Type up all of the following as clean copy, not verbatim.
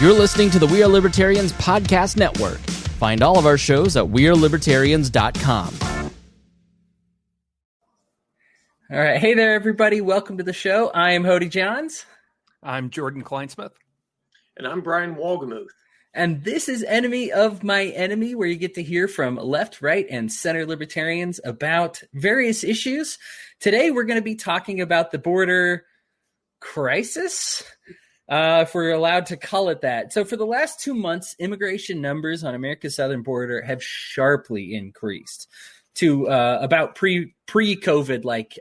You're listening to the We Are Libertarians podcast network. Find all of our shows at wearelibertarians.com. All right. Hey there, everybody. Welcome to the show. I am Hodey Johns. I'm Jordan Kleinsmith. And I'm Brian Wohlgemuth. And this is Enemy of My Enemy, where you get to hear from left, right, and center libertarians about various issues. Today, we're going to be talking about the border crisis, if we're allowed to call it that. So for the last 2 months, immigration numbers on America's southern border have sharply increased to about pre-COVID like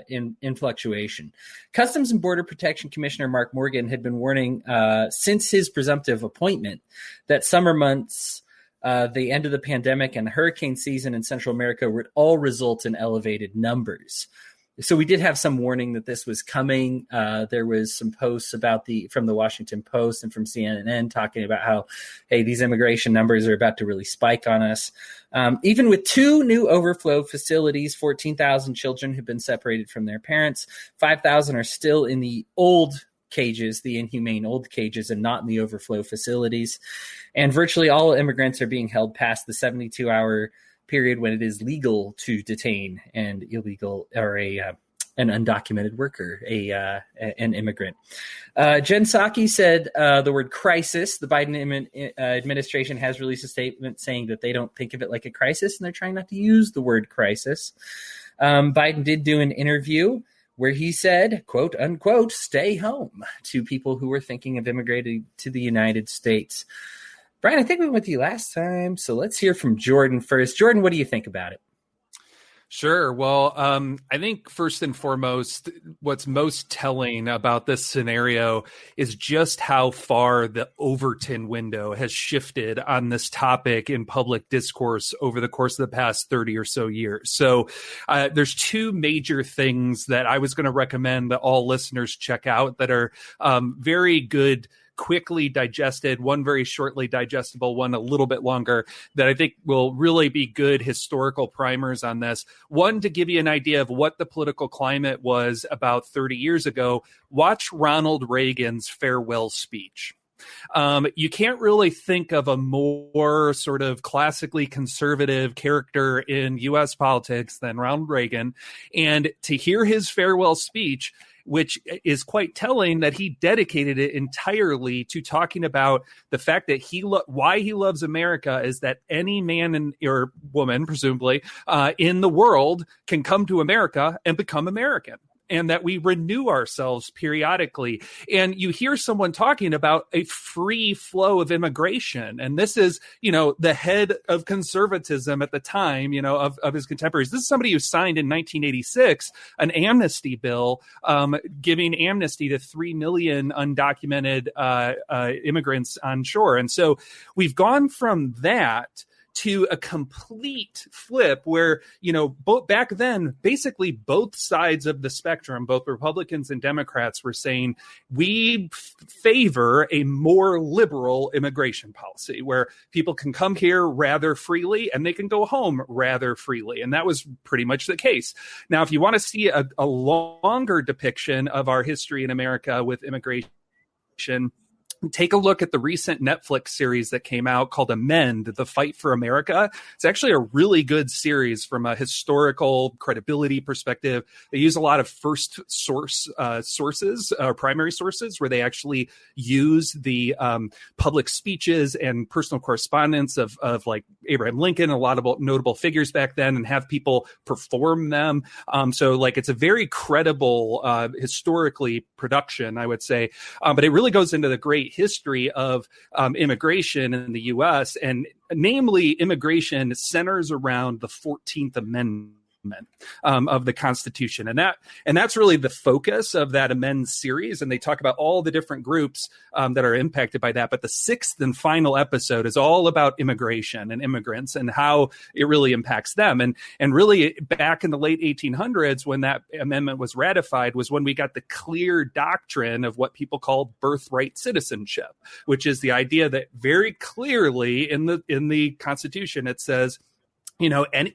in fluctuation. Customs and Border Protection Commissioner Mark Morgan had been warning since his presumptive appointment that summer months, the end of the pandemic, and the hurricane season in Central America would all result in elevated numbers. So we did have some warning that this was coming. There was some posts from the Washington Post and from CNN talking about how, hey, these immigration numbers are about to really spike on us. Even with 2 new overflow facilities, 14,000 children have been separated from their parents. 5,000 are still in the old cages, the inhumane old cages, and not in the overflow facilities. And virtually all immigrants are being held past the 72-hour period when it is legal to detain an illegal or an undocumented worker, an immigrant. Jen Psaki said the word crisis. The Biden administration has released a statement saying that they don't think of it like a crisis, and they're trying not to use the word crisis. Biden did do an interview where he said, quote, unquote, stay home to people who were thinking of immigrating to the United States. Brian, I think we went with you last time, so let's hear from Jordan first. Jordan, what do you think about it? Sure. Well, I think first and foremost, what's most telling about this scenario is just how far the Overton window has shifted on this topic in public discourse over the course of the past 30 or so years. So there's 2 major things that I was going to recommend that all listeners check out that are very good, quickly digested, one very shortly digestible, one a little bit longer, that I think will really be good historical primers on this. One, to give you an idea of what the political climate was about 30 years ago, watch Ronald Reagan's farewell speech. You can't really think of a more sort of classically conservative character in U.S. politics than Ronald Reagan. And to hear his farewell speech, which is quite telling that he dedicated it entirely to talking about the fact that why he loves America is that any man or woman, presumably, in the world can come to America and become American, and that we renew ourselves periodically. And you hear someone talking about a free flow of immigration. And this is, the head of conservatism at the time, of his contemporaries. This is somebody who signed in 1986 an amnesty bill giving amnesty to 3 million undocumented immigrants on shore. And so we've gone from that to a complete flip where, back then, basically both sides of the spectrum, both Republicans and Democrats, were saying we favor a more liberal immigration policy where people can come here rather freely and they can go home rather freely. And that was pretty much the case. Now, if you want to see a longer depiction of our history in America with immigration, take a look at the recent Netflix series that came out called Amend, The Fight for America. It's actually a really good series from a historical credibility perspective. They use a lot of first sources, primary sources, where they actually use the public speeches and personal correspondence of like Abraham Lincoln, a lot of notable figures back then, and have people perform them. So like it's a very credible historically production, I would say. But it really goes into the great history of immigration in the U.S., and namely immigration centers around the 14th Amendment of the Constitution. And that's really the focus of that Amend series. And they talk about all the different groups that are impacted by that. But the 6th and final episode is all about immigration and immigrants and how it really impacts them. And really back in the late 1800s, when that amendment was ratified, was when we got the clear doctrine of what people called birthright citizenship, which is the idea that very clearly in the Constitution, it says,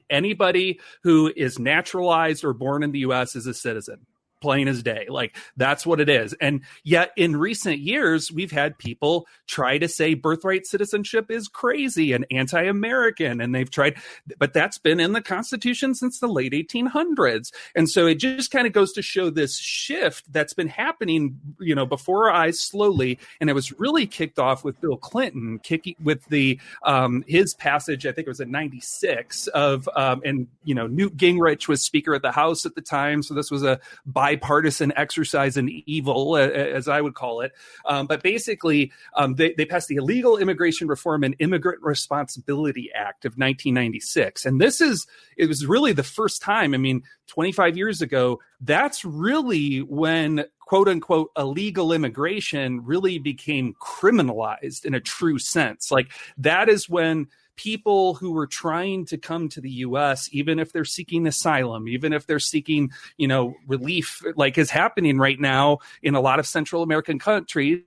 anybody who is naturalized or born in the U.S. is a citizen. plain as day. Like, that's what it is. And yet in recent years, we've had people try to say birthright citizenship is crazy and anti-American. And they've tried, but that's been in the Constitution since the late 1800s. And so it just kind of goes to show this shift that's been happening, before our eyes slowly. And it was really kicked off with Bill Clinton with the his passage, I think it was in 96 of, Newt Gingrich was Speaker of the House at the time. So this was a bipartisan exercise in evil, as I would call it. But basically, they passed the Illegal Immigration Reform and Immigrant Responsibility Act of 1996. And it was really the first time, 25 years ago, that's really when quote unquote illegal immigration really became criminalized in a true sense. Like, that is when people who were trying to come to the U.S., even if they're seeking asylum, even if they're seeking, relief, like is happening right now in a lot of Central American countries,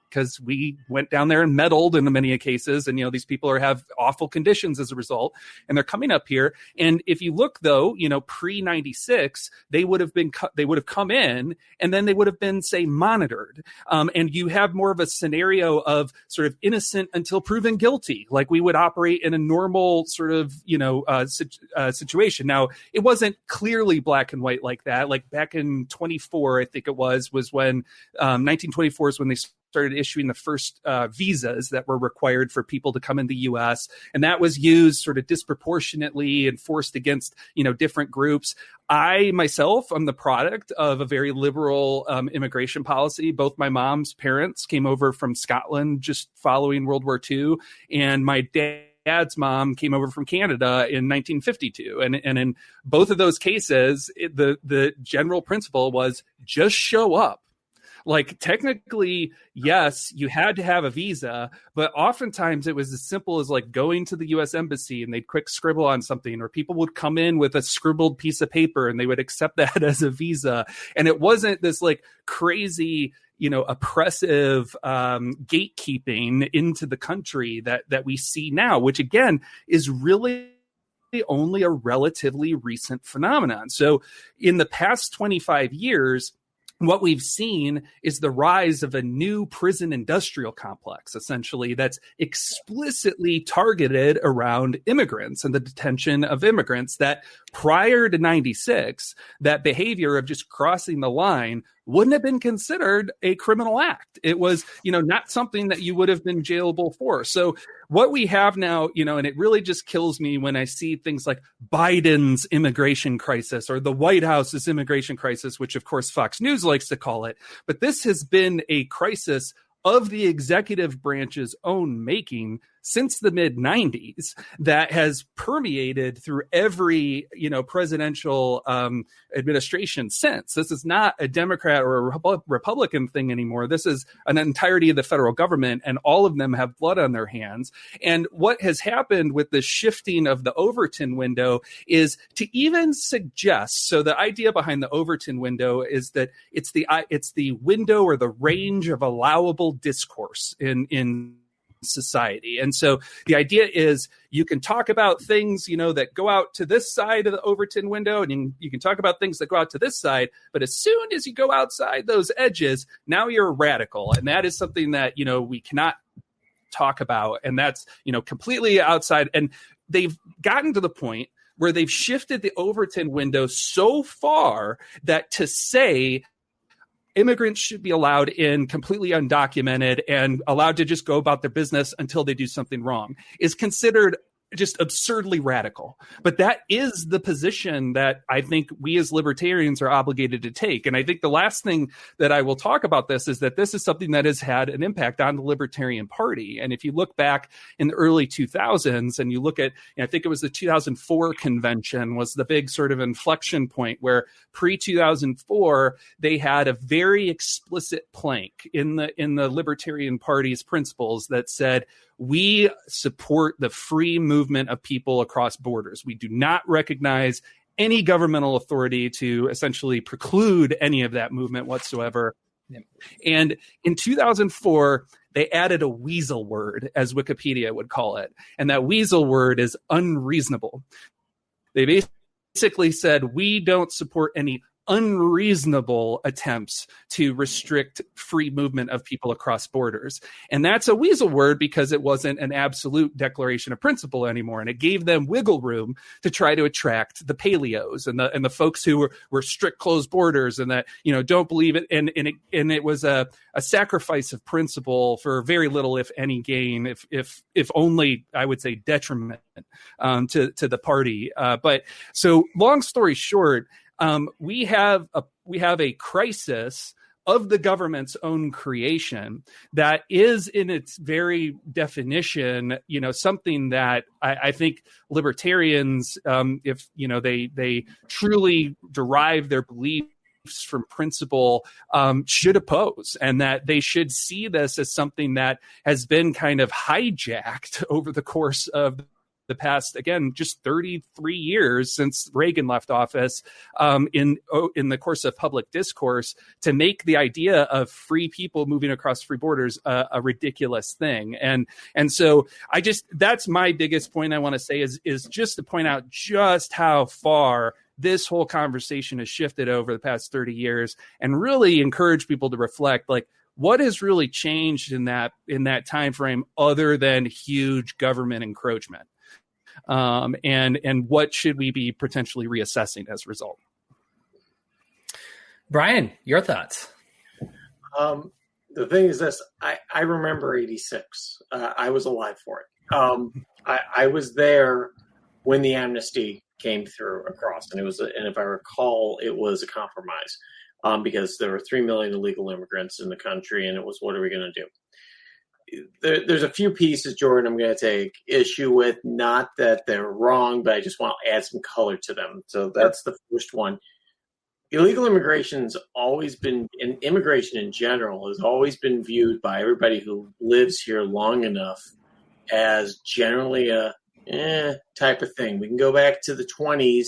because we went down there and meddled in many cases. And, these people have awful conditions as a result, and they're coming up here. And if you look, though, pre-96, they would have come in, and then they would have been, say, monitored. And you have more of a scenario of sort of innocent until proven guilty, like we would operate in a normal sort of, situation. Now, it wasn't clearly black and white like that. Like back in 24, I think it was when 1924 is when they started issuing the first visas that were required for people to come in the U.S. And that was used sort of disproportionately and forced against, different groups. I myself am the product of a very liberal immigration policy. Both my mom's parents came over from Scotland just following World War II, and my dad's mom came over from Canada in 1952. And in both of those cases, the general principle was just show up. Like, technically, yes, you had to have a visa, but oftentimes it was as simple as like going to the U.S. Embassy and they'd quick scribble on something, or people would come in with a scribbled piece of paper and they would accept that as a visa. And it wasn't this like crazy, oppressive gatekeeping into the country that we see now, which again is really only a relatively recent phenomenon. So in the past 25 years, what we've seen is the rise of a new prison industrial complex, essentially, that's explicitly targeted around immigrants and the detention of immigrants. That prior to 96, that behavior of just crossing the line wouldn't have been considered a criminal act. It was, not something that you would have been jailable for. So what we have now, and it really just kills me when I see things like Biden's immigration crisis or the White House's immigration crisis, which of course Fox News likes to call it. But this has been a crisis of the executive branch's own making since the mid-90s that has permeated through every, presidential administration since. This is not a Democrat or a Republican thing anymore. This is an entirety of the federal government, and all of them have blood on their hands. And what has happened with the shifting of the Overton window is to even suggest, so the idea behind the Overton window is that it's the window or the range of allowable discourse in society. And so the idea is you can talk about things, that go out to this side of the Overton window, and you can talk about things that go out to this side. But as soon as you go outside those edges, now you're a radical. And that is something that, we cannot talk about. And that's, completely outside. And they've gotten to the point where they've shifted the Overton window so far that to say immigrants should be allowed in completely undocumented and allowed to just go about their business until they do something wrong is considered just absurdly radical. But that is the position that I think we as libertarians are obligated to take. And I think the last thing that I will talk about this is that this is something that has had an impact on the Libertarian Party. And if you look back in the early 2000s and you look at, I think it was the 2004 convention was the big sort of inflection point where pre-2004, they had a very explicit plank in the Libertarian Party's principles that said, we support the free movement of people across borders. We do not recognize any governmental authority to essentially preclude any of that movement whatsoever. And in 2004, they added a weasel word, as Wikipedia would call it. And that weasel word is unreasonable. They basically said, we don't support any unreasonable attempts to restrict free movement of people across borders. And that's a weasel word because it wasn't an absolute declaration of principle anymore. And it gave them wiggle room to try to attract the paleos and the folks who were strict closed borders and that, don't believe it. And it was a sacrifice of principle for very little, if any, gain, if only, I would say, detriment to the party. But so long story short, we have a crisis of the government's own creation that is, in its very definition, something that I think libertarians, if they truly derive their beliefs from principle, should oppose, and that they should see this as something that has been kind of hijacked over the course of the past, again, just 33 years since Reagan left office, in the course of public discourse, to make the idea of free people moving across free borders a ridiculous thing. And so that's my biggest point I want to say is just to point out just how far this whole conversation has shifted over the past 30 years, and really encourage people to reflect, like, what has really changed in that time frame other than huge government encroachment? And what should we be potentially reassessing as a result? Brian, your thoughts? The thing is this, I remember 86. I was alive for it. I was there when the amnesty came through across, and and if I recall, it was a compromise, because there were 3 million illegal immigrants in the country, and it was, what are we going to do? There's a few pieces, Jordan, I'm going to take issue with. Not that they're wrong, but I just want to add some color to them. So that's the first one. Illegal immigration's always been, and immigration in general, has always been viewed by everybody who lives here long enough as generally a type of thing. We can go back to the 20s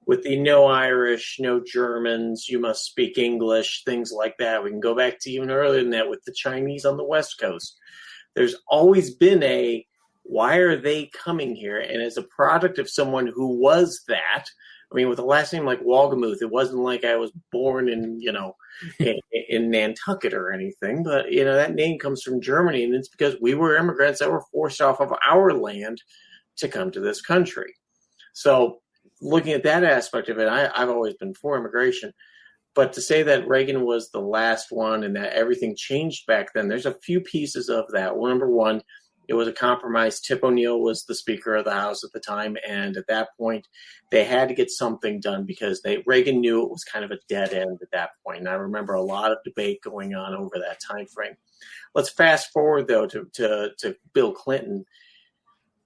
with the no Irish, no Germans, you must speak English, things like that. We can go back to even earlier than that with the Chinese on the West Coast. There's always been why are they coming here? And as a product of someone who was that, I mean, with a last name like Wohlgemuth, it wasn't like I was born in Nantucket or anything, but, that name comes from Germany, and it's because we were immigrants that were forced off of our land to come to this country. So looking at that aspect of it, I've always been for immigration. But to say that Reagan was the last one and that everything changed back then, there's a few pieces of that. Well, number one, it was a compromise. Tip O'Neill was the Speaker of the House at the time, and at that point, they had to get something done because Reagan knew it was kind of a dead end at that point. And I remember a lot of debate going on over that time frame. Let's fast forward, though, to Bill Clinton.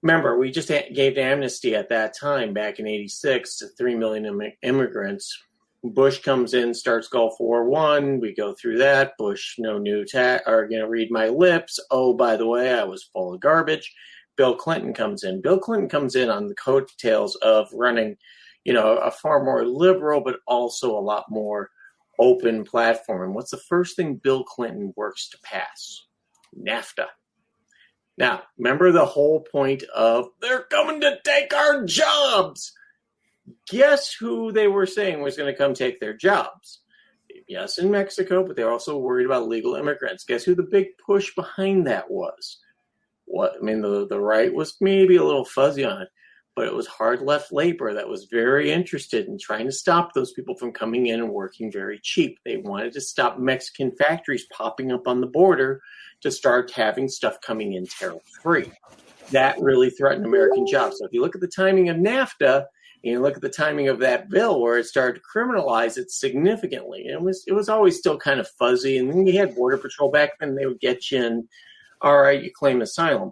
Remember, we just gave amnesty at that time, back in 86, to 3 million immigrants. Bush comes in, starts Gulf War I. We go through that. Bush, no new are going to read my lips. Oh, by the way, I was full of garbage. Bill Clinton comes in. Bill Clinton comes in on the coattails of running, a far more liberal, but also a lot more open platform. And what's the first thing Bill Clinton works to pass? NAFTA. Now, remember the whole point of they're coming to take our jobs. Guess who they were saying was going to come take their jobs? Yes, in Mexico, but they're also worried about illegal immigrants. Guess who the big push behind that was? The right was maybe a little fuzzy on it, but it was hard left labor that was very interested in trying to stop those people from coming in and working very cheap. They wanted to stop Mexican factories popping up on the border to start having stuff coming in tariff-free. That really threatened American jobs. So if you look at the timing of NAFTA, and you look at the timing of that bill where it started to criminalize it significantly. It was always still kind of fuzzy. And then you had Border Patrol back then. They would get you in, all right, you claim asylum.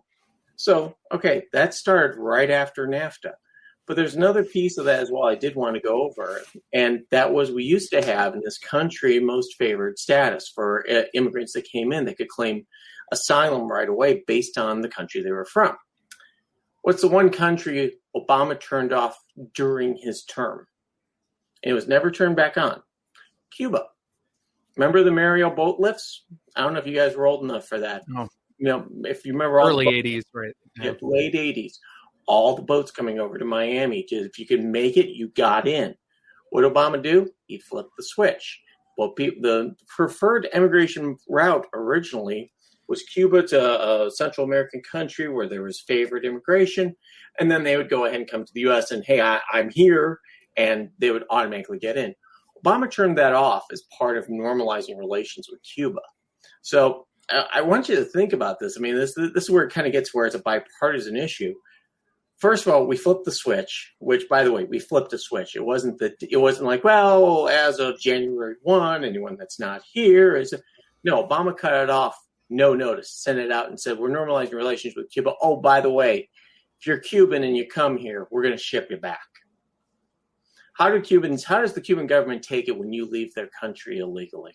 So, okay, that started right after NAFTA. But there's another piece of that as well I did want to go over. And that was we used to have in this country most favored status for immigrants that came in. They could claim asylum right away based on the country they were from. What's the one country Obama turned off during his term? And it was never turned back on. Cuba. Remember the Mariel boat lifts? I don't know if you guys were old enough for that. No. If you remember early 80s, right? Yeah, late 80s. All the boats coming over to Miami. If you could make it, you got in. What did Obama do? He flipped the switch. Well, the preferred immigration route originally was Cuba to a Central American country where there was favored immigration, and then they would go ahead and come to the U.S. and, hey, I'm here, and they would automatically get in. Obama turned that off as part of normalizing relations with Cuba. So I want you to think about this. I mean, this is where it kind of gets where it's a bipartisan issue. First of all, we flipped the switch, which, by the way, we flipped a switch. It wasn't like, well, as of January 1, anyone that's not here is. No, Obama cut it off, no notice, sent it out and said, we're normalizing relations with Cuba. Oh, by the way, if you're Cuban and you come here, we're going to ship you back. How does the Cuban government take it when you leave their country illegally?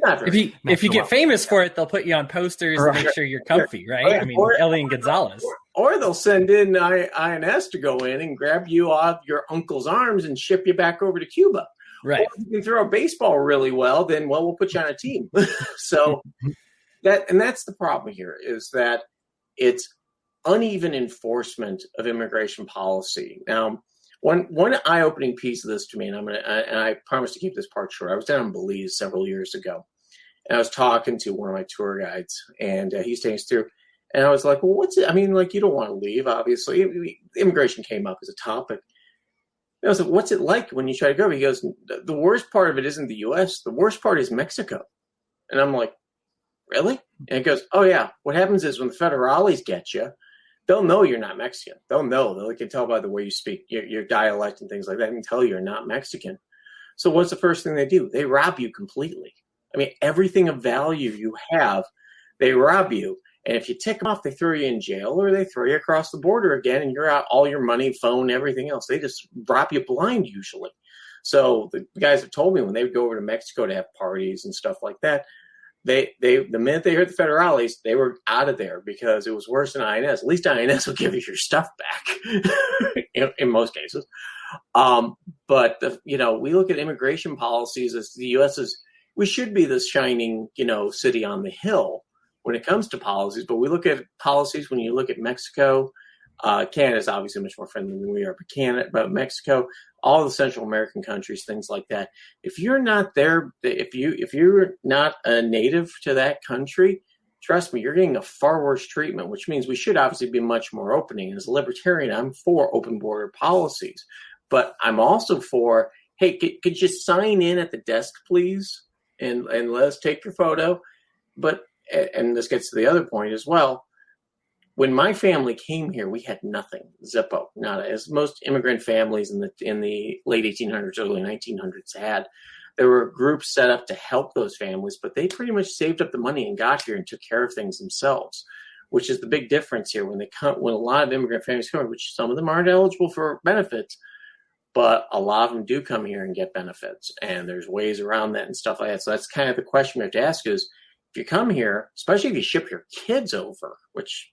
If you get famous for it, they'll put you on posters and make sure you're comfy, right? I mean, Elian Gonzalez. Or they'll send in INS to go in and grab you off your uncle's arms and ship you back over to Cuba. Right. Or if you can throw a baseball really well, then, we'll put you on a team. So that's the problem here, is that it's uneven enforcement of immigration policy. Now, one eye-opening piece of this to me, and I promise to keep this part short. I was down in Belize several years ago, and I was talking to one of my tour guides, and he's taking us through. And I was like, well, what's it? I mean, like, you don't want to leave, obviously. Immigration came up as a topic. And I was like, what's it like when you try to go? He goes, the worst part of it isn't the U.S. The worst part is Mexico. And I'm like, really? And he goes, oh, yeah. What happens is when the federales get you, they'll know you're not Mexican. They'll know. They can tell by the way you speak, your dialect and things like that. They can tell you're not Mexican. So what's the first thing they do? They rob you completely. I mean, everything of value you have, they rob you. And if you tick them off, they throw you in jail or they throw you across the border again, and you're out all your money, phone, everything else. They just drop you blind usually. So the guys have told me when they would go over to Mexico to have parties and stuff like that, the minute they heard the federales, they were out of there because it was worse than INS. At least INS will give you your stuff back in most cases. But we look at immigration policies as the U.S. we should be this shining, city on the hill when it comes to policies. But we look at policies when you look at Mexico. Canada is obviously much more friendly than we are, but Mexico, all the Central American countries, things like that. If you're not there, if you're not a native to that country, trust me, you're getting a far worse treatment, which means we should obviously be much more opening. As a libertarian, I'm for open border policies, but I'm also for, hey, could you sign in at the desk, please, and let us take your photo? But and this gets to the other point as well. When my family came here, we had nothing, zippo, nada. As most immigrant families in the late 1800s, early 1900s had, there were groups set up to help those families, but they pretty much saved up the money and got here and took care of things themselves, which is the big difference here. When a lot of immigrant families come here, which some of them aren't eligible for benefits, but a lot of them do come here and get benefits, and there's ways around that and stuff like that. So that's kind of the question we have to ask is, if you come here, especially if you ship your kids over, which,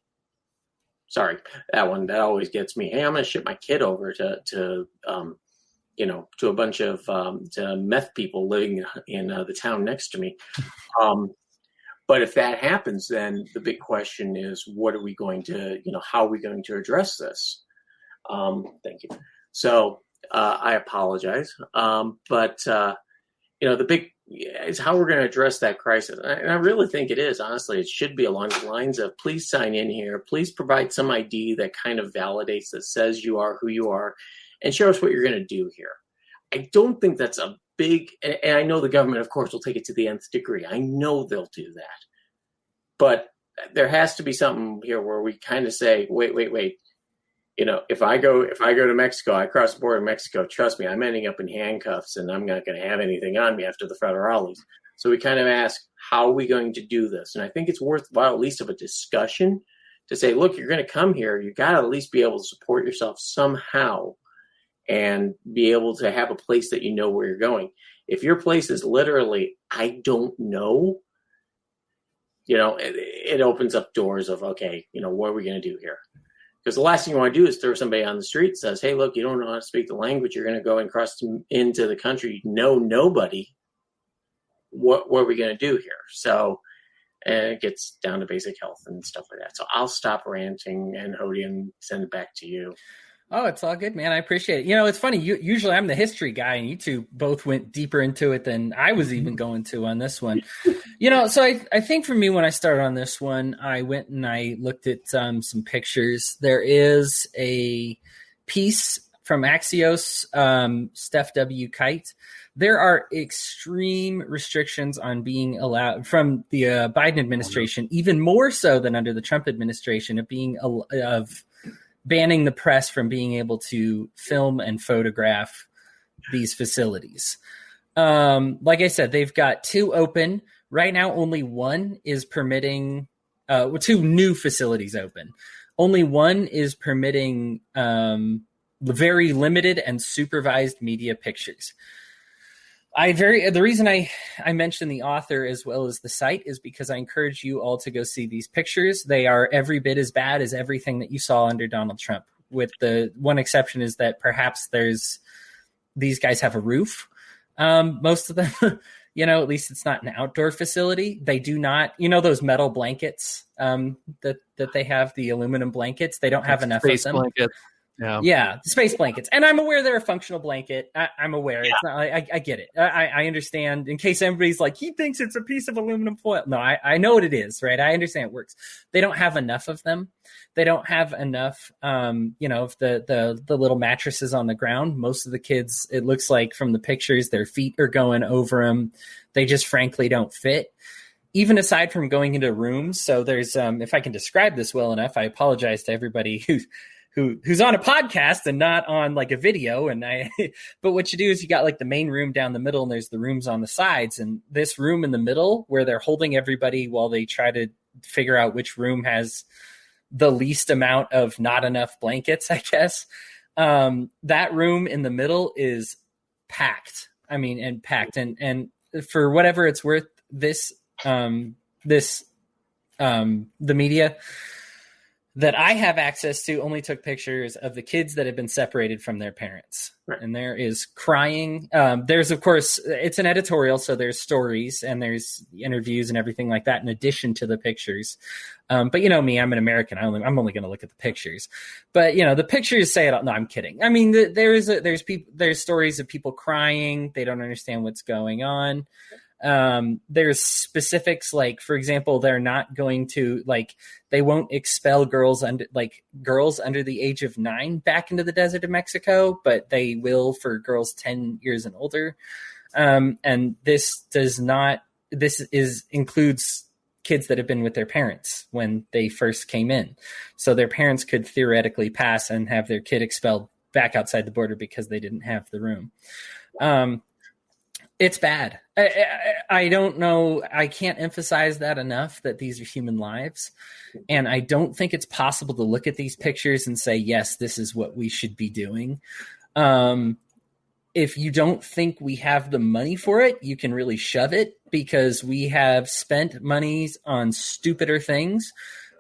sorry, that always gets me. Hey, I'm going to ship my kid over to a bunch of to meth people living in the town next to me. But if that happens, then the big question is, what are we going to, how are we going to address this? Thank you. So I apologize. But the big is how we're going to address that crisis. And I really think it is, honestly. It should be along the lines of, please sign in here. Please provide some ID that kind of validates, that says you are who you are, and show us what you're going to do here. I don't think that's a big, and I know the government, of course, will take it to the nth degree. I know they'll do that. But there has to be something here where we kind of say, wait. If I go to Mexico, I cross the border in Mexico, trust me, I'm ending up in handcuffs and I'm not going to have anything on me after the federales. So we kind of ask, how are we going to do this? And I think it's worthwhile, at least of a discussion, to say, look, you're going to come here. You got to at least be able to support yourself somehow and be able to have a place that you know where you're going. If your place is literally, I don't know, it opens up doors of, okay, what are we going to do here? Because the last thing you want to do is throw somebody on the street that says, hey, look, you don't know how to speak the language. You're going to go and cross into the country. You know nobody. What are we going to do here? So, and it gets down to basic health and stuff like that. So I'll stop ranting, and Hodey, and send it back to you. Oh, it's all good, man. I appreciate it. You know, it's funny. Usually I'm the history guy, and you two both went deeper into it than I was even going to on this one. You know, so I think for me, when I started on this one, I went and I looked at some pictures. There is a piece from Axios, Steph W. Kite. There are extreme restrictions on being allowed from the Biden administration, even more so than under the Trump administration, of banning the press from being able to film and photograph these facilities. Like I said, they've got 2 open. Right now, only 1 is permitting, 2 new facilities open. Only 1 is permitting very limited and supervised media pictures. The reason I mention the author as well as the site is because I encourage you all to go see these pictures. They are every bit as bad as everything that you saw under Donald Trump, with the one exception is that perhaps these guys have a roof. Most of them, you know, at least it's not an outdoor facility. They do not, you know, those metal blankets that they have, the aluminum blankets. They don't have enough of them. Blanket. Yeah, the space blankets. And I'm aware they're a functional blanket. I'm aware. Yeah. It's not. I get it. I understand. In case everybody's like, he thinks it's a piece of aluminum foil. No, I know what it is, right? I understand it works. They don't have enough of them. They don't have enough, you know, of the little mattresses on the ground. Most of the kids, it looks like from the pictures, their feet are going over them. They just frankly don't fit. Even aside from going into rooms. So there's, if I can describe this well enough, I apologize to everybody who's on a podcast and not on like a video. But what you do is you got like the main room down the middle and there's the rooms on the sides. And this room in the middle where they're holding everybody while they try to figure out which room has the least amount of not enough blankets, I guess. That room in the middle is packed. I mean, and packed. And for whatever it's worth, the media that I have access to only took pictures of the kids that have been separated from their parents. Right. And there is crying. There's, of course, it's an editorial, so there's stories and there's interviews and everything like that in addition to the pictures. But you know me, I'm an American. I'm only going to look at the pictures. But you know, the pictures say it all. No, I'm kidding. I mean, there's stories of people crying. They don't understand what's going on. There's specifics, like, for example, they're not going to, like, they won't expel girls under the age of 9 back into the desert of Mexico, but they will for girls 10 years and older. And this includes kids that have been with their parents when they first came in. So their parents could theoretically pass and have their kid expelled back outside the border because they didn't have the room. It's bad. I don't know. I can't emphasize that enough, that these are human lives. And I don't think it's possible to look at these pictures and say, yes, this is what we should be doing. If you don't think we have the money for it, you can really shove it, because we have spent monies on stupider things.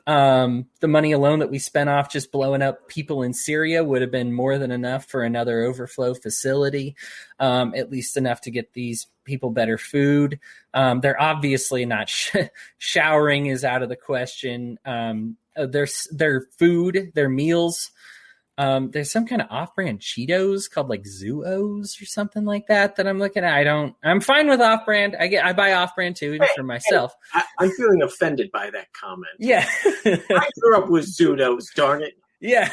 The money alone that we spent off just blowing up people in Syria would have been more than enough for another overflow facility, at least enough to get these people better food. They're obviously not showering is out of the question. Their food, their meals. There's some kind of off-brand Cheetos called like Zoos or something like that I'm looking at. I'm fine with off-brand. I buy off-brand too, even for myself. I'm feeling offended by that comment. Yeah. I grew up with Zoos, darn it. Yeah.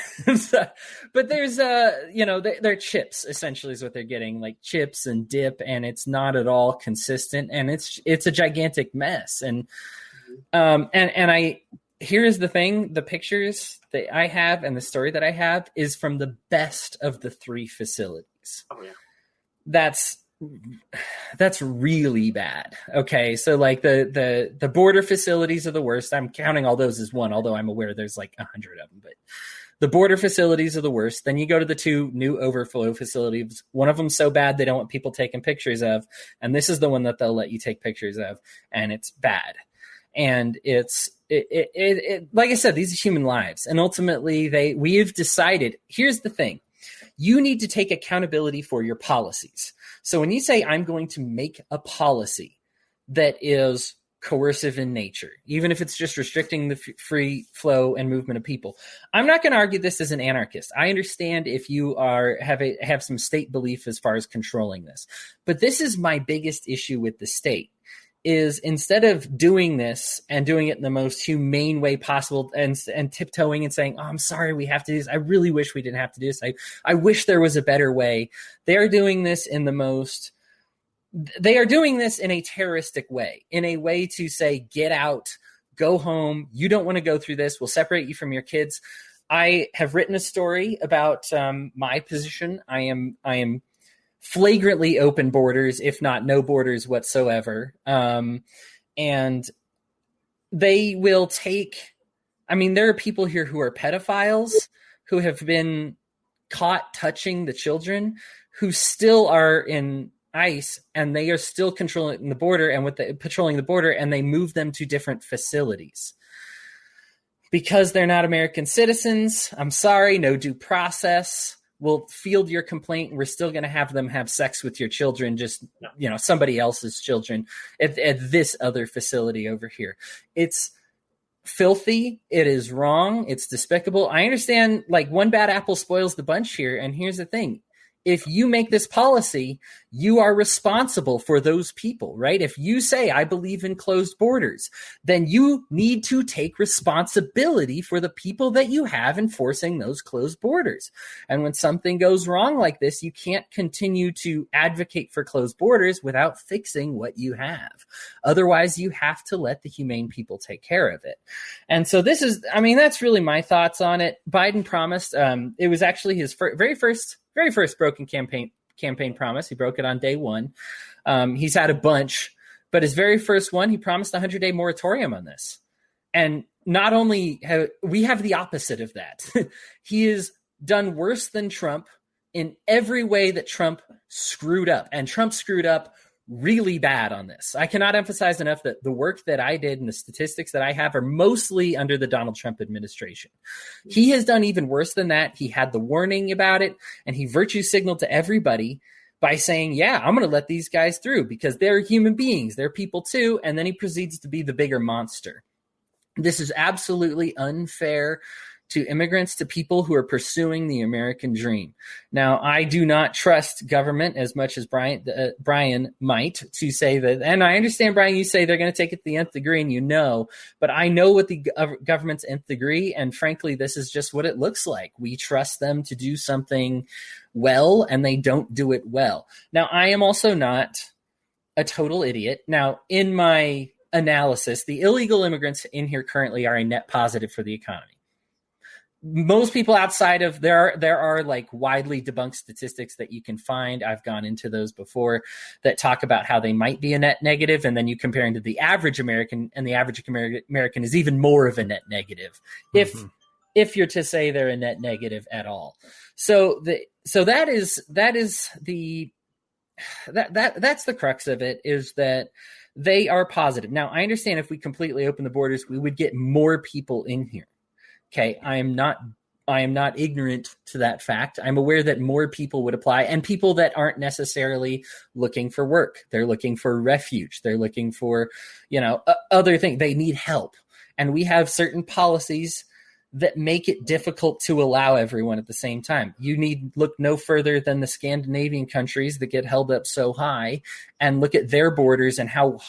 But there's, they're chips essentially is what they're getting, like chips and dip, and it's not at all consistent, and it's a gigantic mess. And here's the thing, the pictures that I have and the story that I have is from the best of the 3 facilities. Oh, yeah. That's really bad. Okay. So like the border facilities are the worst. I'm counting all those as one, although I'm aware there's like 100 of them, but the border facilities are the worst. Then you go to the 2 new overflow facilities. One of them so bad they don't want people taking pictures of. And this is the one that they'll let you take pictures of. And it's bad. And it's like I said, these are human lives. And ultimately we've decided, here's the thing. You need to take accountability for your policies. So when you say, I'm going to make a policy that is coercive in nature, even if it's just restricting the free flow and movement of people. I'm not going to argue this as an anarchist. I understand if you have some state belief as far as controlling this, but this is my biggest issue with the state. Is instead of doing this and doing it in the most humane way possible and tiptoeing and saying, oh, I'm sorry, we have to do this. I really wish we didn't have to do this. I wish there was a better way. They are doing this in a terroristic way, in a way to say, get out, go home. You don't want to go through this. We'll separate you from your kids. I have written a story about my position. I am flagrantly open borders, if not no borders whatsoever. And they will there are people here who are pedophiles, who have been caught touching the children, who still are in ICE, and they are still patrolling the border, and they move them to different facilities. Because they're not American citizens, I'm sorry, no due process. We'll field your complaint, and we're still going to have them have sex with your children, just, somebody else's children at this other facility over here. It's filthy. It is wrong. It's despicable. I understand, one bad apple spoils the bunch here. And here's the thing. If you make this policy, you are responsible for those people, right? If you say, I believe in closed borders, then you need to take responsibility for the people that you have enforcing those closed borders. And when something goes wrong like this, you can't continue to advocate for closed borders without fixing what you have. Otherwise, you have to let the humane people take care of it. And so that's really my thoughts on it. Biden promised, it was actually his very first broken campaign promise. He broke it on day one. He's had a bunch, but his very first one, he promised a 100-day moratorium on this. And not only we have the opposite of that. He has done worse than Trump in every way that Trump screwed up. And Trump screwed up really bad on this. I cannot emphasize enough that the work that I did and the statistics that I have are mostly under the Donald Trump administration. He has done even worse than that. He had the warning about it, and he virtue signaled to everybody by saying, yeah, I'm going to let these guys through because they're human beings. They're people too. And then he proceeds to be the bigger monster. This is absolutely unfair to immigrants, to people who are pursuing the American dream. Now, I do not trust government as much as Brian might to say that. And I understand, Brian, you say they're going to take it to the nth degree, and but I know what the government's nth degree, and frankly, this is just what it looks like. We trust them to do something well, and they don't do it well. Now, I am also not a total idiot. Now, in my analysis, the illegal immigrants in here currently are a net positive for the economy. Most people outside of there are widely debunked statistics that you can find. I've gone into those before that talk about how they might be a net negative. And then you compare them to the average American, and the average American is even more of a net negative. Mm-hmm. If you're to say they're a net negative at all. So that's the crux of it, is that they are positive. Now, I understand if we completely open the borders, we would get more people in here. Okay, I am not ignorant to that fact. I'm aware that more people would apply, and people that aren't necessarily looking for work. They're looking for refuge. They're looking for, other things. They need help. And we have certain policies that make it difficult to allow everyone at the same time. You need look no further than the Scandinavian countries that get held up so high, and look at their borders and how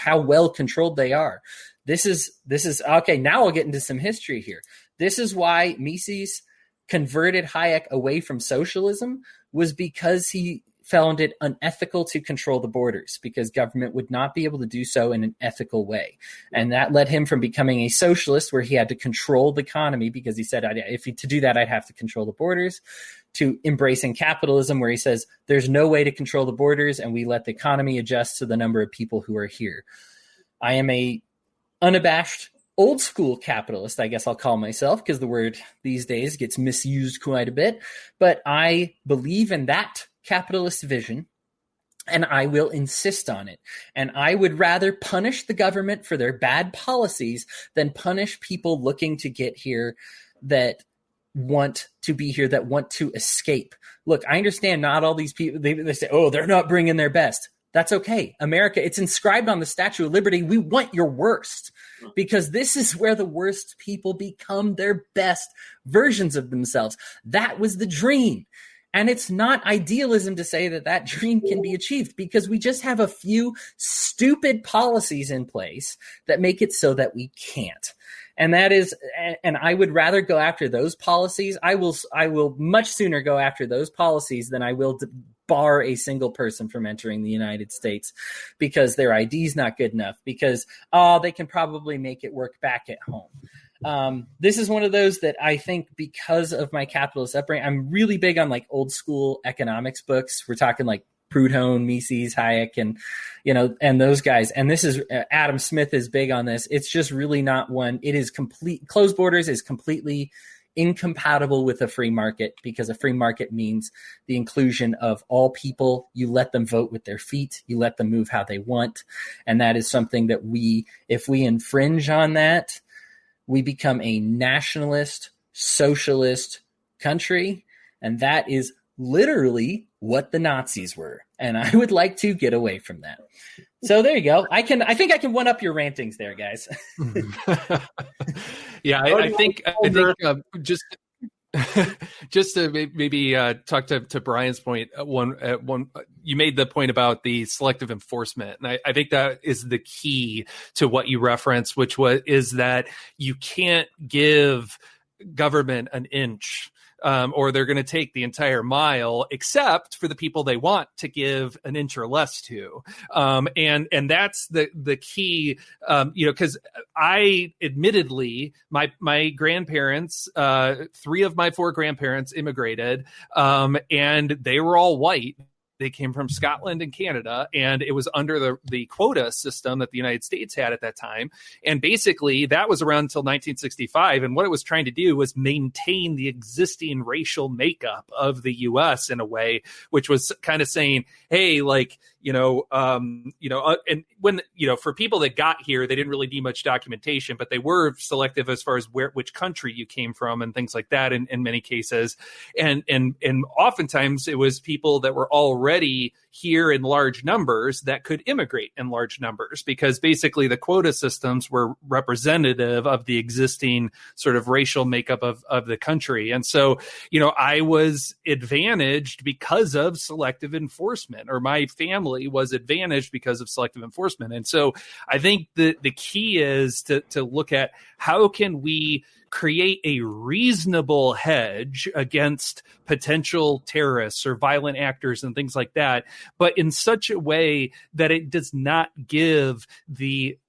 well controlled they are. This is okay. Now I'll get into some history here. This is why Mises converted Hayek away from socialism, was because he found it unethical to control the borders, because government would not be able to do so in an ethical way. And that led him from becoming a socialist, where he had to control the economy, because he said, to do that, I'd have to control the borders, to embracing capitalism, where he says there's no way to control the borders, and we let the economy adjust to the number of people who are here. I am a unabashed old school capitalist, I guess I'll call myself, because the word these days gets misused quite a bit. But I believe in that capitalist vision, and I will insist on it. And I would rather punish the government for their bad policies than punish people looking to get here, that want to be here, that want to escape. Look, I understand not all these people, they say, oh, they're not bringing their best. That's okay. America, it's inscribed on the Statue of Liberty. We want your worst, because this is where the worst people become their best versions of themselves. That was the dream. And it's not idealism to say that that dream can be achieved, because we just have a few stupid policies in place that make it so that we can't. And that is, and I would rather go after those policies. I will much sooner go after those policies than I will bar a single person from entering the United States because their ID is not good enough, because, they can probably make it work back at home. This is one of those that I think, because of my capitalist upbringing, I'm really big on like old school economics books. We're talking like Proudhon, Mises, Hayek, and those guys. And this is Adam Smith is big on this. It's just really not one. It is closed borders is completely incompatible with a free market, because a free market means the inclusion of all people. You let them vote with their feet. You let them move how they want. And that is something that if we infringe on that, we become a nationalist, socialist country. And that is literally what the Nazis were. And I would like to get away from that. So there you go. I think I can one up your rantings there, guys. Yeah, I think just to maybe talk to Brian's point, one you made the point about the selective enforcement, and I think that is the key to what you referenced, which is that you can't give government an inch. Or they're going to take the entire mile, except for the people they want to give an inch or less to. And that's the key, because I admittedly, my grandparents, 3 of my 4 grandparents immigrated, and they were all white. They came from Scotland and Canada, and it was under the quota system that the United States had at that time. And basically, that was around until 1965. And what it was trying to do was maintain the existing racial makeup of the U.S. in a way, which was kind of saying, hey, like, and when, for people that got here, they didn't really need much documentation, but they were selective as far as which country you came from and things like that in many cases. And oftentimes it was people that were already here in large numbers that could immigrate in large numbers, because basically the quota systems were representative of the existing sort of racial makeup of the country. And so, I was advantaged because of selective enforcement, or my family was advantaged because of selective enforcement. And so I think the key is to look at how can we create a reasonable hedge against potential terrorists or violent actors and things like that, but in such a way that it does not give the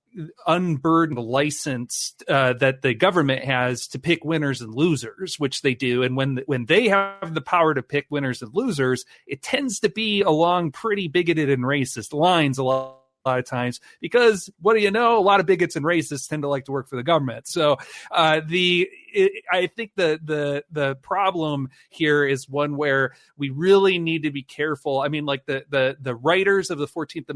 unburdened license that the government has to pick winners and losers, which they do. And when they have the power to pick winners and losers, it tends to be along pretty bigoted and racist lines a lot of times, because what do you know? A lot of bigots and racists tend to like to work for the government. So I think the problem here is one where we really need to be careful. I mean, like the writers of the 14th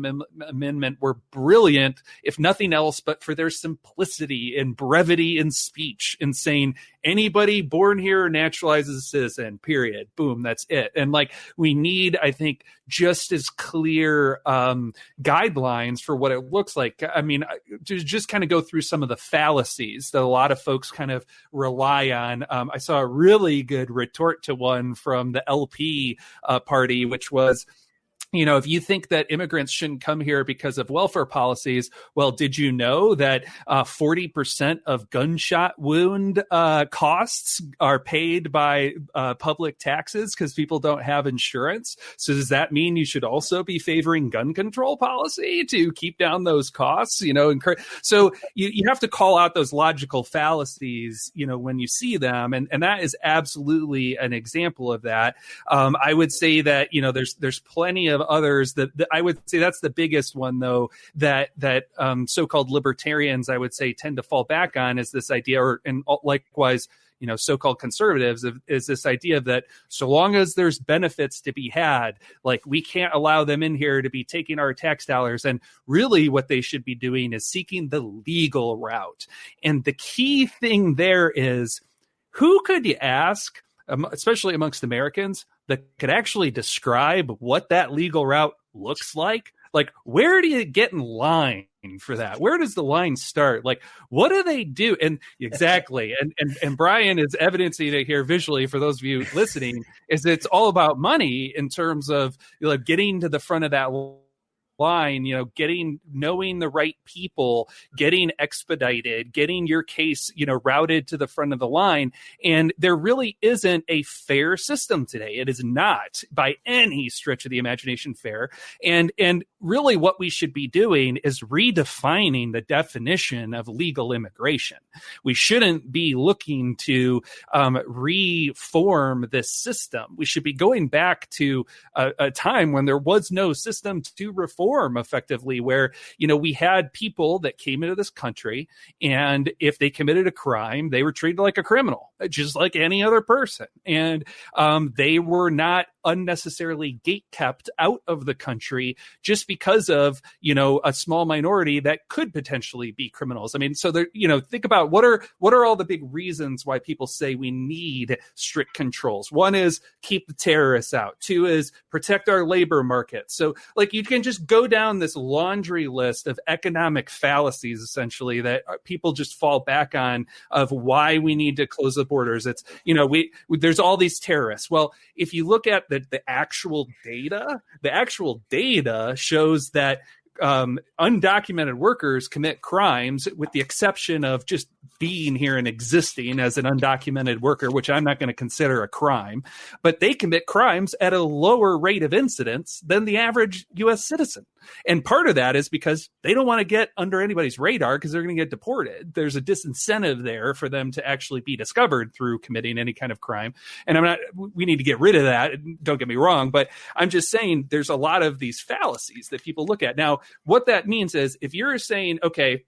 Amendment were brilliant, if nothing else, but for their simplicity and brevity in speech, in saying anybody born here naturalized as a citizen, period. Boom, that's it. And like, we need, I think, just as clear guidelines for what it looks like. I mean, to just kind of go through some of the fallacies that a lot of folks kind of rely on. I saw a really good retort to one from the LP party, which was, if you think that immigrants shouldn't come here because of welfare policies, well, did you know that 40% of gunshot wound costs are paid by public taxes because people don't have insurance? So does that mean you should also be favoring gun control policy to keep down those costs? So you have to call out those logical fallacies, when you see them, and that is absolutely an example of that. I would say that there's plenty of others that I would say that's the biggest one, though, that so-called libertarians, I would say, tend to fall back on, is this idea, and likewise, so-called conservatives, is this idea that so long as there's benefits to be had, like, we can't allow them in here to be taking our tax dollars. And really what they should be doing is seeking the legal route. And the key thing there is, who could you ask, especially amongst Americans, that could actually describe what that legal route looks like? Like, where do you get in line for that? Where does the line start? Like, what do they do? And exactly. And Brian is evidencing it here visually for those of you listening, is it's all about money in terms of, you know, getting to the front of that line, you know, knowing the right people, getting expedited, getting your case, you know, routed to the front of the line. And there really isn't a fair system today. It is not by any stretch of the imagination fair. And really what we should be doing is redefining the definition of legal immigration. We shouldn't be looking to reform this system. We should be going back to a time when there was no system to reform effectively, where, you know, we had people that came into this country, and if they committed a crime, they were treated like a criminal, just like any other person. And they were not unnecessarily gatekept out of the country just because of, you know, a small minority that could potentially be criminals. I mean, so there, you know, think about what are all the big reasons why people say we need strict controls. One is keep the terrorists out. Two is protect our labor market. So like, you can just go down this laundry list of economic fallacies, essentially, that people just fall back on, of why we need to close the borders. It's, you know, there's all these terrorists. Well, if you look at the actual data shows that undocumented workers commit crimes, with the exception of just being here and existing as an undocumented worker, which I'm not going to consider a crime, but they commit crimes at a lower rate of incidence than the average U.S. citizen. And part of that is because they don't want to get under anybody's radar, because they're going to get deported. There's a disincentive there for them to actually be discovered through committing any kind of crime. And we need to get rid of that. Don't get me wrong, but I'm just saying there's a lot of these fallacies that people look at. Now, what that means is, if you're saying, okay,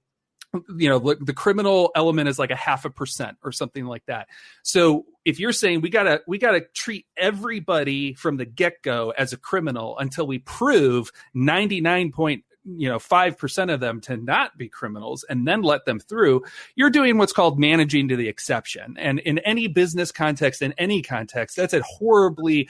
you know, the criminal element is like 0.5% or something like that. So if you're saying we gotta treat everybody from the get-go as a criminal until we prove 99.5% of them to not be criminals, and then let them through, you're doing what's called managing to the exception. And in any business context, in any context, that's a horribly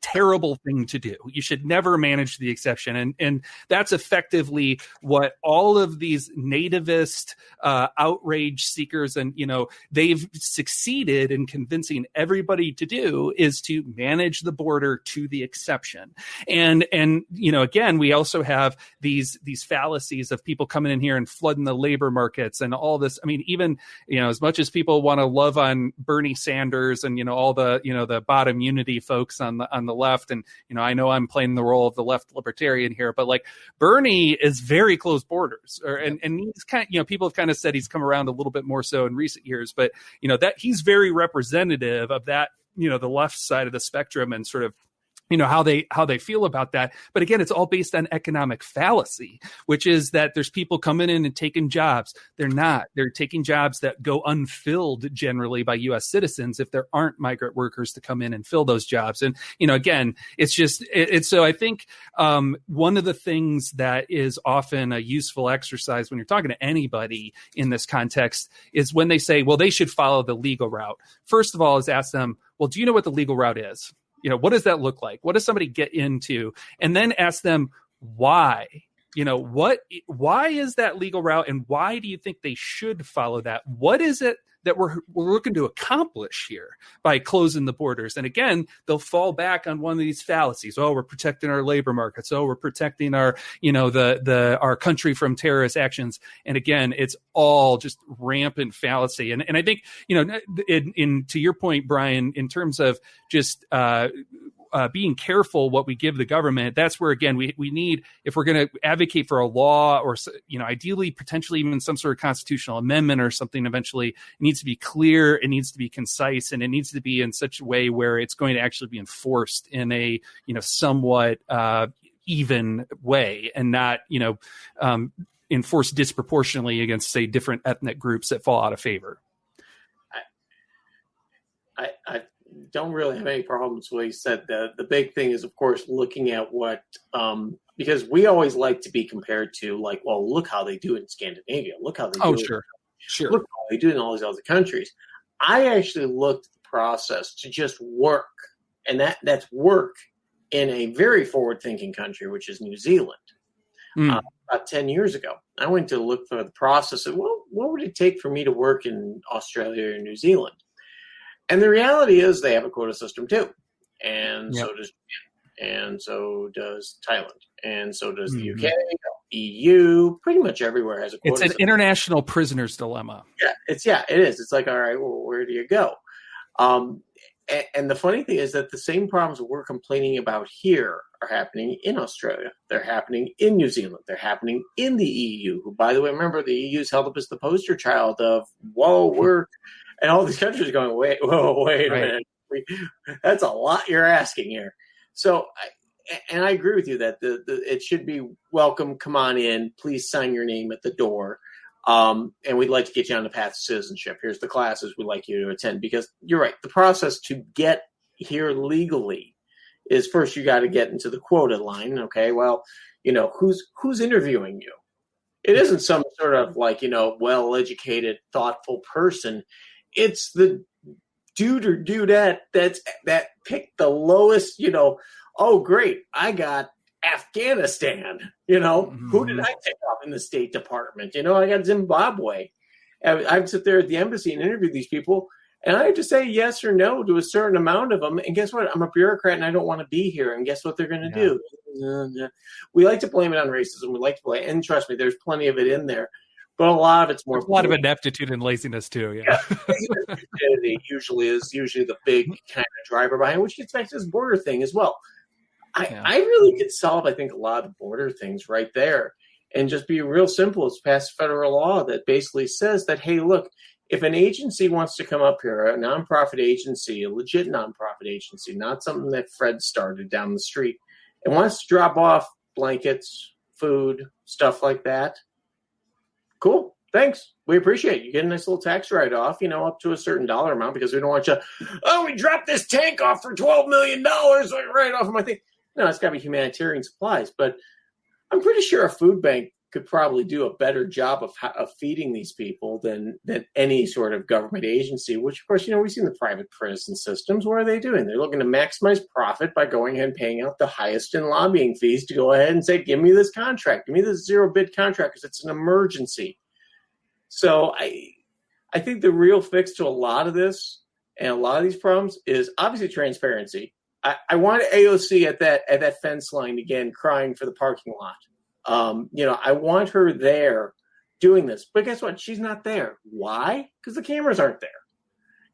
terrible thing to do. You should never manage the exception. And that's effectively what all of these nativist outrage seekers, and, you know, they've succeeded in convincing everybody to do, is to manage the border to the exception. And you know, again, we also have these fallacies of people coming in here and flooding the labor markets and all this. I mean, even, you know, as much as people want to love on Bernie Sanders and, you know, all the, you know, the bottom unity folks on the left, and, you know I'm playing the role of the left libertarian here, but like, Bernie is very close borders, and he's kind of, you know, people have kind of said he's come around a little bit more so in recent years, but, you know, that he's very representative of that, you know, the left side of the spectrum, and sort of, you know, how they feel about that. But again, it's all based on economic fallacy, which is that there's people coming in and taking jobs. They're not. They're taking jobs that go unfilled generally by U.S. citizens if there aren't migrant workers to come in and fill those jobs. And, you know, again, it's just, so I think one of the things that is often a useful exercise when you're talking to anybody in this context is when they say, well, they should follow the legal route. First of all, is ask them, well, do you know what the legal route is? You know, what does that look like? What does somebody get into? And then ask them why. You know, why is that legal route, and why do you think they should follow that? What is it that we're looking to accomplish here by closing the borders? And again, they'll fall back on one of these fallacies. Oh, we're protecting our labor markets. Oh, we're protecting our, you know, our country from terrorist actions. And again, it's all just rampant fallacy. And I think, you know, in to your point, Brian, in terms of just being careful what we give the government, that's where, again, we need, if we're going to advocate for a law, or, you know, ideally, potentially even some sort of constitutional amendment or something, eventually, it needs to be clear, it needs to be concise, and it needs to be in such a way where it's going to actually be enforced in a, you know, somewhat even way, and not, you know, enforced disproportionately against, say, different ethnic groups that fall out of favor. I don't really have any problems with what you said. The big thing is, of course, looking at what, because we always like to be compared to, like, well, look how they do it in Scandinavia. Look how they do it. Sure. Look how they do it in all these other countries. I actually looked at the process to just work, and that's work in a very forward-thinking country, which is New Zealand. about 10 years ago. I went to look for the process of, well, what would it take for me to work in Australia or New Zealand? And the reality is they have a quota system too. And so does Japan. And so does Thailand. And so does the UK, EU, pretty much everywhere has a quota system. It's an international prisoner's dilemma. Yeah, it is. It's like, all right, well, where do you go? And the funny thing is that the same problems we're complaining about here are happening in Australia. They're happening in New Zealand. They're happening in the EU, who, by the way, remember, the EU is held up as the poster child of, and all these countries are going, wait a minute. That's a lot you're asking here. So, I agree with you that it should be welcome, come on in, please sign your name at the door. And we'd like to get you on the path to citizenship. Here's the classes we'd like you to attend, because you're right. The process to get here legally is first you got to get into the quota line. Okay, well, who's interviewing you? It isn't some sort of well-educated, thoughtful person. It's the dude or dudette that picked the lowest. Oh great, I got Afghanistan, who did I take off in the State Department? I got Zimbabwe. I'd sit there at the embassy and interview these people, and I have to say yes or no to a certain amount of them. And guess what? I'm a bureaucrat and I don't want to be here. And guess what they're going to do? We like to blame it on racism. We like to blame, and trust me, there's plenty of it in there. But a lot of it's more. There's a lot of ineptitude and laziness too. Yeah. usually the big kind of driver behind, which gets back to this border thing as well. I really could solve, I think, a lot of border things right there, and just be real simple. It's pass federal law that basically says that, hey, look, if an agency wants to come up here, a nonprofit agency, a legit nonprofit agency, not something that Fred started down the street, and wants to drop off blankets, food, stuff like that, cool. Thanks. We appreciate it. You get a nice little tax write-off, up to a certain dollar amount, because we don't want you, we dropped this tank off for $12 million right off of my thing. No, it's got to be humanitarian supplies. But I'm pretty sure a food bank could probably do a better job of feeding these people than any sort of government agency, which, of course, we've seen the private prison systems. What are they doing? They're looking to maximize profit by going ahead and paying out the highest in lobbying fees to go ahead and say, give me this contract. Give me this zero-bid contract because it's an emergency. So I think the real fix to a lot of this and a lot of these problems is obviously transparency. I want AOC at that fence line again, crying for the parking lot. I want her there doing this. But guess what? She's not there. Why? Because the cameras aren't there.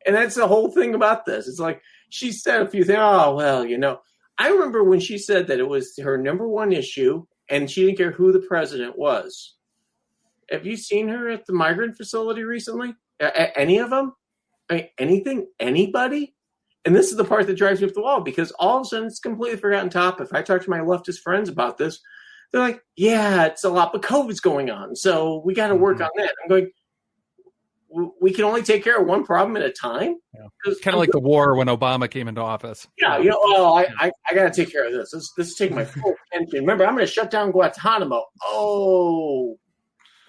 And that's the whole thing about this. It's like she said a few things. Oh, well, I remember when she said that it was her number one issue and she didn't care who the president was. Have you seen her at the migrant facility recently? Any of them? Anything? Anybody? And this is the part that drives me up the wall, because all of a sudden it's completely forgotten topic. If I talk to my leftist friends about this, they're like, yeah, it's a lot, but COVID's going on, so we got to work on that. I'm going, we can only take care of one problem at a time? Yeah. Kind of like the war when Obama came into office. Yeah, I got to take care of this. This is taking my full attention. Remember, I'm going to shut down Guantanamo. Oh,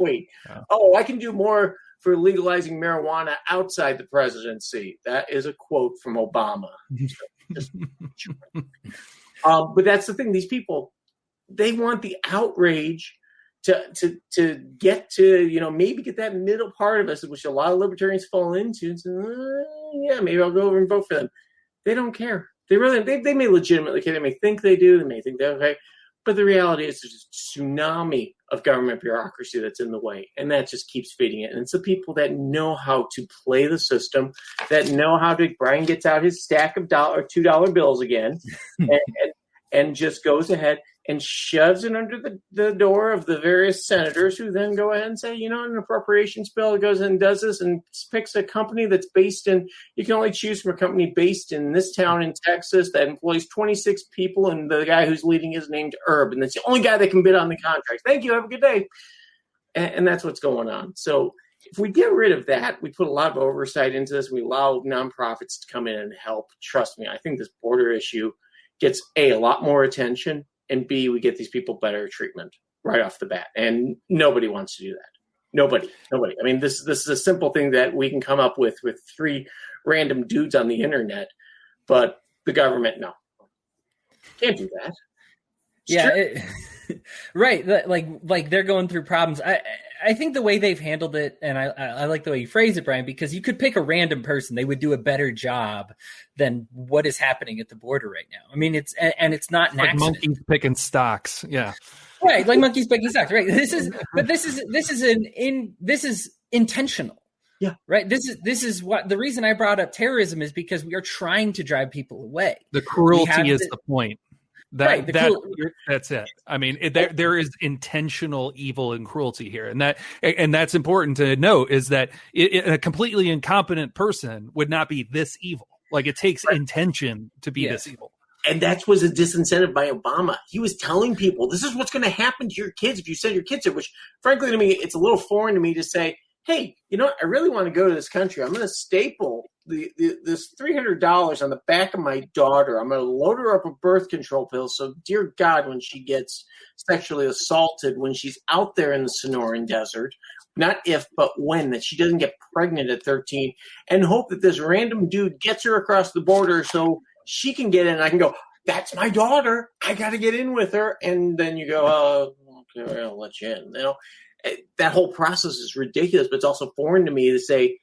wait. Yeah. Oh, I can do more for legalizing marijuana outside the presidency. That is a quote from Obama. But that's the thing. These people, they want the outrage to get to, maybe get that middle part of us, which a lot of libertarians fall into. And say, yeah, maybe I'll go over and vote for them. They don't care. They may legitimately care. They may think they do. They may think they're okay. But the reality is there's a tsunami of government bureaucracy that's in the way, and that just keeps feeding it. And it's the people that know how to play the system, that know how to. Brian gets out his stack of $2 bills again, and just goes ahead and shoves it under the door of the various senators, who then go ahead and say, an appropriations bill, it goes and does this and picks a company that's based in, you can only choose from a company based in this town in Texas that employs 26 people, and the guy who's leading is named Herb, and that's the only guy that can bid on the contract. Thank you, have a good day. And that's what's going on. So if we get rid of that, we put a lot of oversight into this, we allow nonprofits to come in and help. Trust me, I think this border issue gets a lot more attention, and B, we get these people better treatment right off the bat. And nobody wants to do that. Nobody. I mean, this is a simple thing that we can come up with 3 random dudes on the internet, but the government, no. Can't do that. Right. Like they're going through problems. I think the way they've handled it, and I like the way you phrase it, Brian, because you could pick a random person. They would do a better job than what is happening at the border right now. I mean, it's not an like accident. monkeys picking stocks. Yeah. Right. Like monkeys picking stocks. Right. This is intentional. Yeah. Right. This is what the reason I brought up terrorism is because we are trying to drive people away. The cruelty is the point. That's it. I mean, there is intentional evil and cruelty here, and that's important to note. Is that a completely incompetent person would not be this evil? Like it takes intention to be this evil. And that was a disincentive by Obama. He was telling people, this is what's going to happen to your kids if you send your kids here, which frankly to me, it's a little foreign to me to say, hey, you know what? I really want to go to this country. I'm going to staple this $300 on the back of my daughter. I'm going to load her up with birth control pills. So dear God, when she gets sexually assaulted, when she's out there in the Sonoran Desert, not if, but when, that she doesn't get pregnant at 13, and hope that this random dude gets her across the border so she can get in and I can go, that's my daughter. I got to get in with her. And then you go, okay, I'll let you in. You know, that whole process is ridiculous, but it's also foreign to me to say,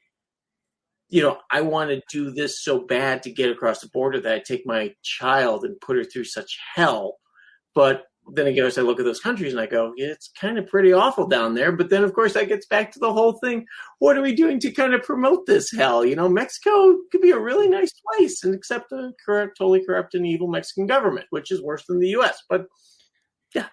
you know, I want to do this so bad to get across the border that I take my child and put her through such hell. But then again, as I look at those countries and I go, yeah, it's kind of pretty awful down there. But then, of course, that gets back to the whole thing. What are we doing to kind of promote this hell? You know, Mexico could be a really nice place and accept a totally corrupt and evil Mexican government, which is worse than the U.S. But yeah.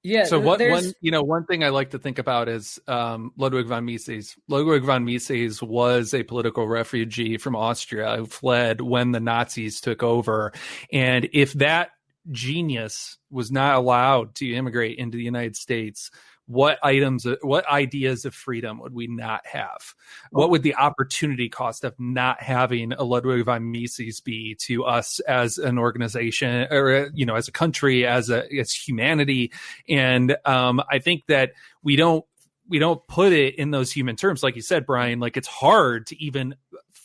Yeah. So one thing I like to think about is Ludwig von Mises. Ludwig von Mises was a political refugee from Austria who fled when the Nazis took over. And if that genius was not allowed to immigrate into the United States, what ideas of freedom would we not have? What would the opportunity cost of not having a Ludwig von Mises be to us as an organization, or as a country, as humanity? And I think that we don't put it in those human terms, like you said, Brian. Like it's hard to even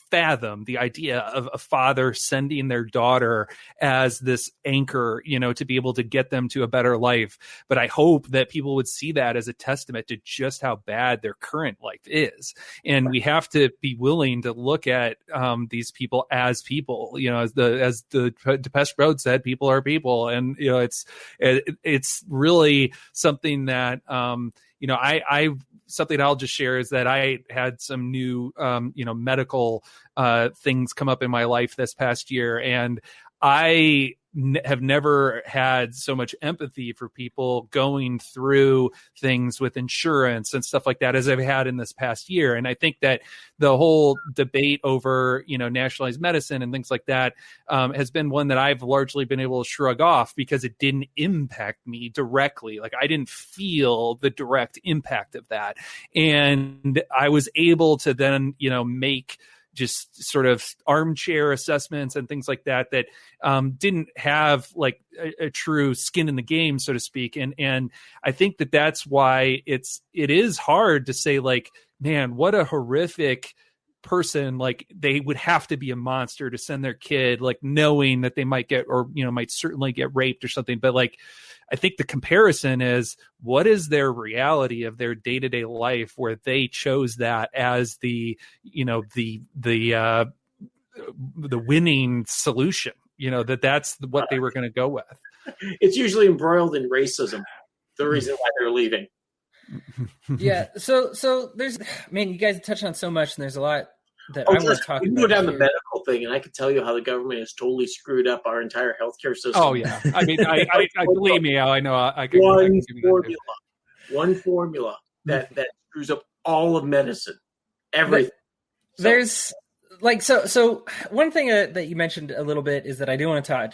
fathom the idea of a father sending their daughter as this anchor, to be able to get them to a better life. But I hope that people would see that as a testament to just how bad their current life is. And we have to be willing to look at these people, as as the Depeche Mode said, people are people. And, it's really something that, something I'll just share is that I had some new, medical things come up in my life this past year. And I have never had so much empathy for people going through things with insurance and stuff like that as I've had in this past year. And I think that the whole debate over, nationalized medicine and things like that has been one that I've largely been able to shrug off because it didn't impact me directly. Like I didn't feel the direct impact of that. And I was able to then, make just sort of armchair assessments and things like that didn't have like a true skin in the game, so to speak. And I think that that's why it is hard to say, like, man, what a horrific person. Like they would have to be a monster to send their kid, like knowing that they might get, or, might certainly get raped or something. But like, I think the comparison is, what is their reality of their day-to-day life where they chose that as the winning solution, that's what they were going to go with. It's usually embroiled in racism, the reason why they're leaving. Yeah. So there's, man, you guys touched on so much, and there's a lot that I want to talk about. You can go down the medical thing, and I can tell you how the government has totally screwed up our entire healthcare system. Oh yeah, I mean, I believe me, Al. I know I can. One formula that screws up all of medicine, everything. There's like so one thing that you mentioned a little bit is that I do want to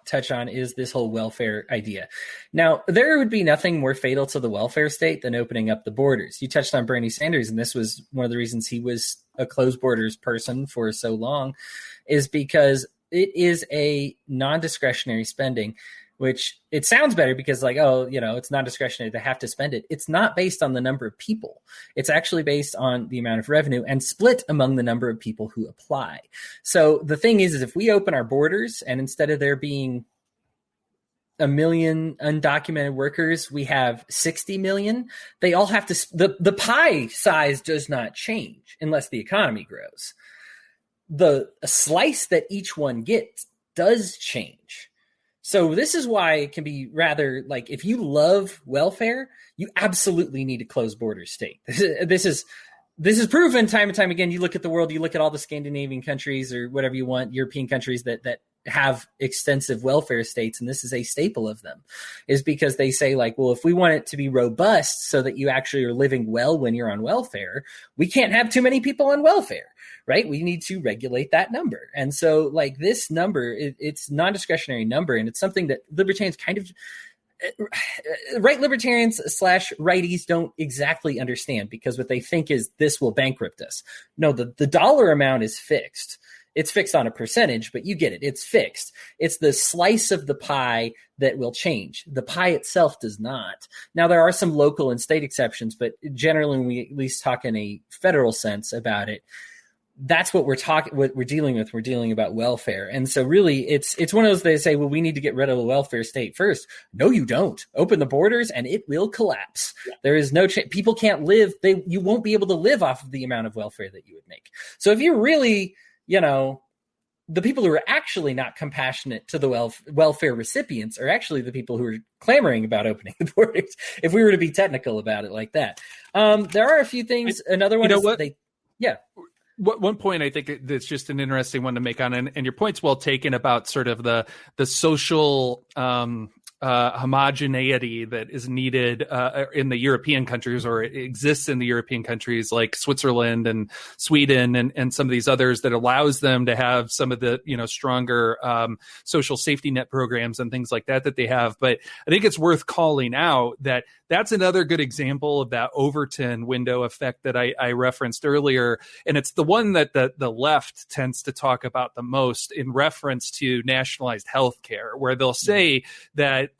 touch on is this whole welfare idea. Now, there would be nothing more fatal to the welfare state than opening up the borders. You touched on Bernie Sanders, and this was one of the reasons he was a closed borders person for so long, is because it is a non-discretionary spending, which it sounds better because like, it's non-discretionary, they have to spend it. It's not based on the number of people. It's actually based on the amount of revenue and split among the number of people who apply. So the thing is if we open our borders and instead of there being 1 million undocumented workers. We have 60 million. They all have to, the pie size does not change unless the economy grows. The slice that each one gets does change. So this is why it can be rather like, if you love welfare, you absolutely need to close border state. This is proven time and time again. You look at the world, you look at all the Scandinavian countries or whatever you want, European countries that have extensive welfare states, and this is a staple of them, is because they say like, well, if we want it to be robust so that you actually are living well when you're on welfare, we can't have too many people on welfare, right? We need to regulate that number. And so like this number, it's non-discretionary number, and it's something that libertarians kind of, right libertarians / righties don't exactly understand, because what they think is this will bankrupt us. No, the dollar amount is fixed. It's fixed on a percentage, but you get it. It's fixed. It's the slice of the pie that will change. The pie itself does not. Now, there are some local and state exceptions, but generally when we at least talk in a federal sense about it, that's what what we're dealing with. We're dealing about welfare. And so really it's one of those, they say, well, we need to get rid of the welfare state first. No, you don't. Open the borders and it will collapse. Yeah. There is no people can't live. You won't be able to live off of the amount of welfare that you would make. So if you're really, the people who are actually not compassionate to the welfare recipients are actually the people who are clamoring about opening the borders, if we were to be technical about it like that. There are a few things. Another one One point I think that's just an interesting one to make on, and your point's well taken about sort of the social homogeneity that is needed in the European countries, or it exists in the European countries like Switzerland and Sweden and some of these others, that allows them to have some of the stronger social safety net programs and things like that they have. But I think it's worth calling out that that's another good example of that Overton window effect that I referenced earlier. And it's the one that the left tends to talk about the most in reference to nationalized health care, where they'll say that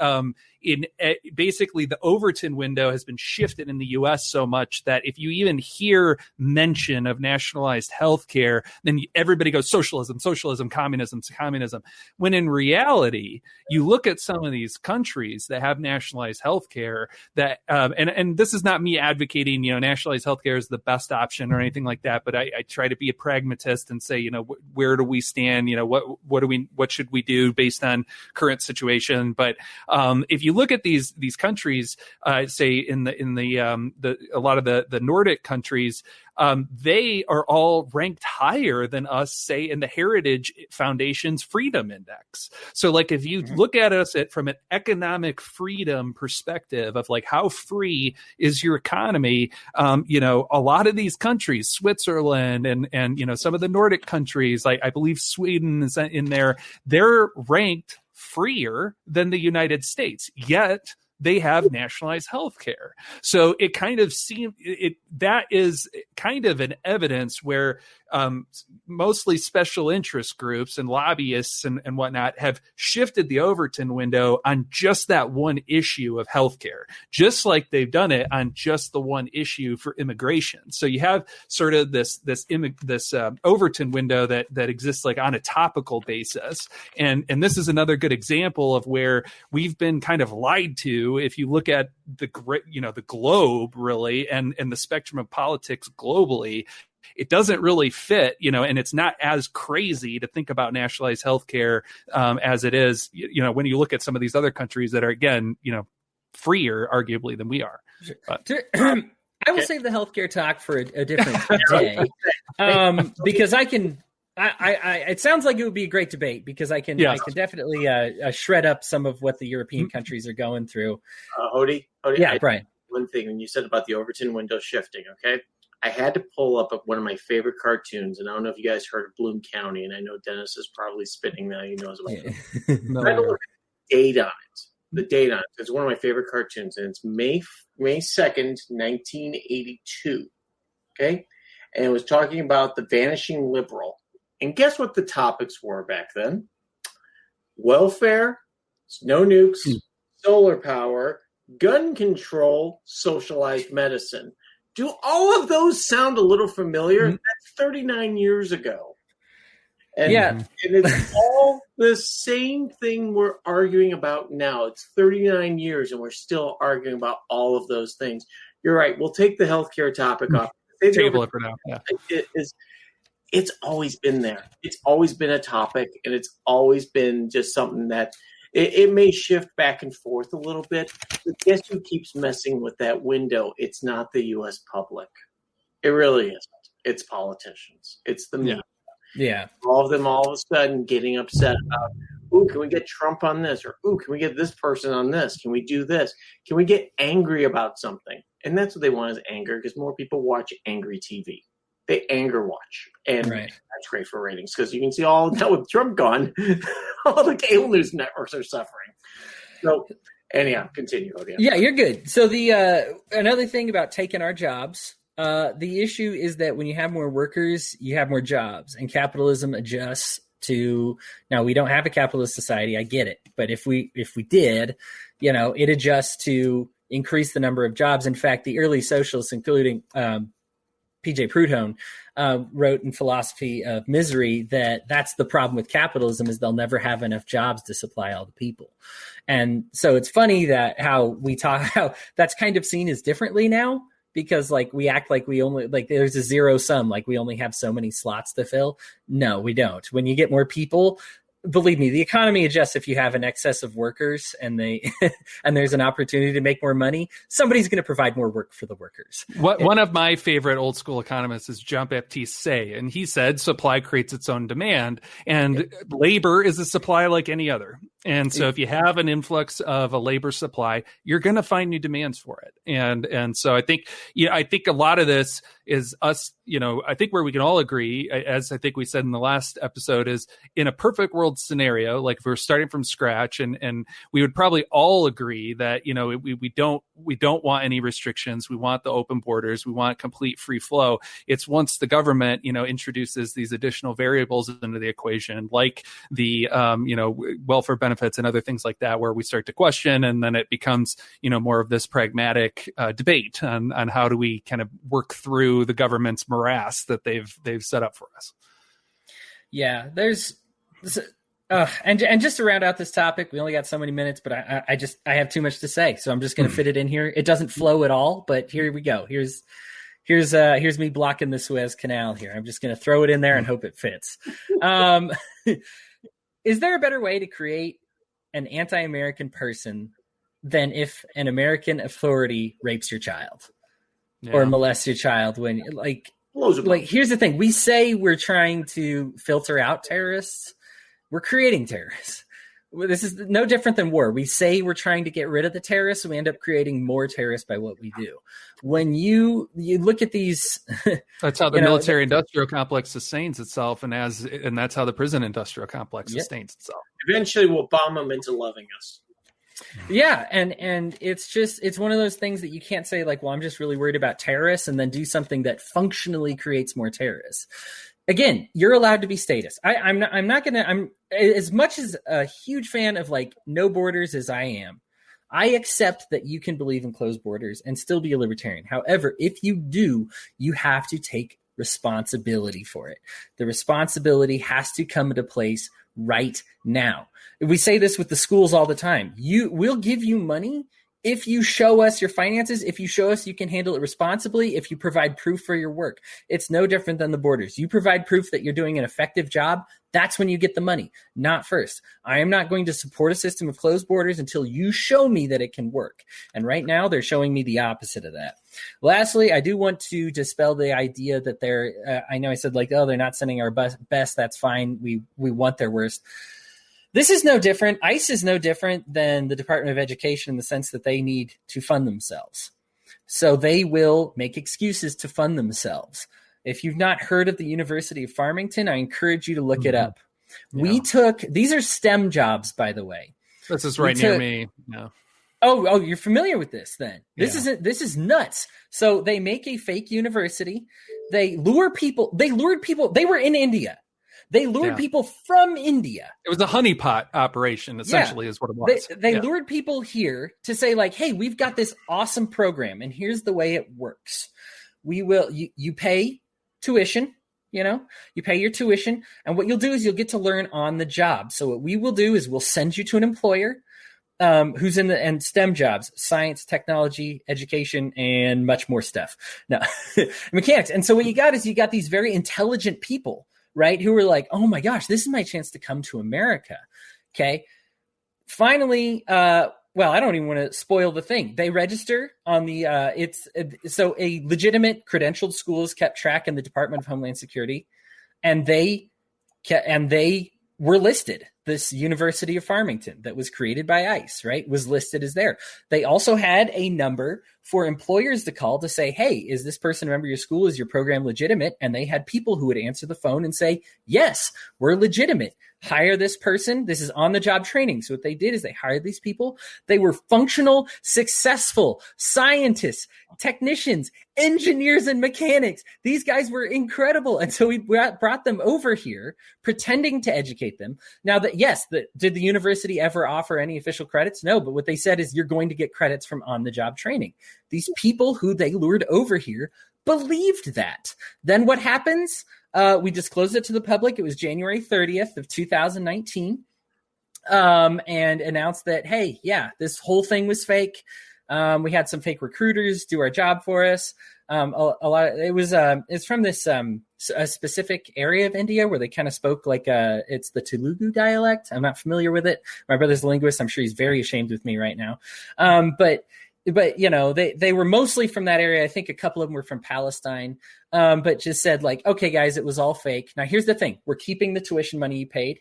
basically the Overton window has been shifted in the U.S. so much that if you even hear mention of nationalized health care, then everybody goes socialism, communism. When in reality, you look at some of these countries that have nationalized health care that, and this is not me advocating, nationalized health care is the best option or anything like that, but I try to be a pragmatist and say, where do we stand? What should we do based on current situation? But if you look at these countries, say in a lot of the Nordic countries, they are all ranked higher than us, say, in the Heritage Foundation's Freedom Index. So, like, if you look at us from an economic freedom perspective of like how free is your economy, a lot of these countries, Switzerland and some of the Nordic countries, like I believe Sweden is in there, they're ranked freer than the United States, yet they have nationalized health care. So it kind of seems that is kind of an evidence where mostly special interest groups and lobbyists and whatnot have shifted the Overton window on just that one issue of healthcare, just like they've done it on just the one issue for immigration. So you have sort of this Overton window that exists like on a topical basis, and this is another good example of where we've been kind of lied to. If you look at the globe really and the spectrum of politics globally, it doesn't really fit, and it's not as crazy to think about nationalized healthcare as it is, when you look at some of these other countries that are, again, freer arguably than we are. But, I will save the healthcare talk for a different day, because it sounds like it would be a great debate, because I can definitely shred up some of what the European countries are going through. Hodey, yeah, Brian. One thing when you said about the Overton window shifting, okay, I had to pull up one of my favorite cartoons, and I don't know if you guys heard of Bloom County, and I know Dennis is probably spitting now. He knows about it. No. I had to look at the date on it. The date on it. It's one of my favorite cartoons, and it's May 2nd, 1982. Okay, and it was talking about the vanishing liberal. And guess what the topics were back then? Welfare, no nukes, solar power, gun control, socialized medicine. Do all of those sound a little familiar? That's 39 years ago. And, and it's all the same thing we're arguing about now. It's 39 years and we're still arguing about all of those things. You're right. We'll take the healthcare topic off. Table it for now. Yeah. It's always been there. It's always been a topic, and it's always been just something that it may shift back and forth a little bit. But guess who keeps messing with that window? It's not the U.S. public. It really isn't. It's politicians. It's the media. Yeah. All of them all of a sudden getting upset about, ooh, can we get Trump on this? Or, ooh, can we get this person on this? Can we do this? Can we get angry about something? And that's what they want is anger, because more people watch angry TV. They anger watch. And that's great for ratings, because you can see all now with Trump gone, all the cable news networks are suffering. So anyhow, continue. Okay. Yeah, you're good. So the another thing about taking our jobs, the issue is that when you have more workers, you have more jobs, and capitalism adjusts to. Now, we don't have a capitalist society. I get it, but if we did, it adjusts to increase the number of jobs. In fact, the early socialists, including P.J. Proudhon, wrote in Philosophy of Misery that that's the problem with capitalism is they'll never have enough jobs to supply all the people. And so it's funny that how that's kind of seen as differently now, because we act like we only there's a zero sum, like we only have so many slots to fill. No, we don't. When you get more people, believe me, the economy adjusts. If you have an excess of workers and and there's an opportunity to make more money, somebody's going to provide more work for the workers. One of my favorite old school economists is Jean-Baptiste Say, and he said supply creates its own demand, and labor is a supply like any other. And so if you have an influx of a labor supply, you're going to find new demands for it. And so I think a lot of this is us, I think where we can all agree, as I think we said in the last episode, is in a perfect world scenario, like if we're starting from scratch, and we would probably all agree that, we don't want any restrictions. We want the open borders. We want complete free flow. It's once the government, introduces these additional variables into the equation, like the, welfare benefits and other things like that, where we start to question, and then it becomes, more of this pragmatic debate on how do we kind of work through the government's morass that they've set up for us. Yeah, there's and just to round out this topic, we only got so many minutes, but I have too much to say, so I'm just going to fit it in here. It doesn't flow at all, but here we go. Here's me blocking the Suez Canal here. I'm just going to throw it in there and hope it fits. Is there a better way to create an anti-American person than if an American authority rapes your child or molests your child? When here's the thing. We say we're trying to filter out terrorists. We're creating terrorists. This is no different than war. We say we're trying to get rid of the terrorists, and we end up creating more terrorists by what we do. When you look at these, that's how the military-industrial complex sustains itself, and that's how the prison-industrial complex sustains itself. Eventually, we'll bomb them into loving us. Yeah, and it's one of those things that you can't say well, I'm just really worried about terrorists, and then do something that functionally creates more terrorists. Again, you're allowed to be statist. I'm as much as a huge fan of no borders as I am. I accept that you can believe in closed borders and still be a libertarian. However, if you do, you have to take responsibility for it. The responsibility has to come into place right now. We say this with the schools all the time. We'll give you money if you show us your finances, if you show us you can handle it responsibly, if you provide proof for your work. It's no different than the borders. You provide proof that you're doing an effective job, that's when you get the money, not first. I am not going to support a system of closed borders until you show me that it can work. And right now, they're showing me the opposite of that. Lastly, I do want to dispel the idea that I know I said they're not sending our best, that's fine. We want their worst. This is no different. ICE is no different than the Department of Education in the sense that they need to fund themselves. So they will make excuses to fund themselves. If you've not heard of the University of Farmington, I encourage you to look it up. Yeah. These are STEM jobs, by the way. This is right near me. No. Oh, you're familiar with this then. This is nuts. So they make a fake university. They lure people. They were in India. They lured people from India. It was a honeypot operation, essentially, is what it was. They lured people here to say, hey, we've got this awesome program, and here's the way it works. You pay tuition, you pay your tuition, and what you'll do is you'll get to learn on the job. So what we will do is we'll send you to an employer who's in STEM jobs, science, technology, education, and much more stuff. No, mechanics. And so what you got is you got these very intelligent people, right, who are like, oh my gosh, this is my chance to come to America. Okay. Finally, well, I don't even want to spoil the thing. They register on the, so a legitimate credentialed school is kept track in the Department of Homeland Security, and they were listed. This University of Farmington that was created by ICE, right, was listed as there. They also had a number for employers to call to say, hey, is this person a member of your school? Is your program legitimate? And they had people who would answer the phone and say, yes, we're legitimate. Hire this person. This is on-the-job training. So what they did is they hired these people. They were functional, successful scientists, technicians, engineers, and mechanics. These guys were incredible. And so we brought them over here, pretending to educate them. Now, did the university ever offer any official credits? No, but what they said is you're going to get credits from on-the-job training. These people who they lured over here believed that. Then what happens? We disclosed it to the public. It was January 30th of 2019, and announced that, hey, yeah, this whole thing was fake. We had some fake recruiters do our job for us. It's from this a specific area of India where they kind of spoke like it's the Telugu dialect. I'm not familiar with it. My brother's a linguist. I'm sure he's very ashamed with me right now. But they were mostly from that area. I think a couple of them were from Palestine, but just said like, okay, guys, it was all fake. Now, here's the thing. We're keeping the tuition money you paid.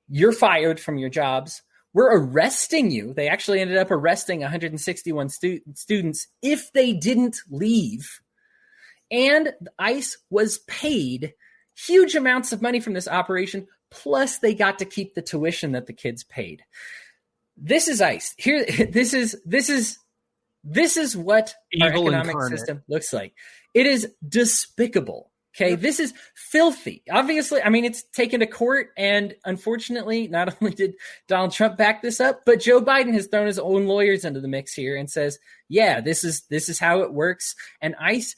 You're fired from your jobs. We're arresting you. They actually ended up arresting 161 students if they didn't leave. And ICE was paid huge amounts of money from this operation. Plus, they got to keep the tuition that the kids paid. This is ICE. Here, this is what evil our economic incarnate system looks like. It is despicable. Okay, this is filthy. Obviously, I mean, it's taken to court, and unfortunately, not only did Donald Trump back this up, but Joe Biden has thrown his own lawyers into the mix here and says, yeah, this is how it works. And ICE,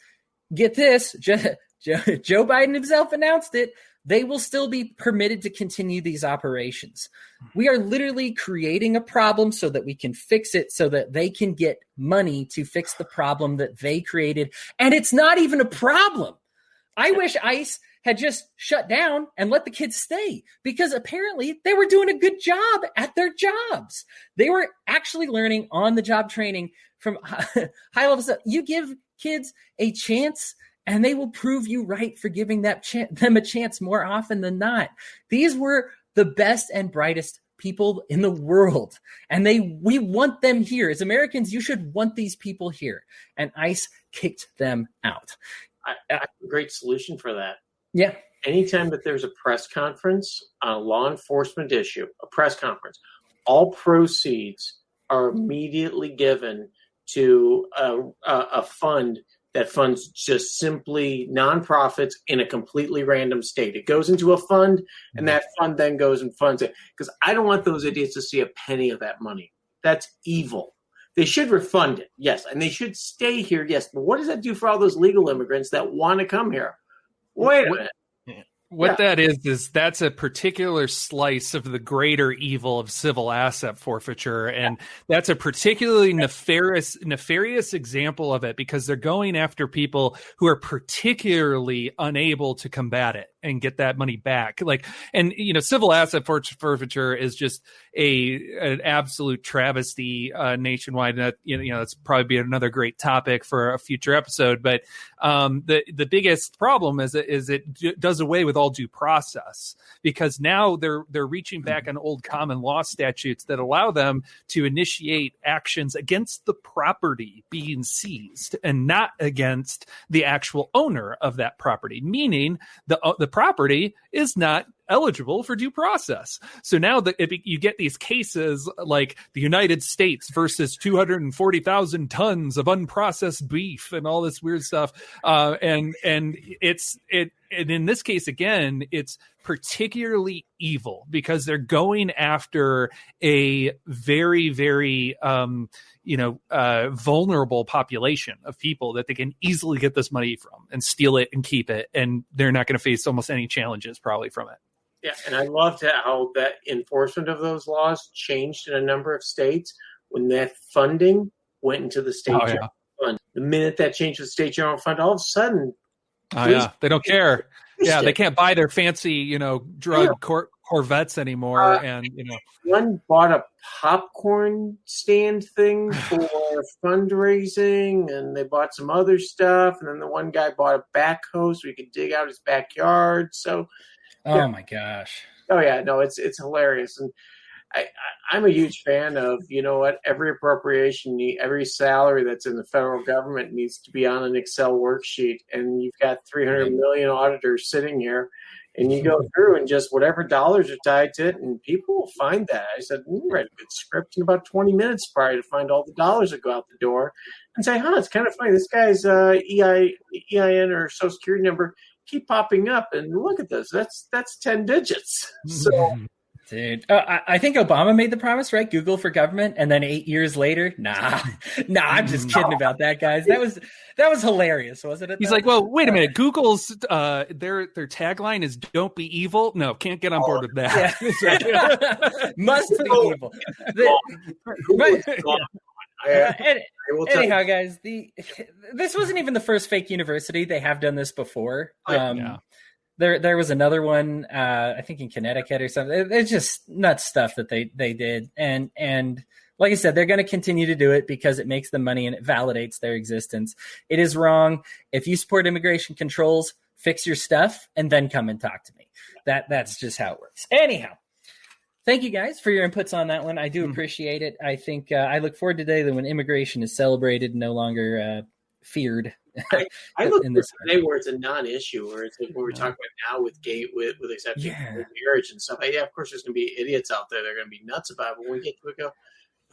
get this, Joe Biden himself announced it, they will still be permitted to continue these operations. We are literally creating a problem so that we can fix it, so that they can get money to fix the problem that they created. And it's not even a problem. I wish ICE had just shut down and let the kids stay, because apparently they were doing a good job at their jobs. They were actually learning on the job training from high level stuff. You give kids a chance and they will prove you right for giving them a chance more often than not. These were the best and brightest people in the world, and we want them here. As Americans, you should want these people here. And ICE kicked them out. I have a great solution for that. Yeah. Anytime that there's a press conference on a law enforcement issue, a press conference, all proceeds are immediately given to a fund that funds just simply nonprofits in a completely random state. It goes into a fund, and that fund then goes and funds it. Because I don't want those idiots to see a penny of that money. That's evil. They should refund it, yes, and they should stay here, yes. But what does that do for all those legal immigrants that want to come here? Wait a minute. What that is that's a particular slice of the greater evil of civil asset forfeiture. And that's a particularly nefarious example of it, because they're going after people who are particularly unable to combat it and get that money back. Civil asset forfeiture is just an absolute travesty nationwide. And that, that's probably be another great topic for a future episode. But the biggest problem is it does away with all due process, because now they're reaching back on old common law statutes that allow them to initiate actions against the property being seized and not against the actual owner of that property, meaning the property is not eligible for due process. So now that you get these cases like the United States versus 240,000 tons of unprocessed beef and all this weird stuff. And in this case, again, it's particularly evil because they're going after a very, very, vulnerable population of people that they can easily get this money from and steal it and keep it. And they're not going to face almost any challenges probably from it. Yeah, and I loved how that enforcement of those laws changed in a number of states when that funding went into the state general fund. The minute that changed to the state general fund, all of a sudden, they don't care. Yeah, they can't buy their fancy, drug Corvettes anymore. One bought a popcorn stand thing for fundraising, and they bought some other stuff. And then the one guy bought a backhoe so he could dig out his backyard. So, oh my gosh! Oh yeah, no, it's hilarious, and I'm a huge fan of, every appropriation, every salary that's in the federal government needs to be on an Excel worksheet, and you've got 300 million auditors sitting here, and you go through and just whatever dollars are tied to it, and people will find that. I said, write a good script in about 20 minutes prior to find all the dollars that go out the door, and say, it's kind of funny. This guy's EIN or Social Security number keep popping up, and look at this. That's 10 digits. So. Dude, I think Obama made the promise, right? Google for government, and then 8 years later, nah, I'm just kidding about that, guys. That was hilarious, wasn't it? He's like, well, wait a minute. Google's their tagline is "Don't be evil." No, can't get on board with that. Yeah. Must be evil. Anyhow, guys, this wasn't even the first fake university. They have done this before. There was another one, I think in Connecticut or something. It's just nuts stuff that they did. And like I said, they're going to continue to do it because it makes them money and it validates their existence. It is wrong. If you support immigration controls, fix your stuff and then come and talk to me. That's just how it works. Anyhow, thank you guys for your inputs on that one. I do appreciate it. I think I look forward to the day that when immigration is celebrated and no longer feared. I look for today where it's a non-issue, where it's like what we're talking about now with exception of marriage and stuff. Yeah, of course, there's going to be idiots out there that are going to be nuts about it. But when we get to it, go,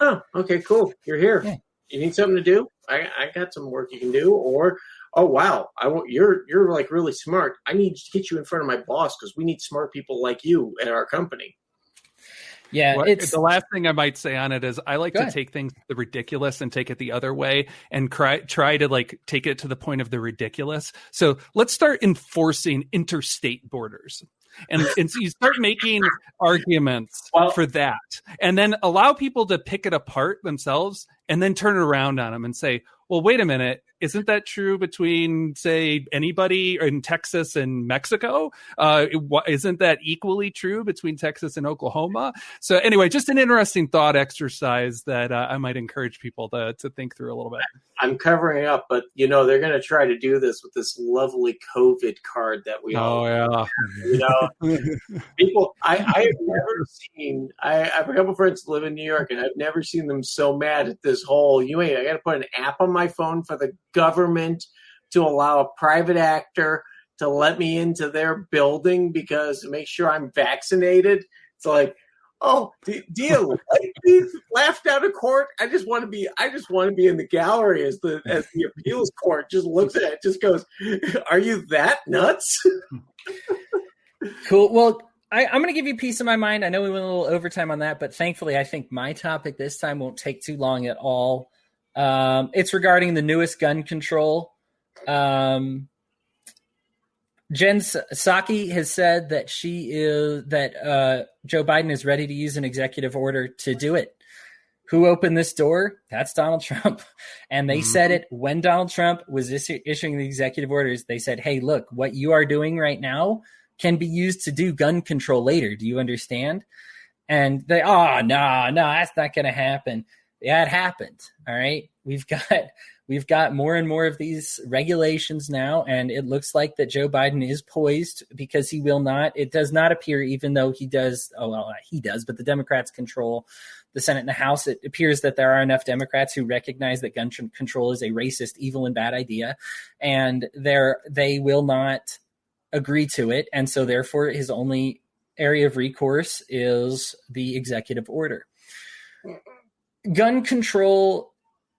oh, okay, cool, you're here. Yeah. You need something to do? I got some work you can do. Or, oh wow, you're like really smart. I need to get you in front of my boss because we need smart people like you at our company. Yeah, the last thing I might say on it is I like to take things the ridiculous and take it the other way and try to like take it to the point of the ridiculous. So let's start enforcing interstate borders. And so you start making arguments for that and then allow people to pick it apart themselves and then turn it around on them and say, well, wait a minute. Isn't that true between, say, anybody in Texas and Mexico? Isn't that equally true between Texas and Oklahoma? So anyway, just an interesting thought exercise that I might encourage people to think through a little bit. I'm covering up, but, they're going to try to do this with this lovely COVID card that we all have. People, I have never seen, I have a couple friends who live in New York, and I've never seen them so mad at this whole, I got to put an app on my phone for the government to allow a private actor to let me into their building because to make sure I'm vaccinated. It's like, oh, do you like me laughed out of court? I just want to be in the gallery as the appeals court just looks at it, just goes, are you that nuts? Cool. Well, I'm going to give you a piece of my mind. I know we went a little overtime on that, but thankfully I think my topic this time won't take too long at all. It's regarding the newest gun control. Jen Psaki has said that Joe Biden is ready to use an executive order to do it. Who opened this door? That's Donald Trump. And they said it when Donald Trump was issuing the executive orders. They said, hey, look, what you are doing right now can be used to do gun control later. Do you understand? And they, no, that's not going to happen. Yeah, it happened. All right. We've got more and more of these regulations now, and it looks like that Joe Biden is poised because he will not. It does not appear, even though he does. Oh, well, he does, but the Democrats control the Senate and the House. It appears that there are enough Democrats who recognize that gun control is a racist, evil, and bad idea, and they will not agree to it. And so, therefore, his only area of recourse is the executive order. Gun control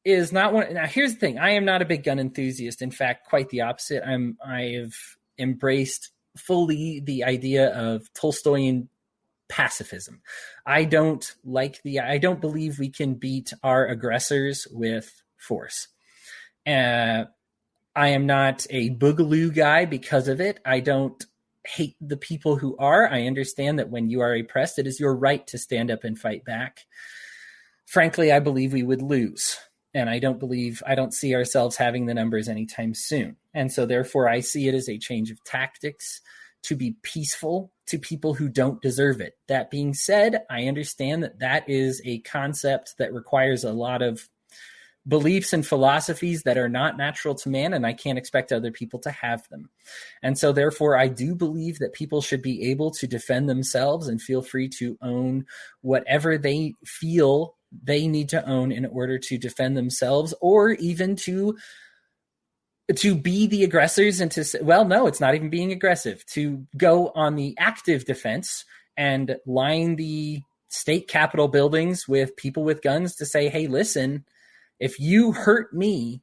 is not one. Now, here's the thing. I am not a big gun enthusiast. In fact, quite the opposite. I've embraced fully the idea of Tolstoyan pacifism. I don't believe we can beat our aggressors with force. I am not a boogaloo guy because of it. I don't hate the people who are. I understand that when you are oppressed, it is your right to stand up and fight back. Frankly, I believe we would lose. And I don't see ourselves having the numbers anytime soon. And so therefore I see it as a change of tactics to be peaceful to people who don't deserve it. That being said, I understand that that is a concept that requires a lot of beliefs and philosophies that are not natural to man, and I can't expect other people to have them. And so therefore, I do believe that people should be able to defend themselves and feel free to own whatever they feel they need to own in order to defend themselves, or even to be the aggressors and to say, well, no, it's not even being aggressive, to go on the active defense and line the state capitol buildings with people with guns to say, hey, listen, if you hurt me,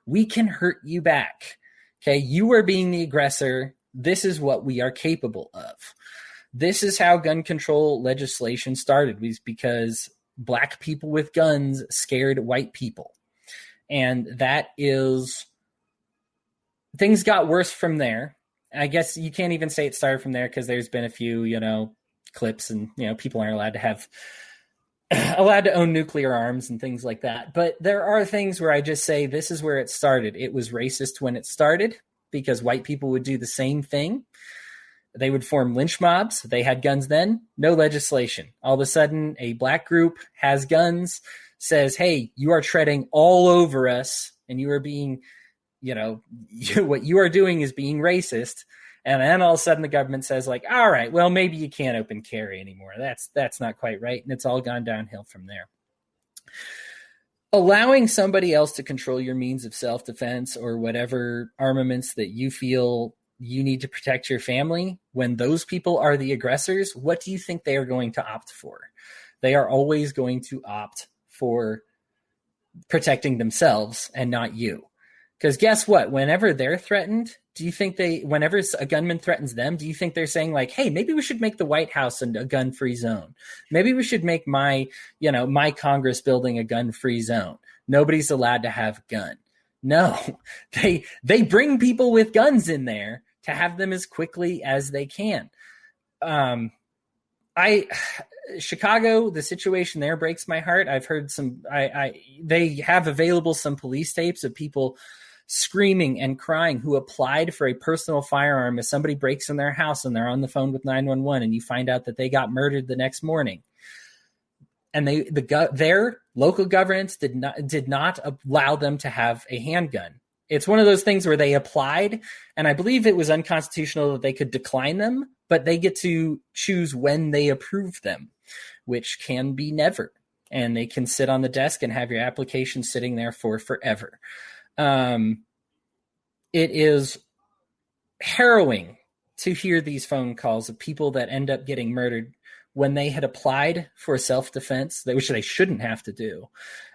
we can hurt you back. Okay, you are being the aggressor. This is what we are capable of. This is how gun control legislation started, was because black people with guns scared white people. And that is, things got worse from there. I guess you can't even say it started from there because there's been a few, clips and, people aren't allowed to own nuclear arms and things like that. But there are things where I just say this is where it started. It was racist when it started because white people would do the same thing. They would form lynch mobs. They had guns then. No legislation. All of a sudden, a black group has guns, says, hey, you are treading all over us, and you are being, what you are doing is being racist. And then all of a sudden the government says, like, all right, well, maybe you can't open carry anymore. That's not quite right. And it's all gone downhill from there. Allowing somebody else to control your means of self-defense or whatever armaments that you feel you need to protect your family, when those people are the aggressors, what do you think they are going to opt for? They are always going to opt for protecting themselves and not you. Because guess what? Whenever they're threatened, whenever a gunman threatens them, do you think they're saying like, hey, maybe we should make the White House a gun-free zone. Maybe we should make my Congress building a gun-free zone. Nobody's allowed to have a gun. No, they bring people with guns in there to have them as quickly as they can. Chicago, the situation there breaks my heart. I've heard they have available some police tapes of people screaming and crying who applied for a personal firearm as somebody breaks in their house and they're on the phone with 911 and you find out that they got murdered the next morning. And their local governments did not allow them to have a handgun. It's one of those things where they applied, and I believe it was unconstitutional that they could decline them, but they get to choose when they approve them, which can be never. And they can sit on the desk and have your application sitting there for forever. It is harrowing to hear these phone calls of people that end up getting murdered when they had applied for self-defense, which they shouldn't have to do,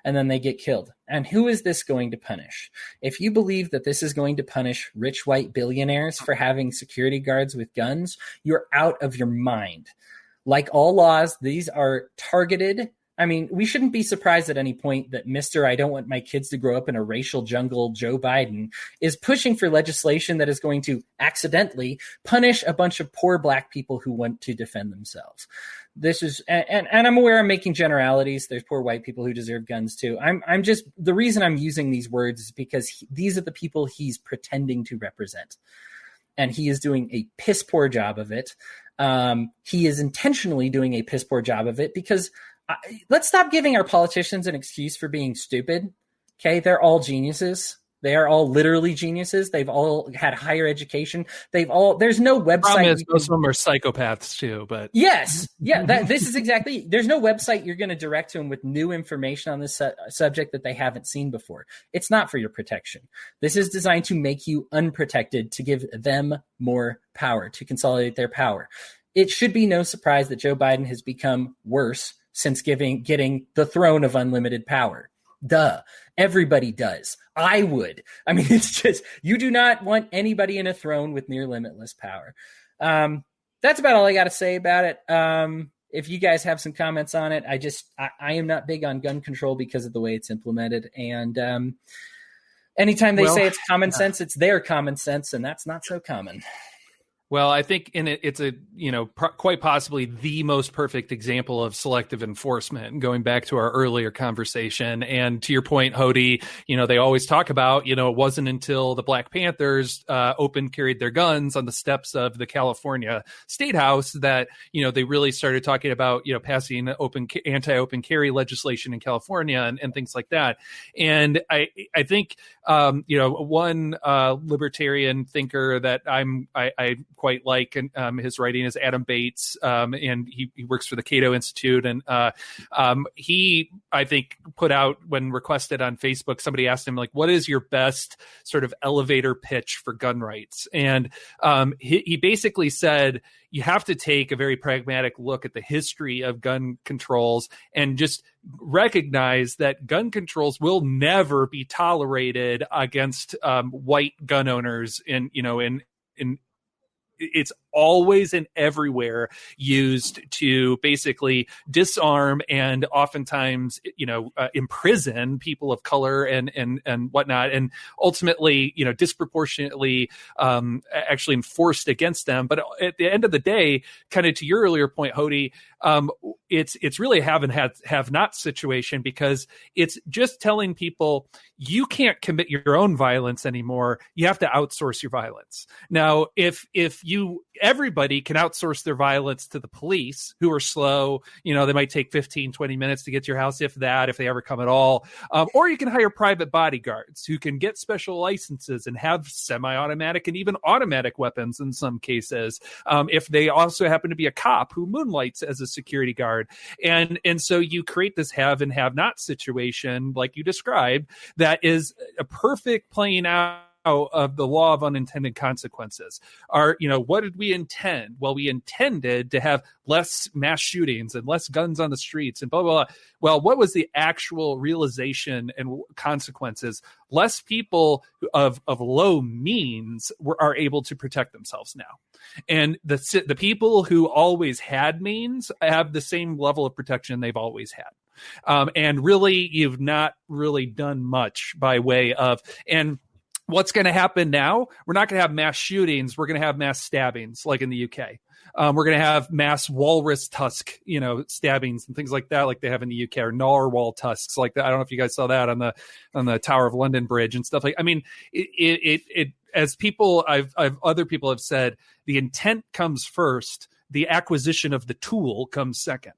and then they get killed. And who is this going to punish? If you believe that this is going to punish rich white billionaires for having security guards with guns, you're out of your mind. Like all laws, these are targeted. I mean, we shouldn't be surprised at any point that Mr. I don't want my kids to grow up in a racial jungle, Joe Biden, is pushing for legislation that is going to accidentally punish a bunch of poor black people who want to defend themselves. This is, and I'm aware I'm making generalities. There's poor white people who deserve guns too. I'm just, the reason I'm using these words is because these are the people he's pretending to represent. And he is doing a piss poor job of it. He is intentionally doing a piss poor job of it because let's stop giving our politicians an excuse for being stupid. Okay, they're all geniuses. They are all literally geniuses. They've all had higher education. There's no website. Most of them are psychopaths too, but yes. Yeah, this is exactly, there's no website you're going to direct to them with new information on this subject that they haven't seen before. It's not for your protection. This is designed to make you unprotected, to give them more power, to consolidate their power. it should be no surprise that Joe Biden has become worse since getting the throne of unlimited power. Duh. Everybody does. I would. I mean, it's just, you do not want anybody in a throne with near limitless power. That's about all I got to say about it. If you guys have some comments on it, I am not big on gun control because of the way it's implemented. And anytime they say it's common sense, it's their common sense, and that's not so common. Well, I think it's a, quite possibly the most perfect example of selective enforcement, going back to our earlier conversation. And to your point, Hodey, they always talk about, it wasn't until the Black Panthers carried their guns on the steps of the California State House that, they really started talking about, passing anti-open carry legislation in California and things like that. And I think, one libertarian thinker that I quite like his writing is Adam Bates, and he works for the Cato Institute. And he, I think, put out, when requested on Facebook, somebody asked him, like, what is your best sort of elevator pitch for gun rights? And he basically said, you have to take a very pragmatic look at the history of gun controls and just recognize that gun controls will never be tolerated against white gun owners in it's always and everywhere used to basically disarm and oftentimes, imprison people of color and whatnot, and ultimately, disproportionately actually enforced against them. But at the end of the day, kind of to your earlier point, Hodey, it's really a have not situation, because it's just telling people you can't commit your own violence anymore. You have to outsource your violence. Now, if everybody can outsource their violence to the police, who are slow, they might take 15, 20 minutes to get to your house, if they ever come at all. Or you can hire private bodyguards who can get special licenses and have semi-automatic and even automatic weapons in some cases. If they also happen to be a cop who moonlights as a security guard. And so you create this have and have not situation, like you described, that is a perfect playing out of the law of unintended consequences. What did we intend? Well, we intended to have less mass shootings and less guns on the streets and blah, blah, blah. Well, what was the actual realization and consequences? Less people of low means are able to protect themselves now. And the people who always had means have the same level of protection they've always had. And really, you've not really done much by way of, and what's going to happen now? We're not going to have mass shootings. We're going to have mass stabbings, like in the UK. We're going to have mass walrus tusk, stabbings and things like that, like they have in the UK, or narwhal tusks, like that. I don't know if you guys saw that on the Tower of London Bridge and stuff like. I mean, it as people, other people have said, the intent comes first. The acquisition of the tool comes second.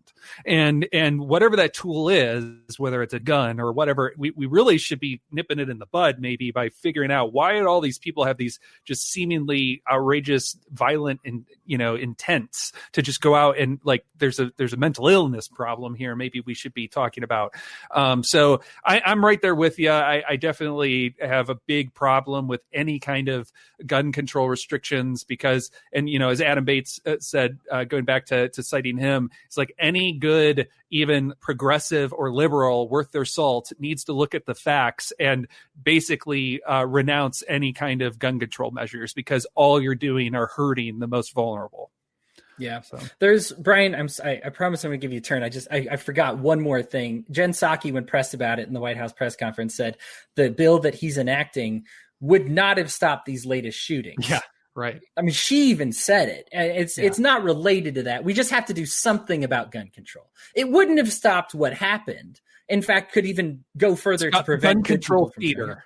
And whatever that tool is, whether it's a gun or whatever, we really should be nipping it in the bud, maybe by figuring out why did all these people have these just seemingly outrageous, violent, and intents to just go out and, like, there's a mental illness problem here. Maybe we should be talking about. So I'm right there with you. I definitely have a big problem with any kind of gun control restrictions because, and as Adam Bates said, going back to citing him, it's like any good, even progressive or liberal worth their salt needs to look at the facts and basically renounce any kind of gun control measures, because all you're doing are hurting the most vulnerable. Yeah. So there's Brian. I promise I'm going to give you a turn. I forgot one more thing. Jen Psaki, when pressed about it in the White House press conference, said the bill that he's enacting would not have stopped these latest shootings. Yeah. Right. I mean, she even said it. It's not related to that. We just have to do something about gun control. It wouldn't have stopped what happened. In fact, could even go further to prevent gun control theater.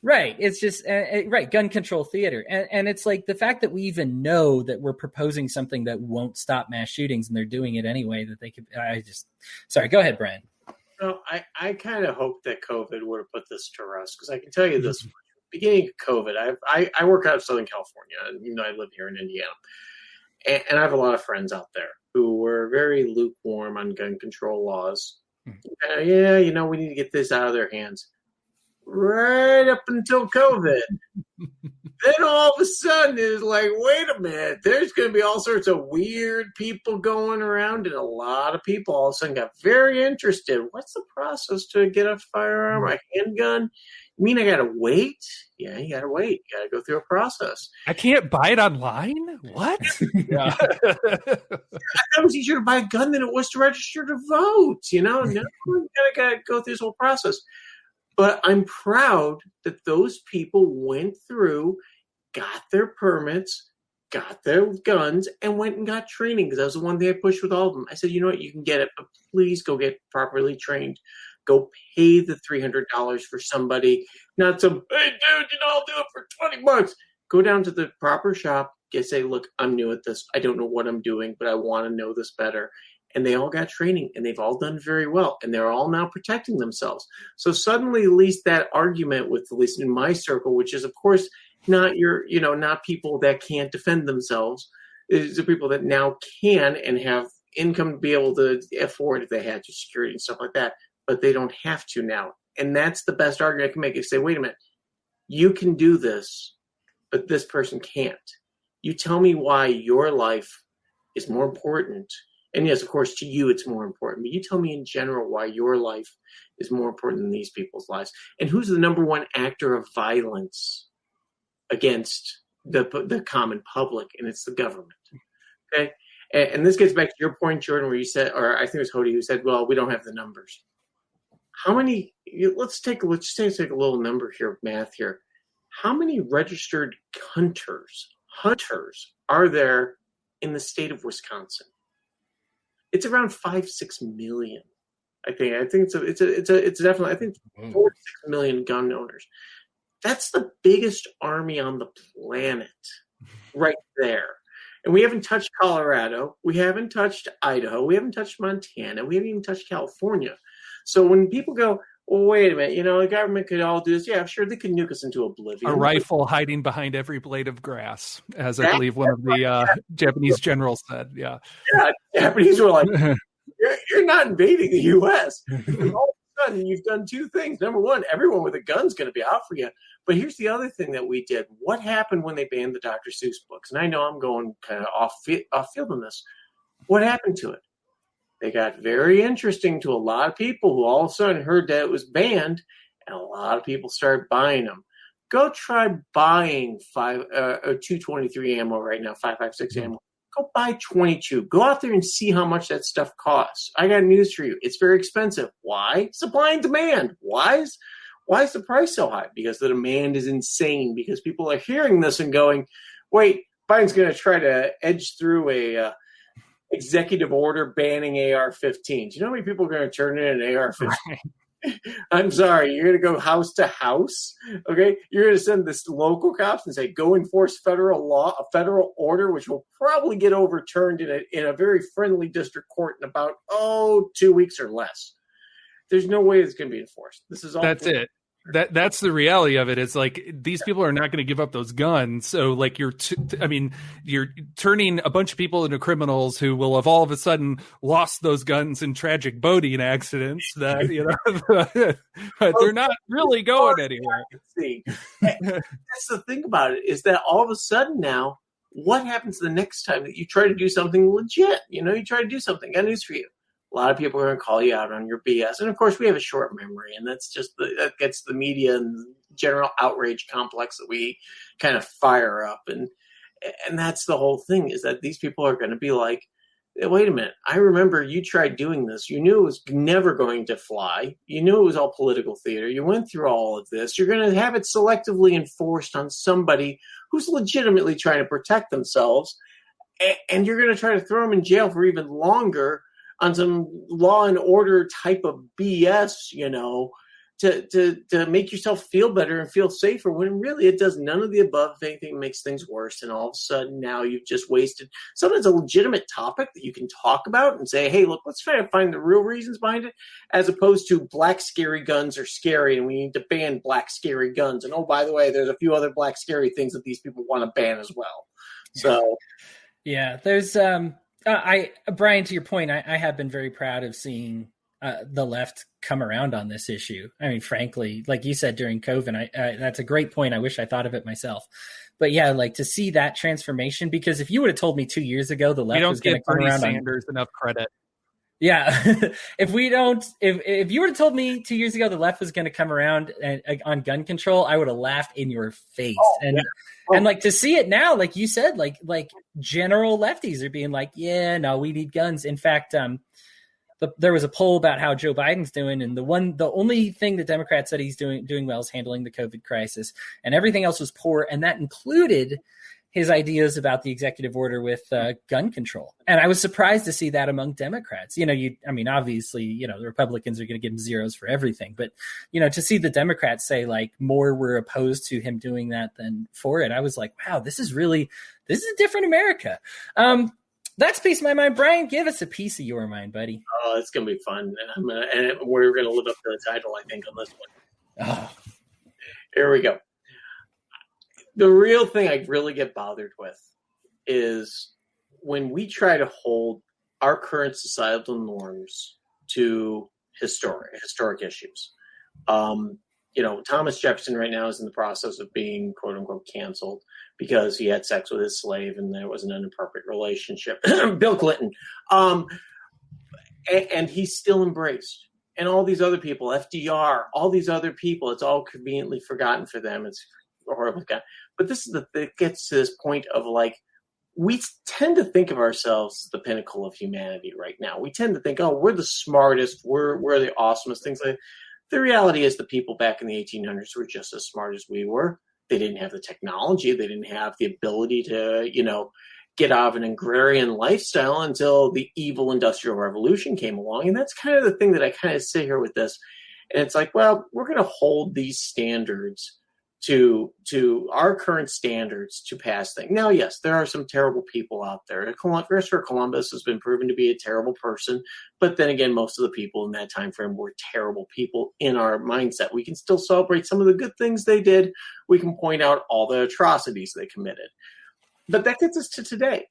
Right. It's just right. Gun control theater. And it's like the fact that we even know that we're proposing something that won't stop mass shootings and they're doing it anyway, that they could. Sorry. Go ahead, Brian. No, I kind of hope that COVID would have put this to rest, because I can tell you this. Beginning of COVID, I work out of Southern California, and I live here in Indiana, and I have a lot of friends out there who were very lukewarm on gun control laws. Yeah, we need to get this out of their hands. right up until COVID. Then all of a sudden it's like, wait a minute, there's going to be all sorts of weird people going around, and a lot of people all of a sudden got very interested. What's the process to get a firearm, a handgun? You mean I got to wait? Yeah, you got to wait. You got to go through a process. I can't buy it online? What? Yeah. It was easier to buy a gun than it was to register to vote. Now you got to go through this whole process. But I'm proud that those people went through, got their permits, got their guns, and went and got training, because that was the one thing I pushed with all of them. I said, you know what, you can get it, but please go get properly trained. Go pay the $300 for somebody, not some, hey, dude, I'll do it for $20. Go down to the proper shop, say, look, I'm new at this. I don't know what I'm doing, but I want to know this better. And they all got training, and they've all done very well, and they're all now protecting themselves. So suddenly, at least that argument with, at least in my circle, which is, of course, not not people that can't defend themselves, is the people that now can and have income to be able to afford, if they had to, security and stuff like that, but they don't have to now. And that's the best argument I can make, is say, wait a minute, you can do this, but this person can't. You tell me why your life is more important. And yes, of course, to you, it's more important. But you tell me in general why your life is more important than these people's lives. And who's the number one actor of violence against the common public? And it's the government. Okay? And this gets back to your point, Jordan, where you said, or I think it was Hodey who said, well, we don't have the numbers. How many, let's take a little number here, math here. How many registered hunters are there in the state of Wisconsin? It's around 5-6 million. I think it's definitely, I think 4-6 million gun owners. That's the biggest army on the planet right there. And we haven't touched Colorado. We haven't touched Idaho. We haven't touched Montana. We haven't even touched California. So when people go, well, wait a minute, the government could all do this. Yeah, sure, they could nuke us into oblivion. A rifle hiding behind every blade of grass, as I believe one of the Japanese generals said. Yeah. Yeah, Japanese were like, you're not invading the U.S. And all of a sudden, you've done two things. Number one, everyone with a gun's going to be out for you. But here's the other thing that we did. What happened when they banned the Dr. Seuss books? And I know I'm going kind of off field on this. What happened to it? They got very interesting to a lot of people who all of a sudden heard that it was banned, and a lot of people started buying them. Go try buying 223 ammo right now, 5.56 ammo. Go buy 22. Go out there and see how much that stuff costs. I got news for you. It's very expensive. Why? Supply and demand. Why is the price so high? Because the demand is insane. Because people are hearing this and going, wait, Biden's going to try to edge through a executive order banning AR-15s. Do you know how many people are going to turn in an AR-15? Right. I'm sorry. You're going to go house to house. Okay. You're going to send this local cops and say, go enforce federal law, a federal order, which will probably get overturned in a very friendly district court in about, 2 weeks or less. There's no way it's going to be enforced. This is all. That's it. That's the reality of it. It's like these people are not going to give up those guns. So like you're turning a bunch of people into criminals who will have all of a sudden lost those guns in tragic boating accidents that, but they're not really going anywhere. That's the thing about it, is that all of a sudden now, what happens the next time that you try to do something legit? You try to do something. I got news for you. A lot of people are going to call you out on your BS. And, of course, we have a short memory, and that's just that gets the media and general outrage complex that we kind of fire up. And that's the whole thing, is that these people are going to be like, wait a minute, I remember you tried doing this. You knew it was never going to fly. You knew it was all political theater. You went through all of this. You're going to have it selectively enforced on somebody who's legitimately trying to protect themselves, and you're going to try to throw them in jail for even longer on some law and order type of BS, to make yourself feel better and feel safer, when really it does none of the above. If anything, makes things worse. And all of a sudden now you've just wasted sometimes a legitimate topic that you can talk about and say, hey, look, let's try to find the real reasons behind it, as opposed to black scary guns are scary and we need to ban black scary guns. And, oh, by the way, there's a few other black scary things that these people want to ban as well. So, yeah, there's Brian, to your point, I have been very proud of seeing the left come around on this issue. I mean, frankly, like you said during COVID, that's a great point. I wish I thought of it myself. But yeah, like to see that transformation, because if you would have told me 2 years ago the left was going to come Bernie around Sanders enough credit. Yeah, if you would have told me 2 years ago the left was going to come around on gun control, I would have laughed in your face. And like to see it now, like you said, like general lefties are being like, yeah, no, we need guns. In fact, there was a poll about how Joe Biden's doing, and the only thing the Democrats said he's doing well is handling the COVID crisis, and everything else was poor, and that included his ideas about the executive order with gun control. And I was surprised to see that among Democrats. Obviously, the Republicans are going to give him zeros for everything, but to see the Democrats say like more were opposed to him doing that than for it, I was like, wow, this is a different America. That's a piece of my mind. Brian, give us a piece of your mind, buddy. Oh, it's going to be fun. And we're going to live up to the title, I think, on this one. Oh. Here we go. The real thing I really get bothered with is when we try to hold our current societal norms to historic issues. Thomas Jefferson right now is in the process of being, quote unquote, canceled because he had sex with his slave and there was an inappropriate relationship. Bill Clinton. And he's still embraced. And all these other people, FDR, all these other people, it's all conveniently forgotten for them. It's horrible. But this is it gets to this point of like, we tend to think of ourselves as the pinnacle of humanity right now. We tend to think, oh, we're the smartest, we're the awesomest, things like that. The reality is the people back in the 1800s were just as smart as we were. They didn't have the technology. They didn't have the ability to, get out of an agrarian lifestyle until the evil Industrial Revolution came along. And that's kind of the thing that I kind of sit here with this. And it's like, well, we're going to hold these standards to our current standards to pass things. Now, yes, there are some terrible people out there. Christopher Columbus has been proven to be a terrible person, but then again, most of the people in that time frame were terrible people in our mindset. We can still celebrate some of the good things they did. We can point out all the atrocities they committed. But that gets us to today.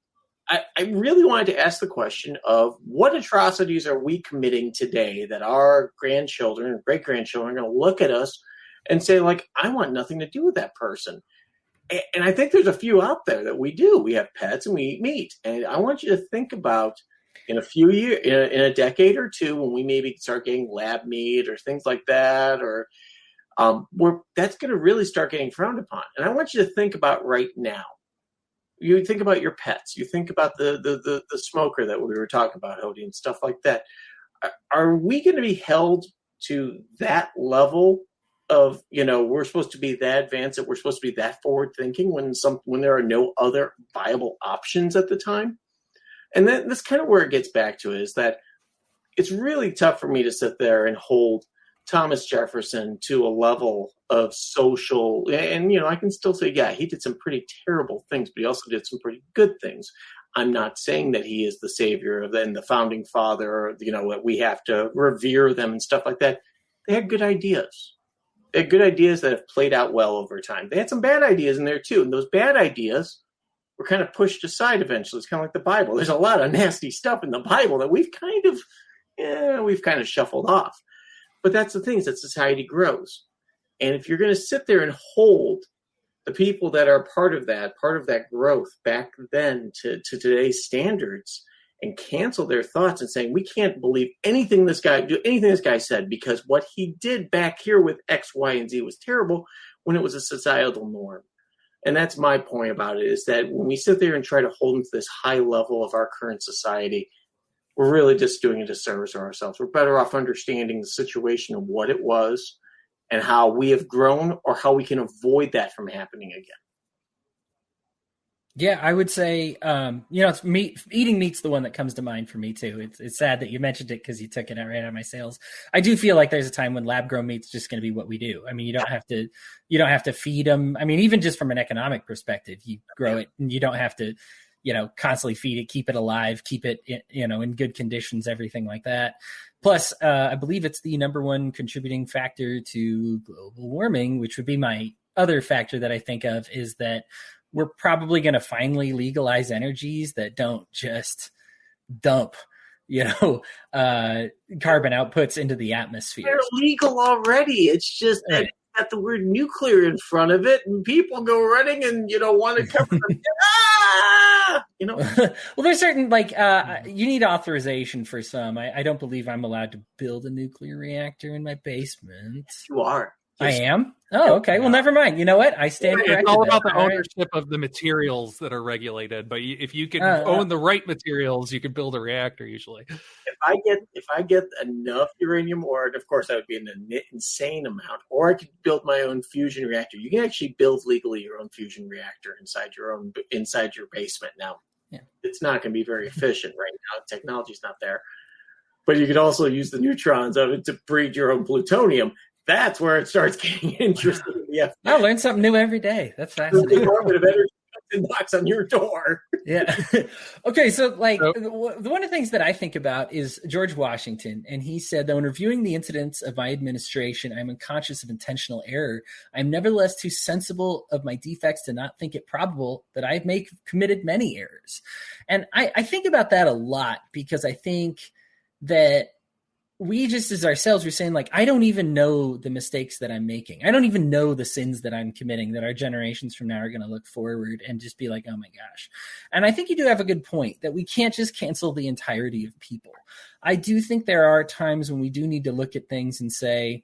I really wanted to ask the question of what atrocities are we committing today that our grandchildren and great-grandchildren are going to look at us and say, like, I want nothing to do with that person. And I think there's a few out there that we do. We have pets and we eat meat. And I want you to think about in a few years, in a decade or two, when we maybe start getting lab meat or things like that, or that's going to really start getting frowned upon. And I want you to think about right now. You think about your pets. You think about the smoker that we were talking about, Hodey, and stuff like that. Are we going to be held to that level of, we're supposed to be that advanced, that we're supposed to be that forward thinking when there are no other viable options at the time? And then that's kind of where it gets back to, is that it's really tough for me to sit there and hold Thomas Jefferson to a level of social, and I can still say, yeah, he did some pretty terrible things, but he also did some pretty good things. I'm not saying that he is the savior and the founding father, that we have to revere them and stuff like that. They had good ideas. They had good ideas that have played out well over time. They had some bad ideas in there too, and those bad ideas were kind of pushed aside eventually. It's kind of like the Bible. There's a lot of nasty stuff in the Bible that we've kind of shuffled off. But that's the thing, is that society grows. And if you're going to sit there and hold the people that are part of that growth back then to today's standards and cancel their thoughts and saying, we can't believe anything this guy said because what he did back here with X, Y, and Z was terrible, when it was a societal norm. And that's my point about it, is that when we sit there and try to hold them to this high level of our current society, we're really just doing a disservice to ourselves. We're better off understanding the situation of what it was and how we have grown, or how we can avoid that from happening again. Yeah, I would say, it's eating meat's the one that comes to mind for me too. It's sad that you mentioned it because you took it right out of my sales. I do feel like there's a time when lab grown meat's just going to be what we do. I mean, you don't have to feed them. I mean, even just from an economic perspective, you grow it and you don't have to, constantly feed it, keep it alive, keep it, in good conditions, everything like that. Plus, I believe it's the number one contributing factor to global warming, which would be my other factor that I think of, is that we're probably going to finally legalize energies that don't just dump, carbon outputs into the atmosphere. They're legal already. It's just that it's got the word nuclear in front of it, and people go running and want to cover them. Well, there's certain you need authorization for some. I don't believe I'm allowed to build a nuclear reactor in my basement. Yes, you are. I am? Oh, okay. Well, never mind. You know what? I stand corrected. It's all about the ownership of the materials that are regulated. But if you can own the right materials, you can build a reactor usually. If I get enough uranium ore, and of course that would be an insane amount, or I could build my own fusion reactor. You can actually build legally your own fusion reactor inside your basement now. Yeah. It's not going to be very efficient right now. Technology's not there. But you could also use the neutrons of it to breed your own plutonium. That's where it starts getting interesting. Yeah, I learn something new every day. That's fascinating. The Department of Energy knocks on your door. Yeah. Okay, so one of the things that I think about is George Washington, and he said that when reviewing the incidents of my administration, I'm unconscious of intentional error. I'm nevertheless too sensible of my defects to not think it probable that I may have committed many errors. And I think about that a lot because I think that we just as ourselves, we're saying I don't even know the mistakes that I'm making. I don't even know the sins that I'm committing that our generations from now are going to look forward and just be like, oh my gosh. And I think you do have a good point that we can't just cancel the entirety of people. I do think there are times when we do need to look at things and say,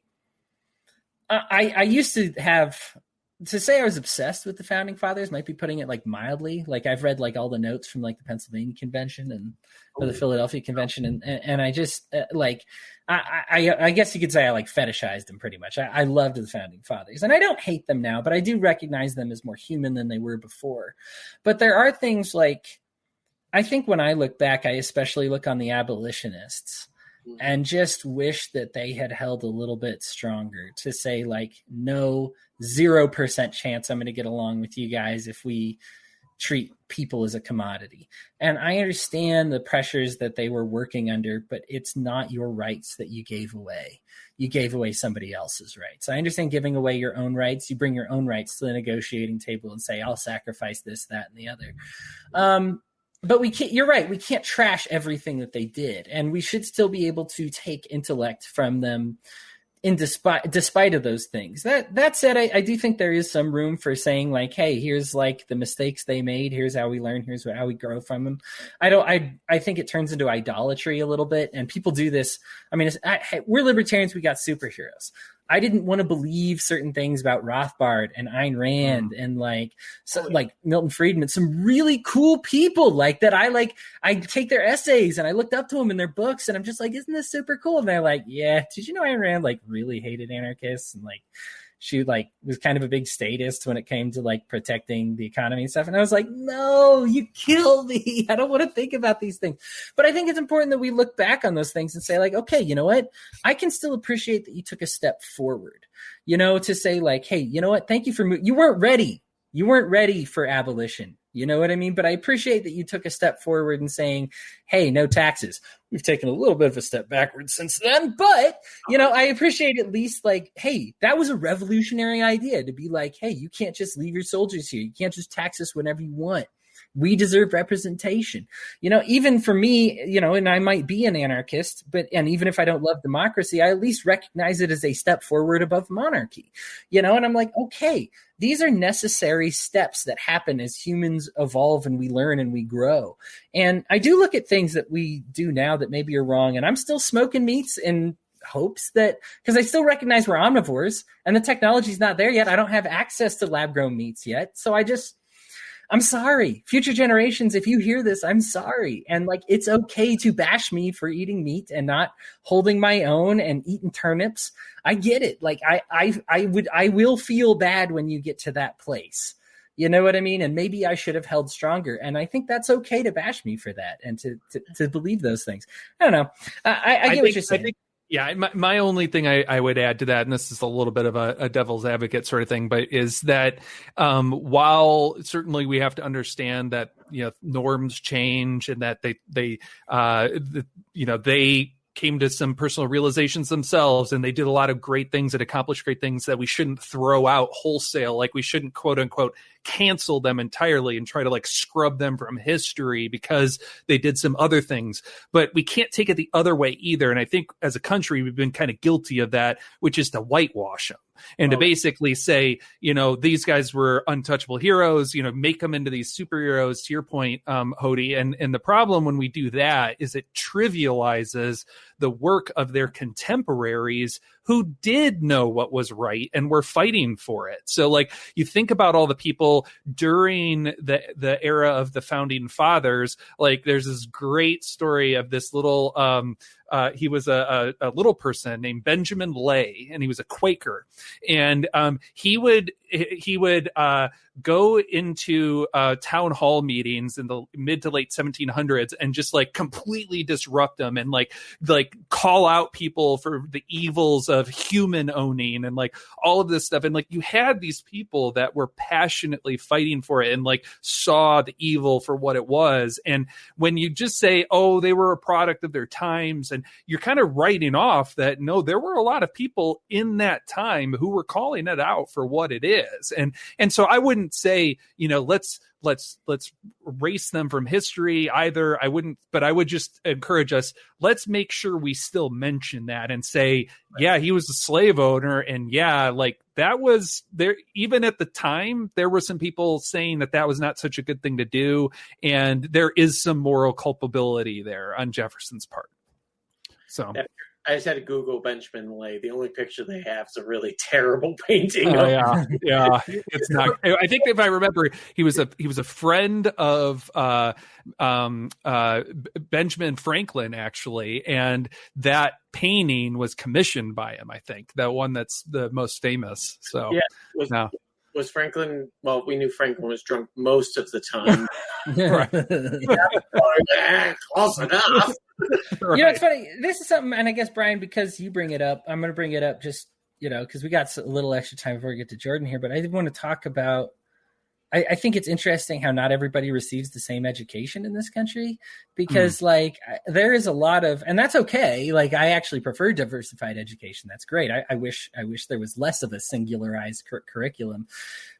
I used to say I was obsessed with the founding fathers might be putting it mildly. I've read all the notes from the Pennsylvania Convention and the Philadelphia Convention. And I just I guess you could say I fetishized them pretty much. I loved the founding fathers and I don't hate them now, but I do recognize them as more human than they were before. But there are things I think when I look back, I especially look on the abolitionists and just wish that they had held a little bit stronger to say no, 0% chance I'm going to get along with you guys if we treat people as a commodity. And I understand the pressures that they were working under, but it's not your rights that you gave away. You gave away somebody else's rights. I understand giving away your own rights. You bring your own rights to the negotiating table and say, I'll sacrifice this, that, and the other. But we can't, you're right. We can't trash everything that they did. And we should still be able to take intellect from them despite of those things. That said, I do think there is some room for saying hey, here's the mistakes they made. Here's how we learn. Here's how we grow from them. I think it turns into idolatry a little bit. And people do this. I mean, we're libertarians. We got superheroes. I didn't want to believe certain things about Rothbard and Ayn Rand and Milton Friedman, some really cool people that I take their essays and I looked up to them in their books and I'm just isn't this super cool? And they're like, yeah, did you know Ayn Rand really hated anarchists and she was kind of a big statist when it came to protecting the economy and stuff. And I was like, no, you kill me. I don't want to think about these things. But I think it's important that we look back on those things and say okay, you know what? I can still appreciate that you took a step forward, to say hey, you know what? Thank you for you weren't ready. You weren't ready for abolition. You know what I mean? But I appreciate that you took a step forward and saying, hey, no taxes. We've taken a little bit of a step backwards since then. But, I appreciate at least hey, that was a revolutionary idea to be hey, you can't just leave your soldiers here. You can't just tax us whenever you want. We deserve representation. Even for me, and I might be an anarchist, and even if I don't love democracy, I at least recognize it as a step forward above monarchy, and I'm okay, these are necessary steps that happen as humans evolve and we learn and we grow. And I do look at things that we do now that maybe are wrong. And I'm still smoking meats in hopes that, because I still recognize we're omnivores and the technology's not there yet. I don't have access to lab grown meats yet. So I'm sorry. Future generations, if you hear this, I'm sorry. And it's okay to bash me for eating meat and not holding my own and eating turnips. I get it. I will feel bad when you get to that place. You know what I mean? And maybe I should have held stronger. And I think that's okay to bash me for that and to believe those things. I don't know. I get what you're saying. Yeah, my only thing I would add to that, and this is a little bit of a devil's advocate sort of thing, but is that while certainly we have to understand that norms change and that they came to some personal realizations themselves and they did a lot of great things and accomplished great things that we shouldn't throw out wholesale, we shouldn't quote unquote cancel them entirely and try to like scrub them from history because they did some other things. But we can't take it the other way either. And I think as a country, we've been kind of guilty of that, which is to whitewash them and to basically say, these guys were untouchable heroes, make them into these superheroes, to your point, Hodey. And the problem when we do that is it trivializes the work of their contemporaries who did know what was right and were fighting for it. So like you think about all the people during the era of the founding fathers, like there's this great story of this little, he was a little person named Benjamin Lay, and he was a Quaker, and he would go into town hall meetings in the mid to late 1700s and just like completely disrupt them and like call out people for the evils of human owning and like all of this stuff. And like you had these people that were passionately fighting for it and like saw the evil for what it was. And when you just say, oh, they were a product of their times, and you're kind of writing off that, no, there were a lot of people in that time who were calling it out for what it is. And so I wouldn't say, let's erase them from history either. I wouldn't, but I would just encourage us, let's make sure we still mention that and say, yeah, he was a slave owner. And yeah, like that was there, even at the time, there were some people saying that was not such a good thing to do. And there is some moral culpability there on Jefferson's part. So I just had to Google Benjamin Lay. The only picture they have is a really terrible painting. Oh, yeah. It's not. I think if I remember, he was a friend of Benjamin Franklin, actually, and that painting was commissioned by him. I think the one that's the most famous. So yeah, was Franklin? Well, we knew Franklin was drunk most of the time. Close enough. Right. It's funny. This is something, and I guess, Brian, because you bring it up, I'm going to bring it up just, because we got a little extra time before we get to Jordan here, but I did want to talk about, I think it's interesting how not everybody receives the same education in this country, because like there is a lot of, and that's okay. Like I actually prefer diversified education. That's great. I wish there was less of a singularized curriculum,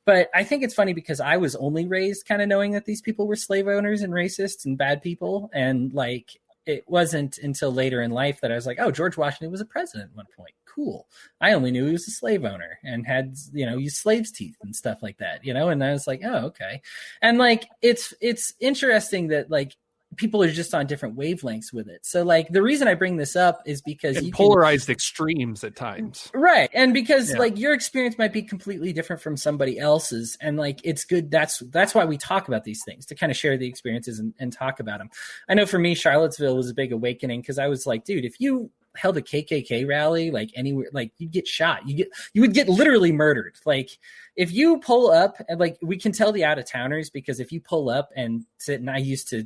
but I think it's funny because I was only raised kind of knowing that these people were slave owners and racists and bad people. And like, it wasn't until later in life that I was like, oh, George Washington was a president at one point. Cool. I only knew he was a slave owner and had, used slaves' teeth and stuff like that, and I was like, oh, okay. And like, it's interesting that like people are just on different wavelengths with it. So like the reason I bring this up is because you polarized extremes at times. Right. And because like your experience might be completely different from somebody else's. And like, it's good. That's why we talk about these things, to kind of share the experiences and talk about them. I know for me, Charlottesville was a big awakening because I was like, dude, if you held a KKK rally, like anywhere, like you'd get shot, you would get literally murdered. Like if you pull up and like, we can tell the out of towners because if you pull up and sit, and I used to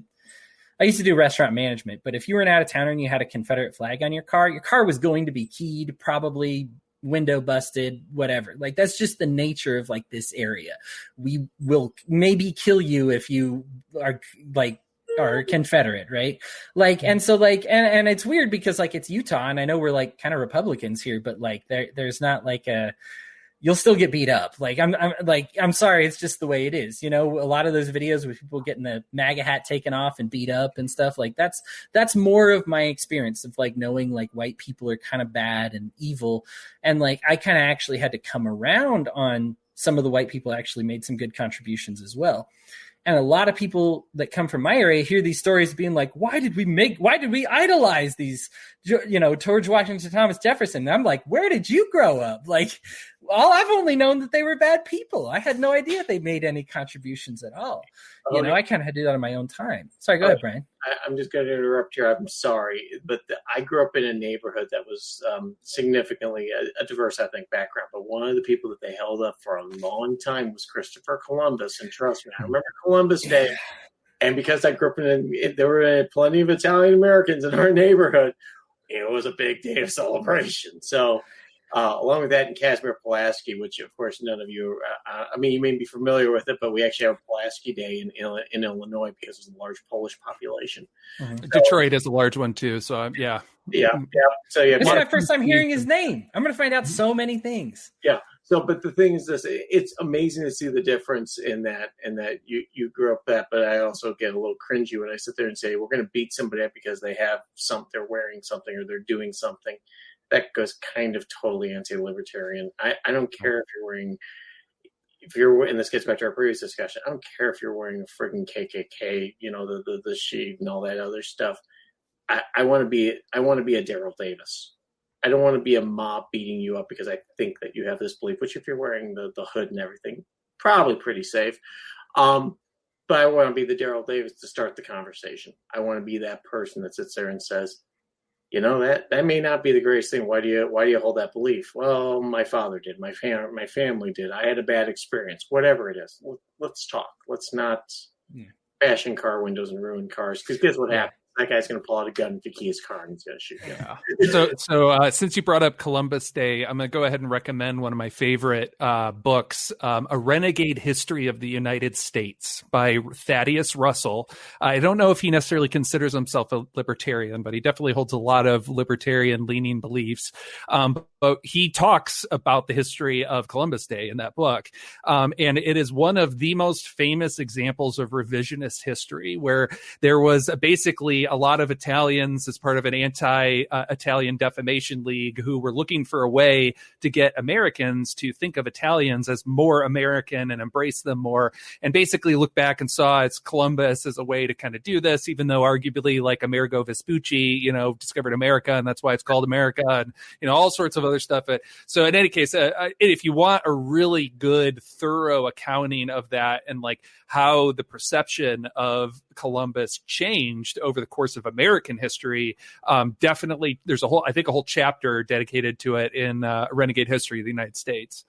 do restaurant management, but if you were an out of towner and you had a Confederate flag on your car was going to be keyed, probably window busted, whatever. Like that's just the nature of like this area. We will maybe kill you if you are Confederate, right? Like, and so like, and it's weird because like it's Utah, and I know we're like kind of Republicans here, but like there's not like you'll still get beat up. Like I'm sorry, it's just the way it is. A lot of those videos with people getting the MAGA hat taken off and beat up and stuff, like that's more of my experience of like knowing like white people are kind of bad and evil. And like I kind of actually had to come around on some of the white people actually made some good contributions as well. And a lot of people that come from my area hear these stories being like, why did we idolize these, George Washington, Thomas Jefferson? And I'm like, where did you grow up? Like, I've only known that they were bad people. I had no idea they made any contributions at all. I kind of had to do that on my own time. Sorry, go ahead, Brian. I'm just going to interrupt you. I'm sorry, but I grew up in a neighborhood that was significantly a diverse ethnic background. But one of the people that they held up for a long time was Christopher Columbus. And trust me, I remember Columbus Day. And because I grew up there were plenty of Italian Americans in our neighborhood, it was a big day of celebration. So along with that, in Casimir Pulaski, which of course none of you, you may be familiar with it, but we actually have Pulaski Day in Illinois because there's a large Polish population. Mm-hmm. So, Detroit is a large one too. So yeah. So yeah, it's my first time hearing his name. I'm going to find out so many things. Yeah. So, but the thing is this, it's amazing to see the difference in that, and that you grew up that, but I also get a little cringy when I sit there and say, we're going to beat somebody up because they have they're wearing something or they're doing something. That goes kind of totally anti-libertarian. I don't care if you're, and this gets back to our previous discussion, I don't care if you're wearing a friggin' KKK, the sheet and all that other stuff. I want to be a Daryl Davis. I don't want to be a mob beating you up because I think that you have this belief, which if you're wearing the hood and everything, probably pretty safe. But I want to be the Daryl Davis to start the conversation. I want to be that person that sits there and says, that may not be the greatest thing. Why do you hold that belief? Well, my father did. My family did. I had a bad experience. Whatever it is, let's talk. Let's not bash in car windows and ruin cars. Because guess what happens? That guy's going to pull out a gun, pick his car, and he's going to shoot you. Yeah. So since you brought up Columbus Day, I'm going to go ahead and recommend one of my favorite books, A Renegade History of the United States by Thaddeus Russell. I don't know if he necessarily considers himself a libertarian, but he definitely holds a lot of libertarian-leaning beliefs. But he talks about the history of Columbus Day in that book. And it is one of the most famous examples of revisionist history, where there was basically a lot of Italians as part of an anti-Italian defamation league who were looking for a way to get Americans to think of Italians as more American and embrace them more, and basically look back and saw it's Columbus as a way to kind of do this, even though arguably like Amerigo Vespucci, discovered America, and that's why it's called America, and, all sorts of other stuff. So in any case, if you want a really good, thorough accounting of that and like how the perception of Columbus changed over the course of American history, definitely there's a whole chapter dedicated to it in Renegade History of the United States.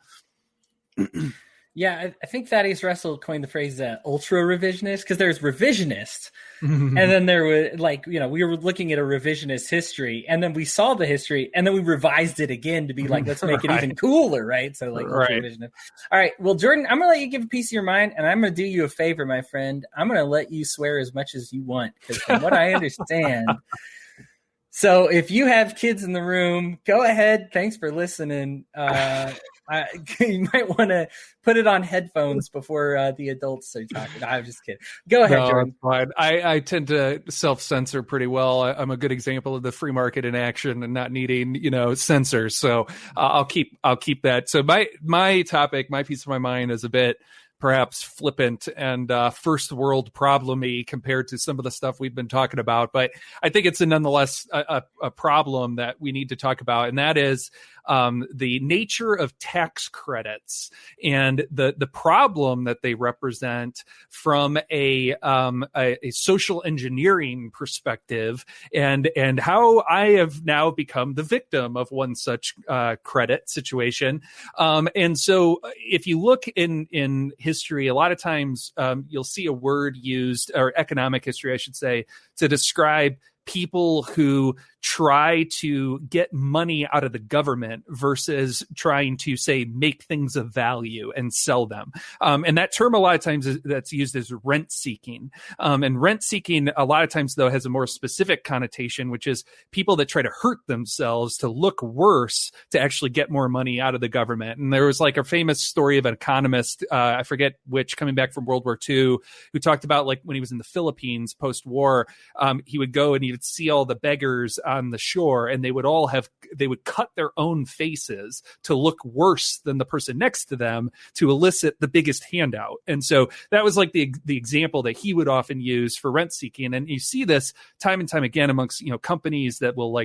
Yeah, I think Thaddeus Russell coined the phrase ultra revisionist, because there's revisionist, and then there was we were looking at a revisionist history, and then we saw the history, and then we revised it again to be like, let's make it even cooler, right? So ultra revisionist. All right, well, Jordan, I'm going to let you give a piece of your mind, and I'm going to do you a favor, my friend. I'm going to let you swear as much as you want, because from what I understand... So if you have kids in the room, go ahead. Thanks for listening. You might want to put it on headphones before the adults are talking. No, I'm just kidding. Go ahead, Jordan. Fine. I tend to self-censor pretty well. I'm a good example of the free market in action and not needing, censors. So I'll keep that. So my topic, my piece of my mind is a bit perhaps flippant and first world problem-y compared to some of the stuff we've been talking about. But I think it's nonetheless a problem that we need to talk about, and that is the nature of tax credits and the problem that they represent from a social engineering perspective, and how I have now become the victim of one such credit situation. And so if you look in history, a lot of times you'll see a word used, or economic history, I should say, to describe people who try to get money out of the government versus trying to, say, make things of value and sell them. And that term a lot of times that's used as rent seeking. And rent seeking a lot of times, though, has a more specific connotation, which is people that try to hurt themselves to look worse to actually get more money out of the government. And there was like a famous story of an economist, I forget which, coming back from World War II, who talked about like when he was in the Philippines post-war, he would go and he would see all the beggars on the shore, and they would cut their own faces to look worse than the person next to them to elicit the biggest handout. And so that was like the example that he would often use for rent seeking. And you see this time and time again amongst, companies that will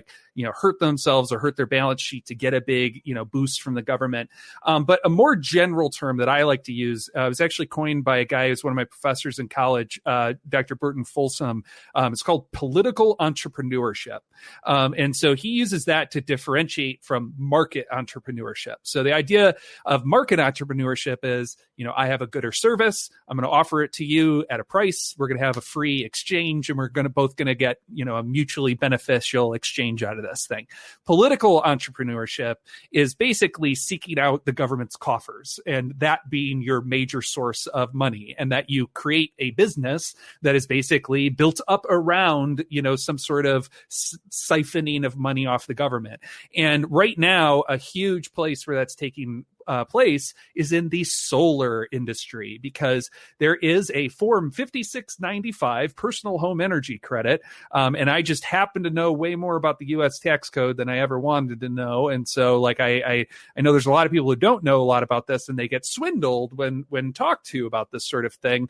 hurt themselves or hurt their balance sheet to get a big, boost from the government. But a more general term that I like to use was actually coined by a guy who's one of my professors in college, Dr. Burton Folsom. It's called political entrepreneurship. And so he uses that to differentiate from market entrepreneurship. So the idea of market entrepreneurship is, I have a good or service. I'm going to offer it to you at a price. We're going to have a free exchange, and we're both going to get, a mutually beneficial exchange out of this thing. Political entrepreneurship is basically seeking out the government's coffers, and that being your major source of money, and that you create a business that is basically built up around, some sort of siphoning of money off the government. And right now, a huge place where that's taking place is in the solar industry, because there is a Form 5695 personal home energy credit. And I just happen to know way more about the U.S. tax code than I ever wanted to know. And so like I know there's a lot of people who don't know a lot about this, and they get swindled when talked to about this sort of thing,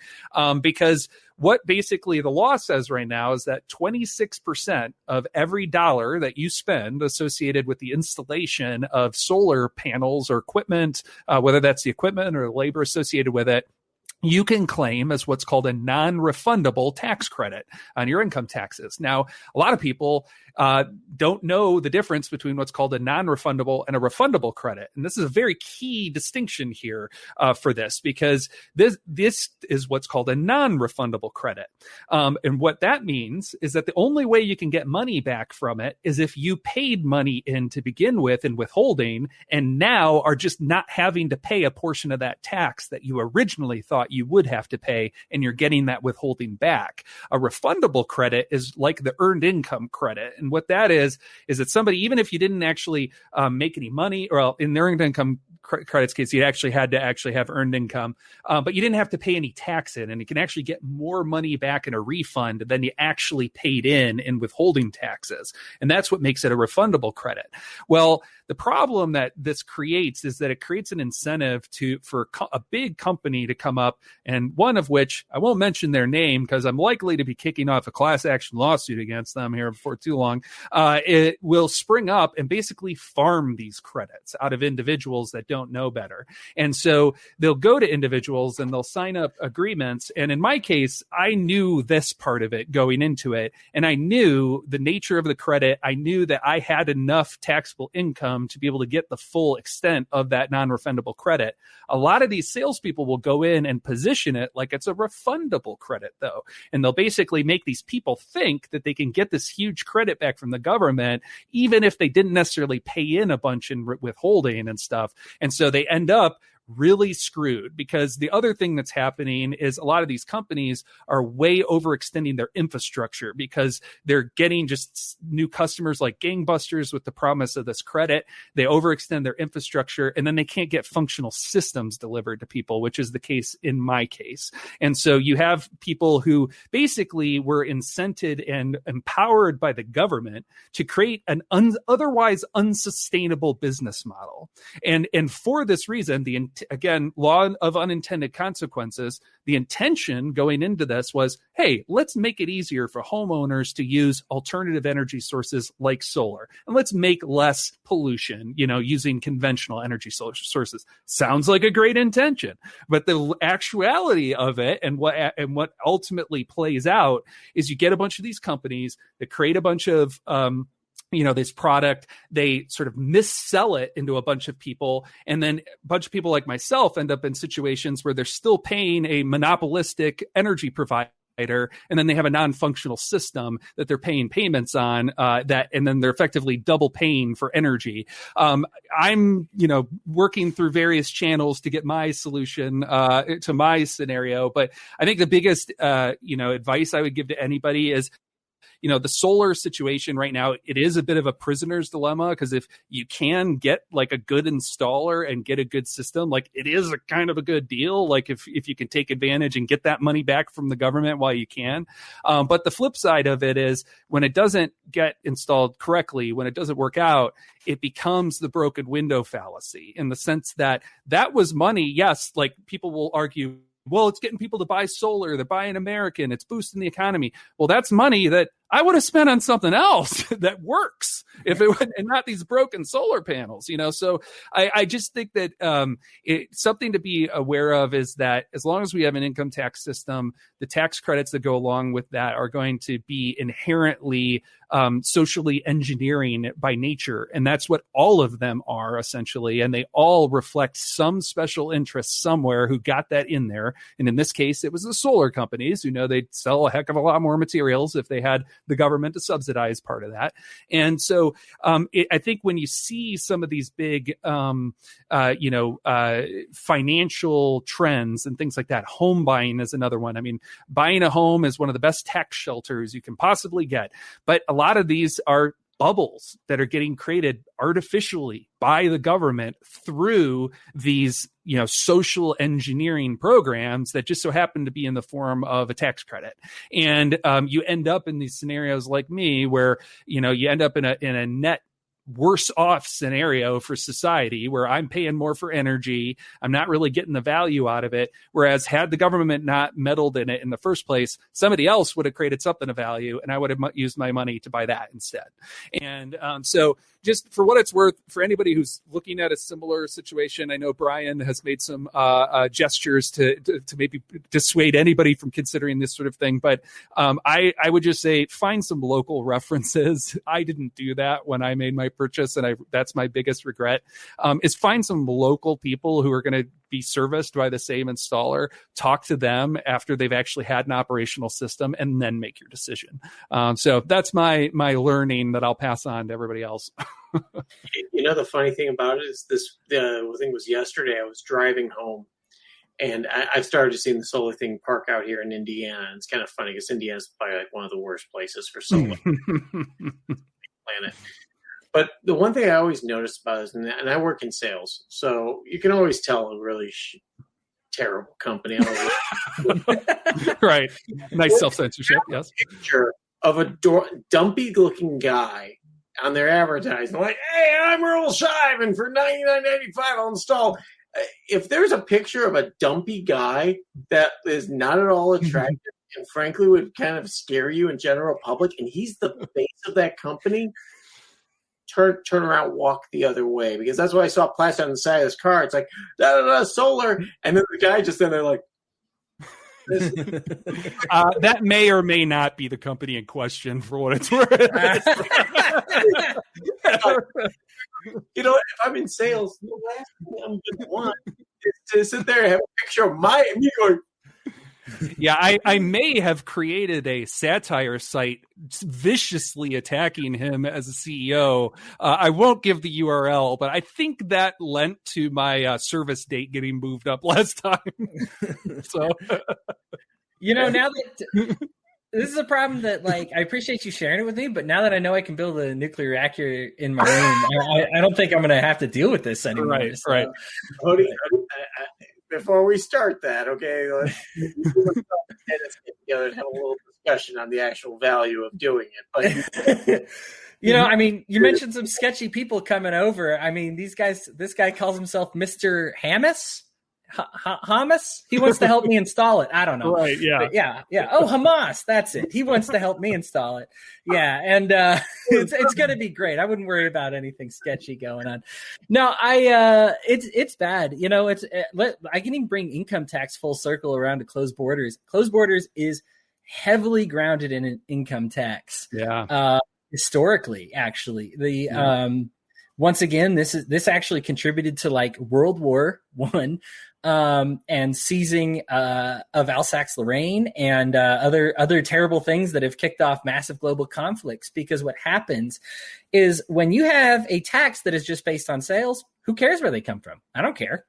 because what basically the law says right now is that 26% of every dollar that you spend associated with the installation of solar panels or equipment, whether that's the equipment or the labor associated with it, you can claim as what's called a non-refundable tax credit on your income taxes. Now, a lot of people don't know the difference between what's called a non-refundable and a refundable credit. And this is a very key distinction here for this, because this is what's called a non-refundable credit. And what that means is that the only way you can get money back from it is if you paid money in to begin with in withholding, and now are just not having to pay a portion of that tax that you originally thought you would have to pay, and you're getting that withholding back. A refundable credit is like the earned income credit. And what that is that somebody, even if you didn't actually make any money, or in the earned income credits case, you actually had to actually have earned income, but you didn't have to pay any tax in, and you can actually get more money back in a refund than you actually paid in withholding taxes. And that's what makes it a refundable credit. Well, the problem that this creates is that it creates an incentive for a big company to come up, and one of which, I won't mention their name because I'm likely to be kicking off a class action lawsuit against them here before too long. It will spring up and basically farm these credits out of individuals that don't know better. And so they'll go to individuals and they'll sign up agreements. And in my case, I knew this part of it going into it, and I knew the nature of the credit. I knew that I had enough taxable income to be able to get the full extent of that non-refundable credit. A lot of these salespeople will go in and position it like it's a refundable credit, though. And they'll basically make these people think that they can get this huge credit back from the government, even if they didn't necessarily pay in a bunch in withholding and stuff. And so they end up really screwed, because the other thing that's happening is a lot of these companies are way overextending their infrastructure, because they're getting just new customers like gangbusters with the promise of this credit. They overextend their infrastructure, and then they can't get functional systems delivered to people, which is the case in my case. And so you have people who basically were incented and empowered by the government to create an otherwise unsustainable business model. And for this reason, again, law of unintended consequences, the intention going into this was, hey, let's make it easier for homeowners to use alternative energy sources like solar, and let's make less pollution, using conventional energy sources. Sounds like a great intention, but the actuality of it and what ultimately plays out is you get a bunch of these companies that create a bunch of this product, they sort of missell it into a bunch of people. And then a bunch of people like myself end up in situations where they're still paying a monopolistic energy provider, and then they have a non-functional system that they're paying payments on, and then they're effectively double paying for energy. I'm, working through various channels to get my solution to my scenario. But I think the biggest, advice I would give to anybody is, the solar situation right now, it is a bit of a prisoner's dilemma, because if you can get like a good installer and get a good system, like it is a kind of a good deal. Like if you can take advantage and get that money back from the government while you can. But the flip side of it is, when it doesn't get installed correctly, when it doesn't work out, it becomes the broken window fallacy, in the sense that was money. Yes, like people will argue, well, it's getting people to buy solar. They're buying American. It's boosting the economy. Well, that's money that I would have spent on something else that works, if it would, and not these broken solar panels, So I just think that something to be aware of is that as long as we have an income tax system, the tax credits that go along with that are going to be inherently socially engineering by nature. And that's what all of them are, essentially. And they all reflect some special interest somewhere who got that in there. And in this case, it was the solar companies who know they'd sell a heck of a lot more materials if they had the government to subsidize part of that. And so I think when you see some of these big, financial trends and things like that, home buying is another one. I mean, buying a home is one of the best tax shelters you can possibly get. But a lot of these are bubbles that are getting created artificially by the government through these, social engineering programs that just so happen to be in the form of a tax credit. And you end up in these scenarios like me where, you end up in a net worse off scenario for society where I'm paying more for energy. I'm not really getting the value out of it. Whereas had the government not meddled in it in the first place, somebody else would have created something of value and I would have used my money to buy that instead. And so just for what it's worth, for anybody who's looking at a similar situation, I know Brian has made some gestures to maybe dissuade anybody from considering this sort of thing. But I would just say find some local references. I didn't do that when I made my purchase, and that's my biggest regret, is find some local people who are going to be serviced by the same installer, talk to them after they've actually had an operational system, and then make your decision. So that's my learning that I'll pass on to everybody else. The funny thing about it is I think it was yesterday, I was driving home and I started to see the solar thing park out here in Indiana. And it's kind of funny because Indiana's probably like one of the worst places for solar planet. But the one thing I always notice about it, and I work in sales, so you can always tell a really terrible company. Right. Nice self-censorship, yes. Picture of a dumpy-looking guy on their advertising, like, hey, I'm Earl Shive, for $99.95 I'll install. If there's a picture of a dumpy guy that is not at all attractive and frankly would kind of scare you in general public, and he's the face of that company, turn around, walk the other way, because that's what I saw plastered on the side of this car. It's like solar, and then the guy just in there like. That may or may not be the company in question, for what it's worth. If I'm in sales, the last thing I'm going to want is to sit there and have a picture of me going. Yeah, I may have created a satire site viciously attacking him as a CEO. I won't give the URL, but I think that lent to my service date getting moved up last time. So, now that this is a problem that, like, I appreciate you sharing it with me, but now that I know I can build a nuclear reactor in my room, I don't think I'm going to have to deal with this anymore. Right, so. right. Hodey, before we start that, okay, let's get together and have a little discussion on the actual value of doing it. But you mentioned some sketchy people coming over. I mean, this guy calls himself Mr. Hamas. Hamas? He wants to help me install it. I don't know. Right, yeah. But yeah. Oh, Hamas, that's it. He wants to help me install it. Yeah, and it's going to be great. I wouldn't worry about anything sketchy going on. No, it's bad. I can even bring income tax full circle around to closed borders. Closed borders is heavily grounded in an income tax. Yeah. Historically, actually. Once again, this actually contributed to like World War I, and seizing of Alsace-Lorraine and other terrible things that have kicked off massive global conflicts. Because what happens is when you have a tax that is just based on sales, who cares where they come from? I don't care.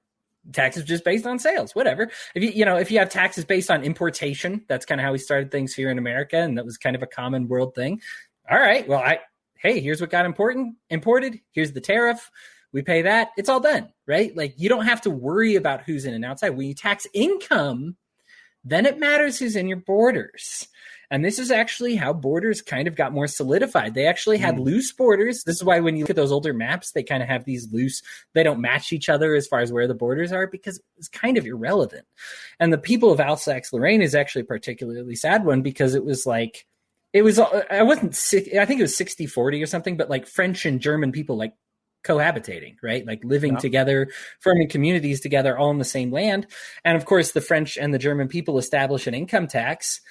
Tax is just based on sales, whatever. If you have taxes based on importation, that's kind of how we started things here in America, and that was kind of a common world thing. All right, well, hey, here's what got imported. Here's the tariff. We pay that. It's all done, right? Like, you don't have to worry about who's in and outside. When you tax income, then it matters who's in your borders. And this is actually how borders kind of got more solidified. They actually had loose borders. This is why when you look at those older maps, they kind of have these loose, they don't match each other as far as where the borders are, because it's kind of irrelevant. And the people of Alsace-Lorraine is actually a particularly sad one, because I think it was 60-40 or something, but like French and German people like cohabitating, right? Like living together, forming communities together, all in the same land. And of course, the French and the German people establish an income tax.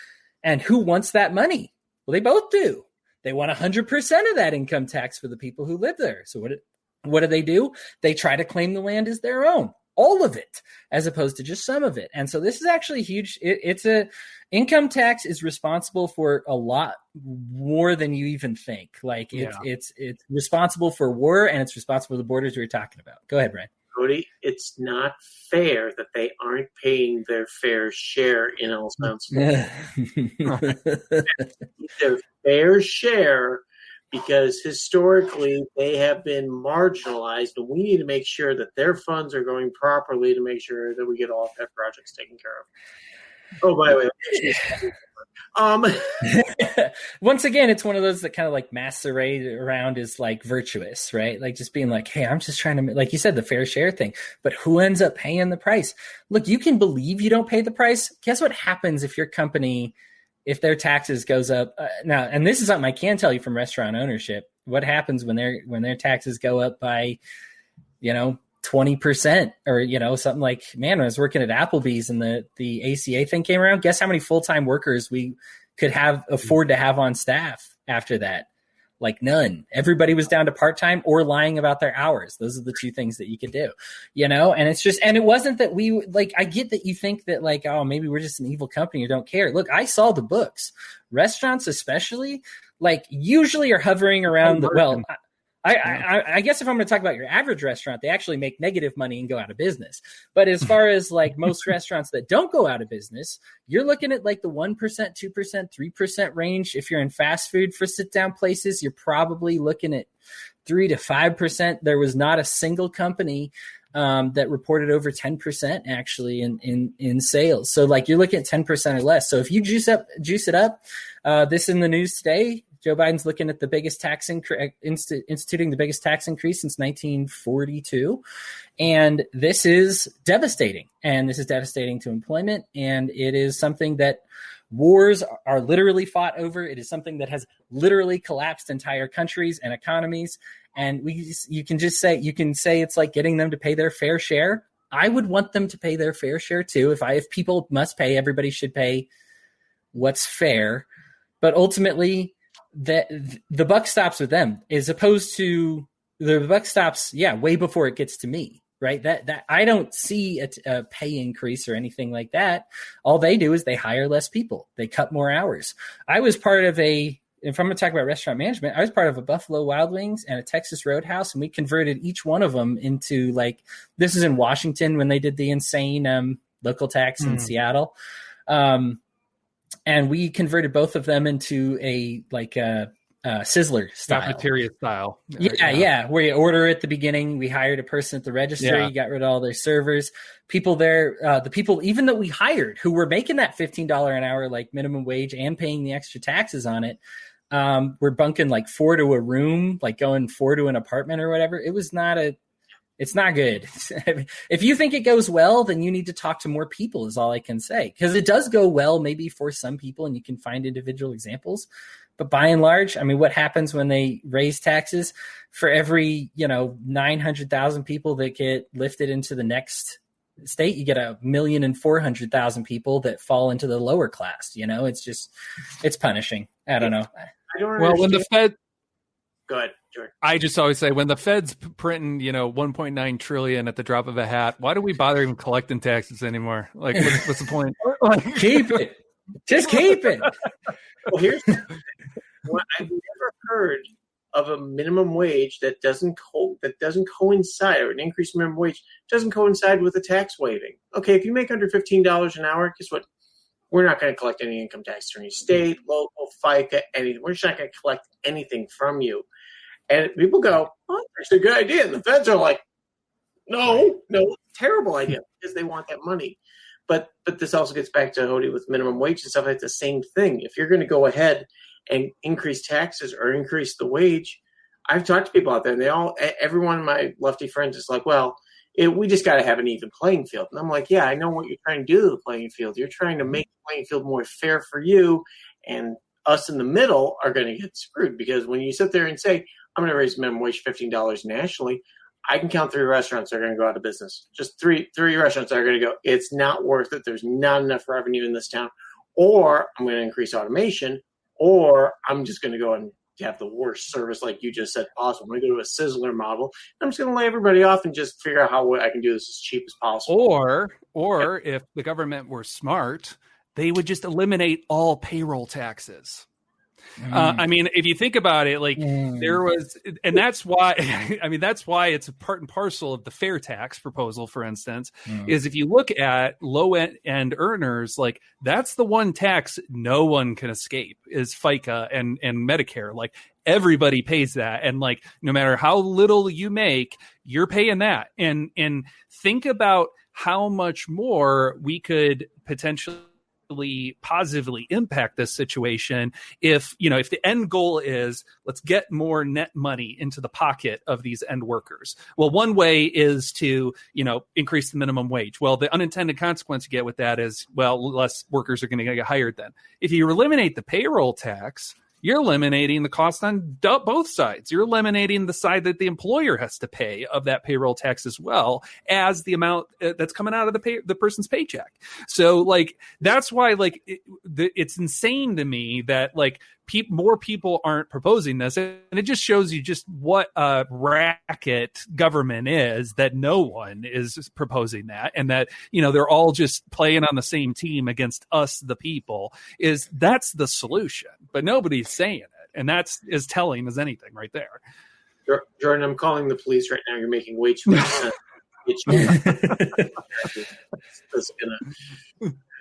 And who wants that money? Well, they both do. They want 100% of that income tax for the people who live there. So what do? They try to claim the land as their own, all of it, as opposed to just some of it. And so this is actually huge. Income tax is responsible for a lot more than you even think. Like it's responsible for war, and it's responsible for the borders we were talking about. Go ahead, Brian. Cody, it's not fair that they aren't paying their fair share in Alsace. Their fair share because historically they have been marginalized, and we need to make sure that their funds are going properly to make sure that we get all pet projects taken care of. Oh, by the way, once again, it's one of those that kind of like masquerade around as like virtuous, right? Like just being like, hey, I'm just trying to, like you said, the fair share thing, but who ends up paying the price? Look, you can believe you don't pay the price. Guess what happens if your company, if their taxes goes up now, and this is something I can tell you from restaurant ownership, what happens when their taxes go up by, 20% or, something like, man, when I was working at Applebee's and the ACA thing came around, guess how many full-time workers we could afford to have on staff after that? Like none. Everybody was down to part-time or lying about their hours. Those are the two things that you could do, and it's just, and it wasn't that we like, I get that you think that like, oh, maybe we're just an evil company or don't care. Look, I saw the books. Restaurants especially like usually are hovering around I guess if I'm going to talk about your average restaurant, they actually make negative money and go out of business. But as far as like most restaurants that don't go out of business, you're looking at like the 1%, 2%, 3% range. If you're in fast food for sit down places, you're probably looking at 3 to 5%. There was not a single company that reported over 10% actually in sales. So like you're looking at 10% or less. So if you juice it up, this in the news today, Joe Biden's looking at the biggest instituting the biggest tax increase since 1942. And this is devastating. And this is devastating to employment. And it is something that wars are literally fought over. It is something that has literally collapsed entire countries and economies. And you can say it's like getting them to pay their fair share. I would want them to pay their fair share too. If people must pay, everybody should pay what's fair. But ultimately, the buck stops with them, as opposed to the buck stops, way before it gets to me, right? That I don't see a pay increase or anything like that. All they do is they hire less people, they cut more hours. I was part of if I'm going to talk about restaurant management, I was part of a Buffalo Wild Wings and a Texas Roadhouse, and we converted each one of them into like, this is in Washington when they did the insane local tax in Seattle. And we converted both of them into a Sizzler style. Cafeteria style. Yeah. Where you order at the beginning. We hired a person at the register. You got rid of all their servers. People there, the people even that we hired who were making that $15 an hour, like minimum wage and paying the extra taxes on it, were bunking like 4 to a room, like going 4 to an apartment or whatever. It's not good. If you think it goes well, then you need to talk to more people is all I can say. Because it does go well maybe for some people and you can find individual examples. But by and large, I mean, what happens when they raise taxes? For every, 900,000 people that get lifted into the next state, you get 1,400,000 people that fall into the lower class. It's punishing. I don't know. I don't well, when the Fed... Go ahead, George. I just always say when the Fed's printing, 1.9 trillion at the drop of a hat, why do we bother even collecting taxes anymore? Like, what's the point? Keep it. Just keep it. Well, here's what I've never heard of a minimum wage that doesn't coincide, or an increased minimum wage doesn't coincide with a tax waiving. Okay, if you make under $15 an hour, guess what? We're not going to collect any income tax from your state, local, FICA, anything. We're just not going to collect anything from you. And people go, oh, that's a good idea. And the feds are like, no, it's a terrible idea because they want that money. But this also gets back to Hodey with minimum wage and stuff. It's the same thing. If you're going to go ahead and increase taxes or increase the wage, I've talked to people out there, and every one of my lefty friends is like, well, we just got to have an even playing field. And I'm like, yeah, I know what you're trying to do to the playing field. You're trying to make the playing field more fair for you, and us in the middle are going to get screwed, because when you sit there and say, I'm going to raise minimum wage $15 nationally, I can count 3 restaurants that are going to go out of business. Just three restaurants that are going to go, it's not worth it. There's not enough revenue in this town. Or I'm going to increase automation, or I'm just going to go and have the worst service, like you just said, possible. I'm going to go to a Sizzler model. I'm just going to lay everybody off and just figure out how I can do this as cheap as possible. Or if the government were smart, they would just eliminate all payroll taxes. I mean, if you think about it, like there was, and that's why, I mean, that's why it's a part and parcel of the fair tax proposal, for instance, is if you look at low end earners, like that's the one tax no one can escape is FICA and Medicare. Like everybody pays that. And like, no matter how little you make, you're paying that. And think about how much more we could potentially positively impact this situation if the end goal is let's get more net money into the pocket of these end workers. Well, one way is to increase the minimum wage. Well, the unintended consequence you get with that is, well, less workers are going to get hired then. If you eliminate the payroll tax, you're eliminating the cost on both sides. You're eliminating the side that the employer has to pay of that payroll tax as well as the amount that's coming out of the person's paycheck. So like, that's why like it's insane to me that like more people aren't proposing this. And it just shows you just what a racket government is, that no one is proposing that. And that, they're all just playing on the same team against us, the people. That's the solution, but nobody's saying it. And that's as telling as anything right there. Jordan, I'm calling the police right now. You're making way too much sense.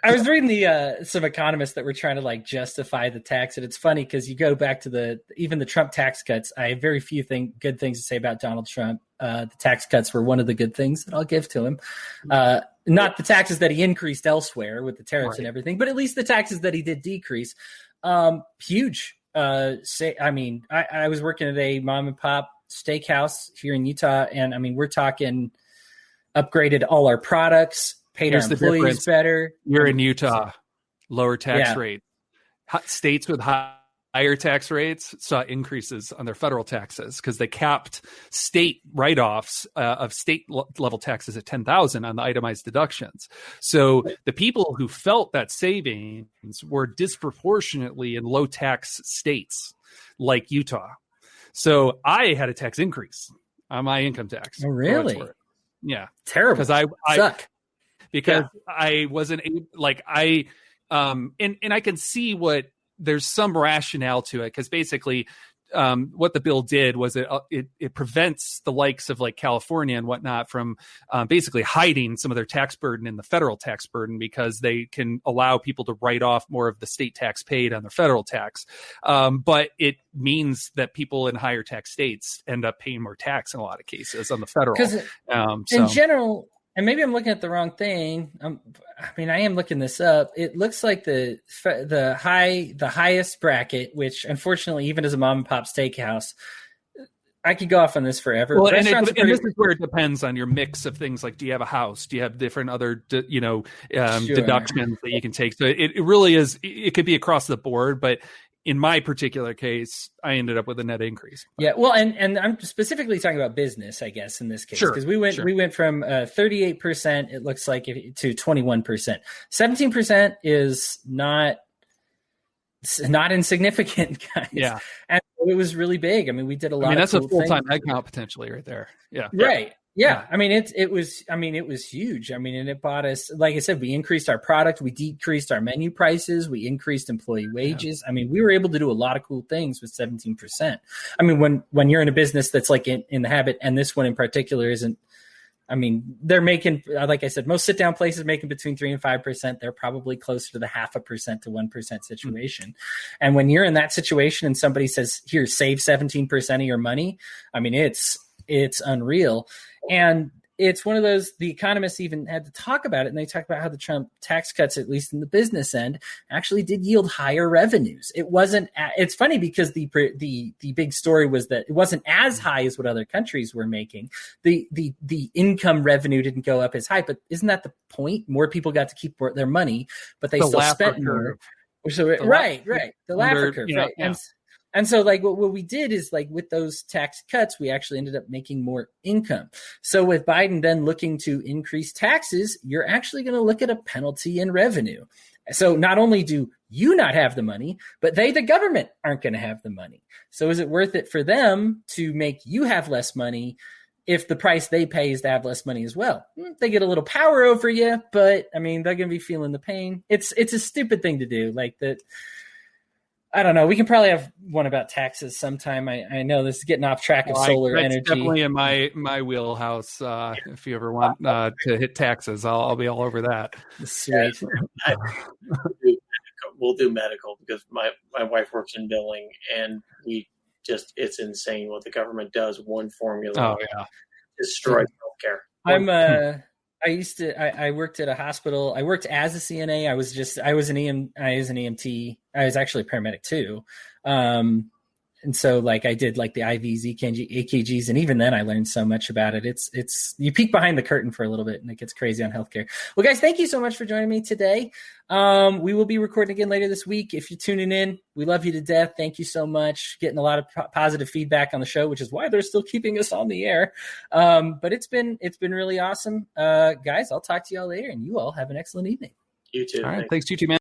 I was reading some economists that were trying to like justify the tax, and it's funny because you go back to even the Trump tax cuts. I have very few good things to say about Donald Trump. The tax cuts were one of the good things that I'll give to him. Not the taxes that he increased elsewhere with the tariffs and everything, but at least the taxes that he did decrease. Huge. I was working at a mom and pop steakhouse here in Utah, and I mean, we're talking upgraded all our products, paid our employees better. You're in Utah, lower tax rate. States with higher tax rates saw increases on their federal taxes because they capped state write-offs of state level taxes at $10,000 on the itemized deductions. So the people who felt that savings were disproportionately in low tax states like Utah. So I had a tax increase on my income tax. Oh, really? Yeah. Terrible. Because I wasn't and I can see there's some rationale to it, because basically what the bill did was it prevents the likes of like California and whatnot from basically hiding some of their tax burden in the federal tax burden, because they can allow people to write off more of the state tax paid on their federal tax. But it means that people in higher tax states end up paying more tax in a lot of cases on the federal. In general, and maybe I'm looking at the wrong thing. I am looking this up. It looks like the highest bracket, which unfortunately, even as a mom and pop steakhouse, I could go off on this forever. Well, and this is where it depends on your mix of things. Like, do you have a house? Do you have different other, deductions that you can take? So it really is. It could be across the board, but in my particular case, I ended up with a net increase. Yeah, well, and I'm specifically talking about business, I guess, in this case, because we went from 38%, it looks like, to 21%. 17% is not insignificant, guys. Yeah, and it was really big. I mean, we did a lot. That's of a full-time head count potentially right there. Yeah, right. Yeah, I mean it was huge. I mean, and it bought us, like I said, we increased our product, we decreased our menu prices, we increased employee wages. I mean, we were able to do a lot of cool things with 17%. I mean, when you're in a business that's like in the habit, and this one in particular isn't. I mean, they're making, like I said, most sit down places making between 3% and 5%. They're probably closer to the 0.5% to 1% situation. Mm-hmm. And when you're in that situation and somebody says, "Here, save 17% of your money," I mean, it's unreal. And it's one of those, the economists even had to talk about it, and they talked about how the Trump tax cuts, at least in the business end, actually did yield higher revenues. It wasn't, it's funny because the big story was that it wasn't as high as what other countries were making. The income revenue didn't go up as high, but isn't that the point? More people got to keep their money, but they still spent more. So, right. The Laffer curve, right? Yeah. And so, like, what we did is, like, with those tax cuts, we actually ended up making more income. So with Biden then looking to increase taxes, you're actually going to look at a penalty in revenue. So not only do you not have the money, but the government, aren't going to have the money. So is it worth it for them to make you have less money if the price they pay is to have less money as well? They get a little power over you, but, I mean, they're going to be feeling the pain. It's a stupid thing to do. Like that. I don't know. We can probably have one about taxes sometime. I know this is getting off track of solar energy. Definitely in my wheelhouse. If you ever want to hit taxes, I'll be all over that. Sweet. We'll do medical because my wife works in billing, and it's insane what the government does. One formula destroys healthcare. I worked at a hospital. I worked as a CNA. I was an EMT. I was actually a paramedic too. And so like I did like the IVs, EKGs, and even then I learned so much about it. It's you peek behind the curtain for a little bit and it gets crazy on healthcare. Well, guys, thank you so much for joining me today. We will be recording again later this week. If you're tuning in, we love you to death. Thank you so much. Getting a lot of positive feedback on the show, which is why they're still keeping us on the air. But it's been really awesome. Guys, I'll talk to y'all later, and you all have an excellent evening. You too. All right. Thanks, you too, man.